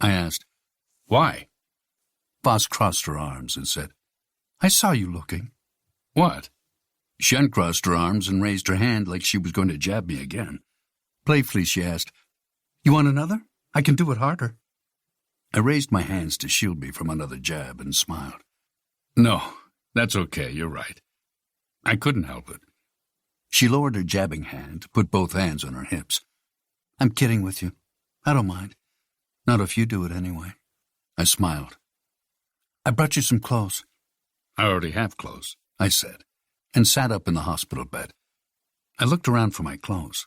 I asked, "Why?" Voss crossed her arms and said, "I saw you looking." "What?" She uncrossed her arms and raised her hand like she was going to jab me again. Playfully she asked, "You want another? I can do it harder." I raised my hands to shield me from another jab and smiled. "No, that's okay, you're right. I couldn't help it." She lowered her jabbing hand, put both hands on her hips. "I'm kidding with you. I don't mind. Not if you do it anyway." I smiled. "I brought you some clothes." "I already have clothes," I said, and sat up in the hospital bed. I looked around for my clothes.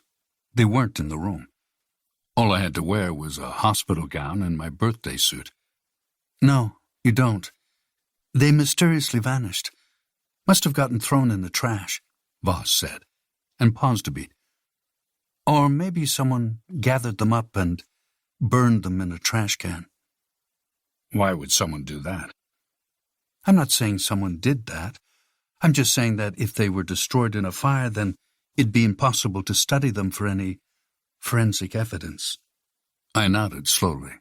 They weren't in the room. All I had to wear was a hospital gown and my birthday suit. "No, you don't. They mysteriously vanished. Must have gotten thrown in the trash," Voss said, and paused a bit. "Or maybe someone gathered them up and burned them in a trash can." "Why would someone do that?" "I'm not saying someone did that. I'm just saying that if they were destroyed in a fire, then it'd be impossible to study them for any forensic evidence." I nodded slowly.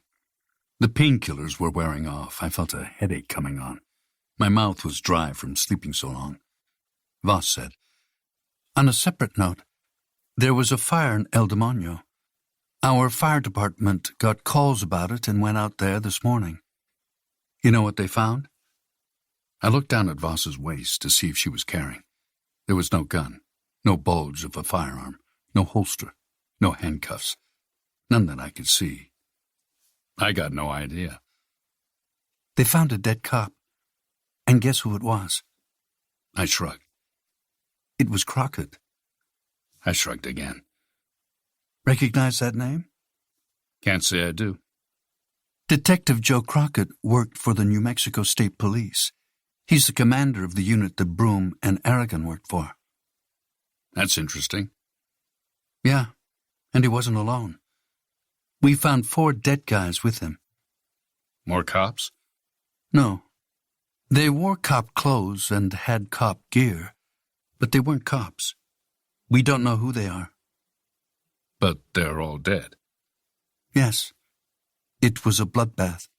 The painkillers were wearing off. I felt a headache coming on. My mouth was dry from sleeping so long. Voss said, "On a separate note, there was a fire in El Demonio. Our fire department got calls about it and went out there this morning. You know what they found?" I looked down at Voss's waist to see if she was carrying. There was no gun, no bulge of a firearm, no holster, no handcuffs, none that I could see. I got no idea. "They found a dead cop. And guess who it was?" I shrugged. "It was Crockett." I shrugged again. "Recognize that name?" "Can't say I do." Detective Joe Crockett worked for the New Mexico State Police. He's the commander of the unit that Broom and Aragon worked for." "That's interesting." "Yeah, and he wasn't alone. We found 4 dead guys with him." "More cops?" "No. They wore cop clothes and had cop gear, but they weren't cops. We don't know who they are." "But they're all dead." "Yes. It was a bloodbath.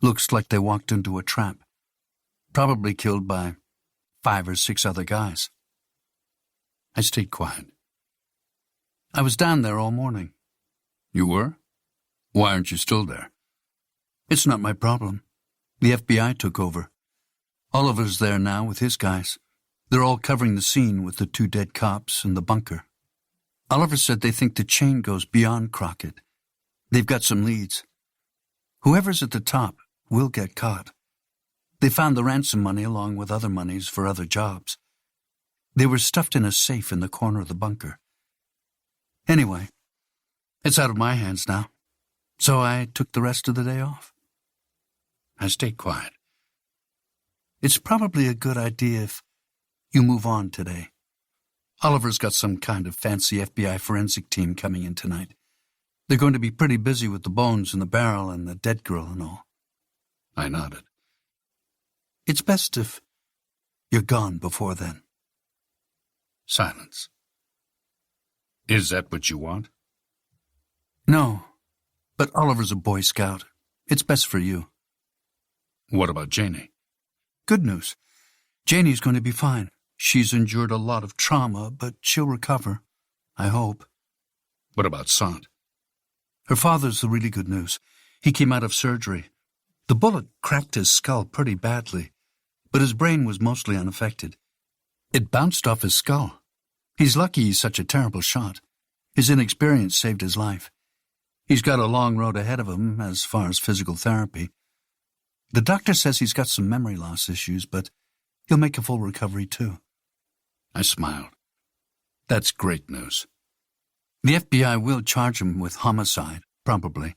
Looks like they walked into a trap. Probably killed by 5 or 6 other guys." I stayed quiet. "I was down there all morning." "You were? Why aren't you still there?" "It's not my problem. The FBI took over. Oliver's there now with his guys. They're all covering the scene with the 2 dead cops and the bunker. Oliver said they think the chain goes beyond Crockett. They've got some leads. Whoever's at the top will get caught. They found the ransom money along with other monies for other jobs. They were stuffed in a safe in the corner of the bunker. Anyway, it's out of my hands now, so I took the rest of the day off." I stayed quiet. "It's probably a good idea if you move on today. Oliver's got some kind of fancy FBI forensic team coming in tonight. They're going to be pretty busy with the bones in the barrel and the dead girl and all." I nodded. "It's best if you're gone before then." Silence. "Is that what you want?" "No, but Oliver's a Boy Scout. It's best for you." "What about Janie?" "Good news. Janie's going to be fine. She's endured a lot of trauma, but she'll recover. I hope." "What about Sant?" "Her father's the really good news. He came out of surgery. The bullet cracked his skull pretty badly, but his brain was mostly unaffected. It bounced off his skull. He's lucky he's such a terrible shot. His inexperience saved his life. He's got a long road ahead of him as far as physical therapy. The doctor says he's got some memory loss issues, but he'll make a full recovery too." I smiled. "That's great news. The FBI will charge him with homicide, probably.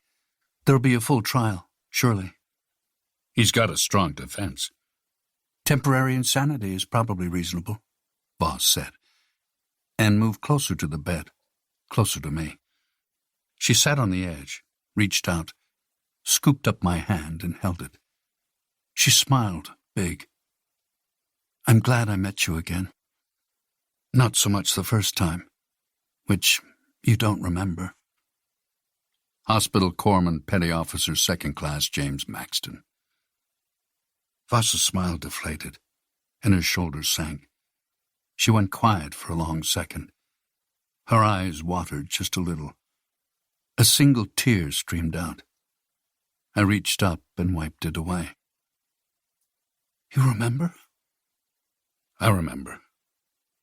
There'll be a full trial, surely." "He's got a strong defense." "Temporary insanity is probably reasonable," Voss said, and moved closer to the bed, closer to me. She sat on the edge, reached out, scooped up my hand and held it. She smiled, big. I'm glad I met you again. Not so much the first time, which you don't remember. Hospital Corpsman Petty Officer 2nd Class James Maxton. Voss's smile deflated, and her shoulders sank. She went quiet for a long second. Her eyes watered just a little. A single tear streamed out. I reached up and wiped it away. You remember? I remember.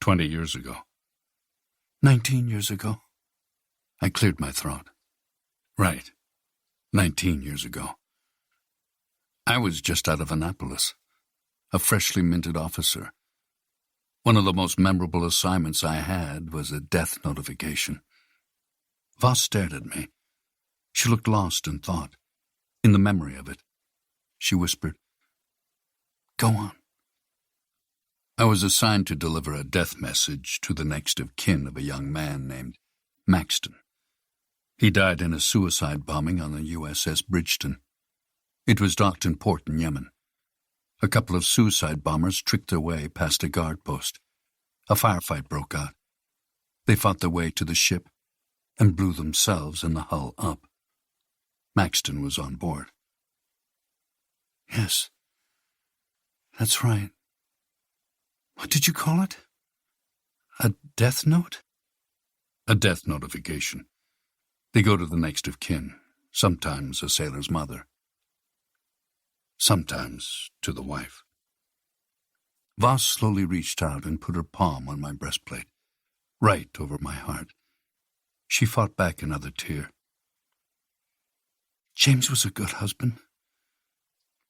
20 years ago. 19 years ago. I cleared my throat. Right. 19 years ago. I was just out of Annapolis, a freshly minted officer. One of the most memorable assignments I had was a death notification. Voss stared at me. She looked lost in thought, in the memory of it. She whispered, Go on. I was assigned to deliver a death message to the next of kin of a young man named Maxton. He died in a suicide bombing on the USS Bridgeton. It was docked in port in Yemen. A couple of suicide bombers tricked their way past a guard post. A firefight broke out. They fought their way to the ship and blew themselves and the hull up. Maxton was on board. Yes, that's right. What did you call it? A death note? A death notification. They go to the next of kin, sometimes a sailor's mother. Sometimes to the wife. Voss slowly reached out and put her palm on my breastplate, right over my heart. She fought back another tear. James was a good husband.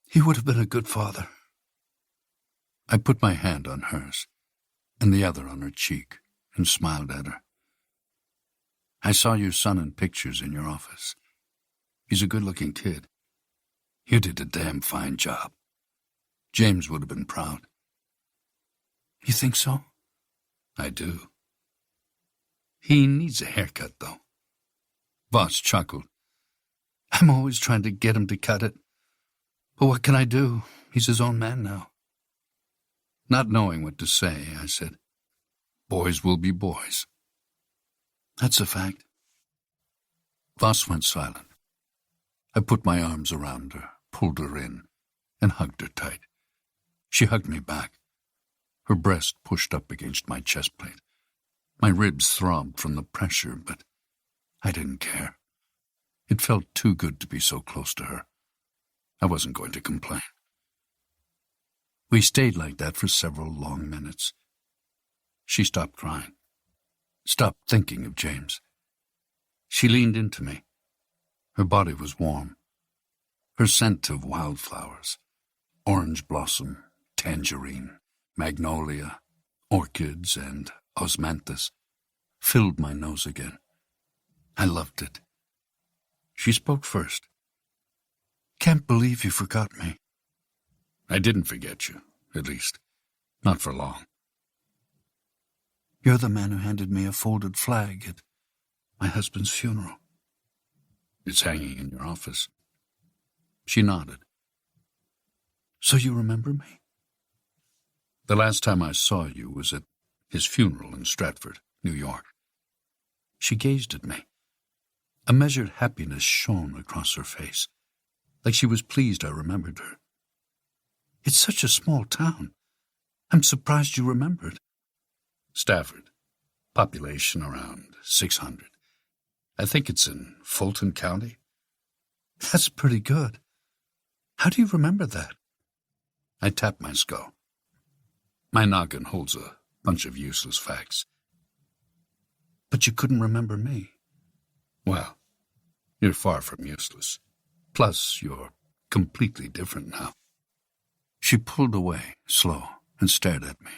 He would have been a good father. I put my hand on hers, and the other on her cheek, and smiled at her. I saw your son in pictures in your office. He's a good-looking kid. You did a damn fine job. James would have been proud. You think so? I do. He needs a haircut, though. Voss chuckled. I'm always trying to get him to cut it. But what can I do? He's his own man now. Not knowing what to say, I said, Boys will be boys. That's a fact. Voss went silent. I put my arms around her, pulled her in, and hugged her tight. She hugged me back. Her breast pushed up against my chest plate. My ribs throbbed from the pressure, but I didn't care. It felt too good to be so close to her. I wasn't going to complain. We stayed like that for several long minutes. She stopped crying, stopped thinking of James. She leaned into me. Her body was warm. Her scent of wildflowers, orange blossom, tangerine, magnolia, orchids, and osmanthus, filled my nose again. I loved it. She spoke first. Can't believe you forgot me. I didn't forget you, at least. Not for long. You're the man who handed me a folded flag at my husband's funeral. It's hanging in your office. She nodded. So you remember me? The last time I saw you was at his funeral in Stratford, New York. She gazed at me. A measured happiness shone across her face, like she was pleased I remembered her. It's such a small town. I'm surprised you remembered. Stafford. Population around 600. I think it's in Fulton County. That's pretty good. How do you remember that? I tapped my skull. My noggin holds a bunch of useless facts. But you couldn't remember me. Well, you're far from useless. Plus, you're completely different now. She pulled away, slow, and stared at me.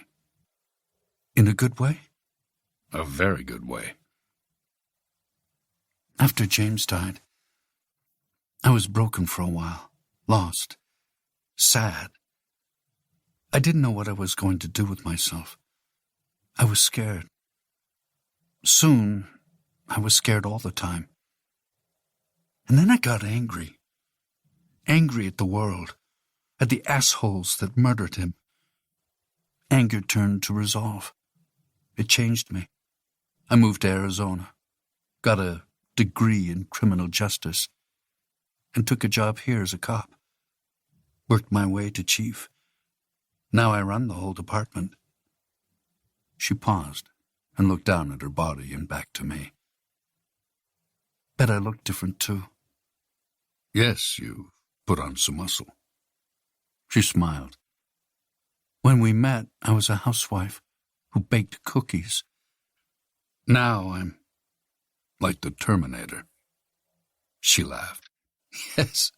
In a good way? A very good way. After James died, I was broken for a while, lost, sad. I didn't know what I was going to do with myself. I was scared. Soon, I was scared all the time. And then I got angry. Angry at the world. at the assholes that murdered him. Anger turned to resolve. It changed me. I moved to Arizona, got a degree in criminal justice, and took a job here as a cop. Worked my way to chief. Now I run the whole department. She paused and looked down at her body and back to me. Bet I look different, too. Yes, you put on some muscle. She smiled. When we met, I was a housewife who baked cookies. Now I'm like the Terminator. She laughed. Yes,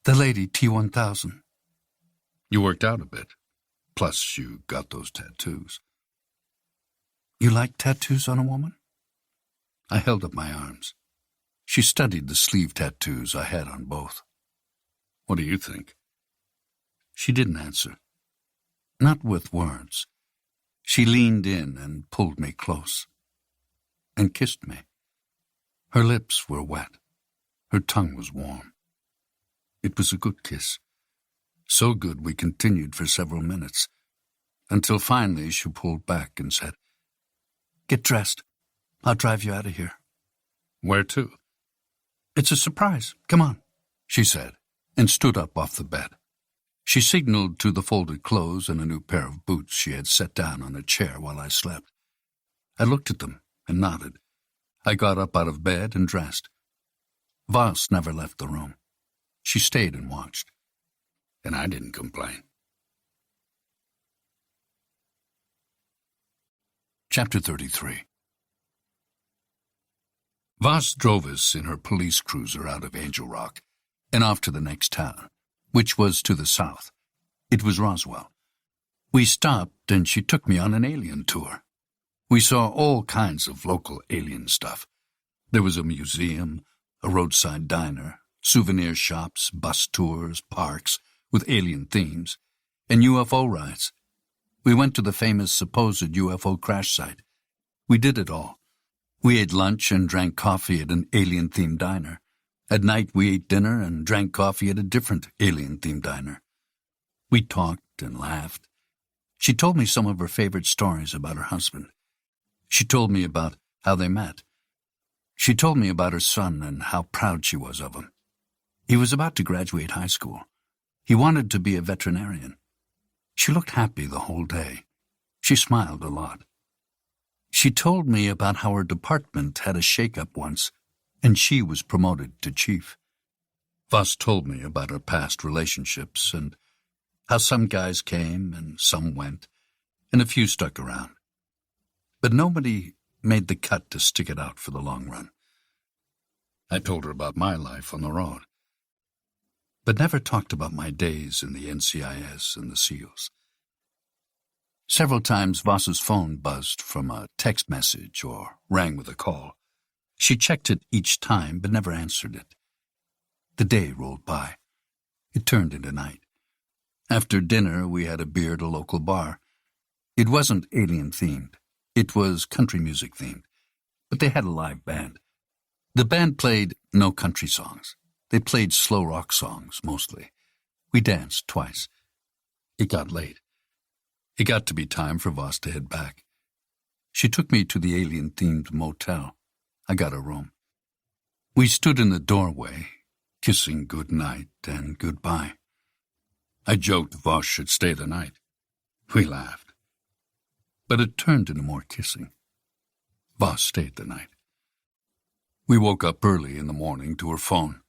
the lady T-1000. You worked out a bit. Plus, you got those tattoos. You like tattoos on a woman? I held up my arms. She studied the sleeve tattoos I had on both. What do you think? She didn't answer. Not with words. She leaned in and pulled me close. And kissed me. Her lips were wet. Her tongue was warm. It was a good kiss. So good we continued for several minutes, until finally she pulled back and said, "Get dressed. I'll drive you out of here." Where to? "It's a surprise. Come on," she said, and stood up off the bed. She signaled to the folded clothes and a new pair of boots she had set down on a chair while I slept. I looked at them and nodded. I got up out of bed and dressed. Voss never left the room. She stayed and watched. And I didn't complain. Chapter 33. Voss drove us in her police cruiser out of Angel Rock and off to the next town, which was to the south. It was Roswell. We stopped and she took me on an alien tour. We saw all kinds of local alien stuff. There was a museum, a roadside diner, souvenir shops, bus tours, parks with alien themes, and UFO rides. We went to the famous supposed UFO crash site. We did it all. We ate lunch and drank coffee at an alien-themed diner. At night we ate dinner and drank coffee at a different alien-themed diner. We talked and laughed. She told me some of her favorite stories about her husband. She told me about how they met. She told me about her son and how proud she was of him. He was about to graduate high school. He wanted to be a veterinarian. She looked happy the whole day. She smiled a lot. She told me about how her department had a shake-up once, and she was promoted to chief. Voss told me about her past relationships and how some guys came and some went, and a few stuck around. But nobody made the cut to stick it out for the long run. I told her about my life on the road, but never talked about my days in the NCIS and the SEALs. Several times Voss's phone buzzed from a text message or rang with a call. She checked it each time but never answered it. The day rolled by. It turned into night. After dinner we had a beer at a local bar. It wasn't alien-themed. It was country music-themed, but they had a live band. The band played no country songs. They played slow rock songs, mostly. We danced twice. It got late. It got to be time for Voss to head back. She took me to the alien-themed motel. I got a room. We stood in the doorway, kissing good night and goodbye. I joked Voss should stay the night. We laughed. But it turned into more kissing. Voss stayed the night. We woke up early in the morning to her phone.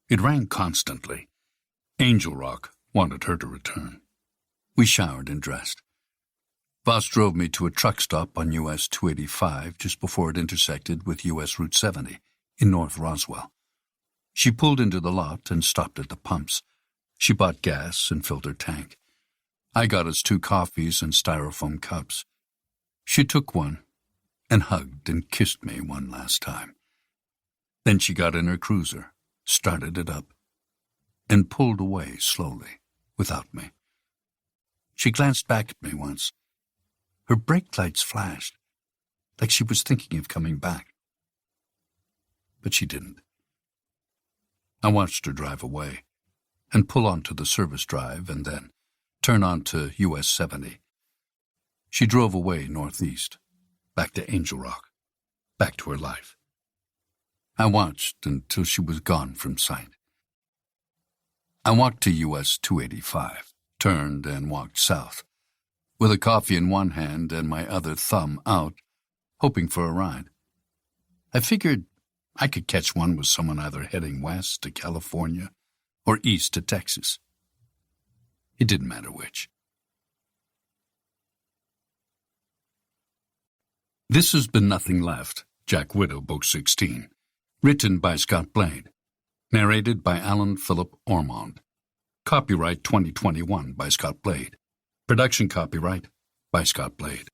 It rang constantly. Angel Rock wanted her to return. We showered and dressed. Voss drove me to a truck stop on US 285 just before it intersected with US Route 70 in North Roswell. She pulled into the lot and stopped at the pumps. She bought gas and filled her tank. I got us 2 coffees and styrofoam cups. She took one and hugged and kissed me one last time. Then she got in her cruiser, started it up, and pulled away slowly, without me. She glanced back at me once. Her brake lights flashed, like she was thinking of coming back. But she didn't. I watched her drive away, and pull onto the service drive and then turn onto US 70. She drove away northeast, back to Angel Rock, back to her life. I watched until she was gone from sight. I walked to US 285, turned and walked south, with a coffee in one hand and my other thumb out, hoping for a ride. I figured I could catch one with someone either heading west to California or east to Texas. It didn't matter which. This has been Nothing Left, Jack Widow, Book 16. Written by Scott Blade. Narrated by Alan Philip Ormond. Copyright 2021 by Scott Blade. Production copyright by Scott Blade.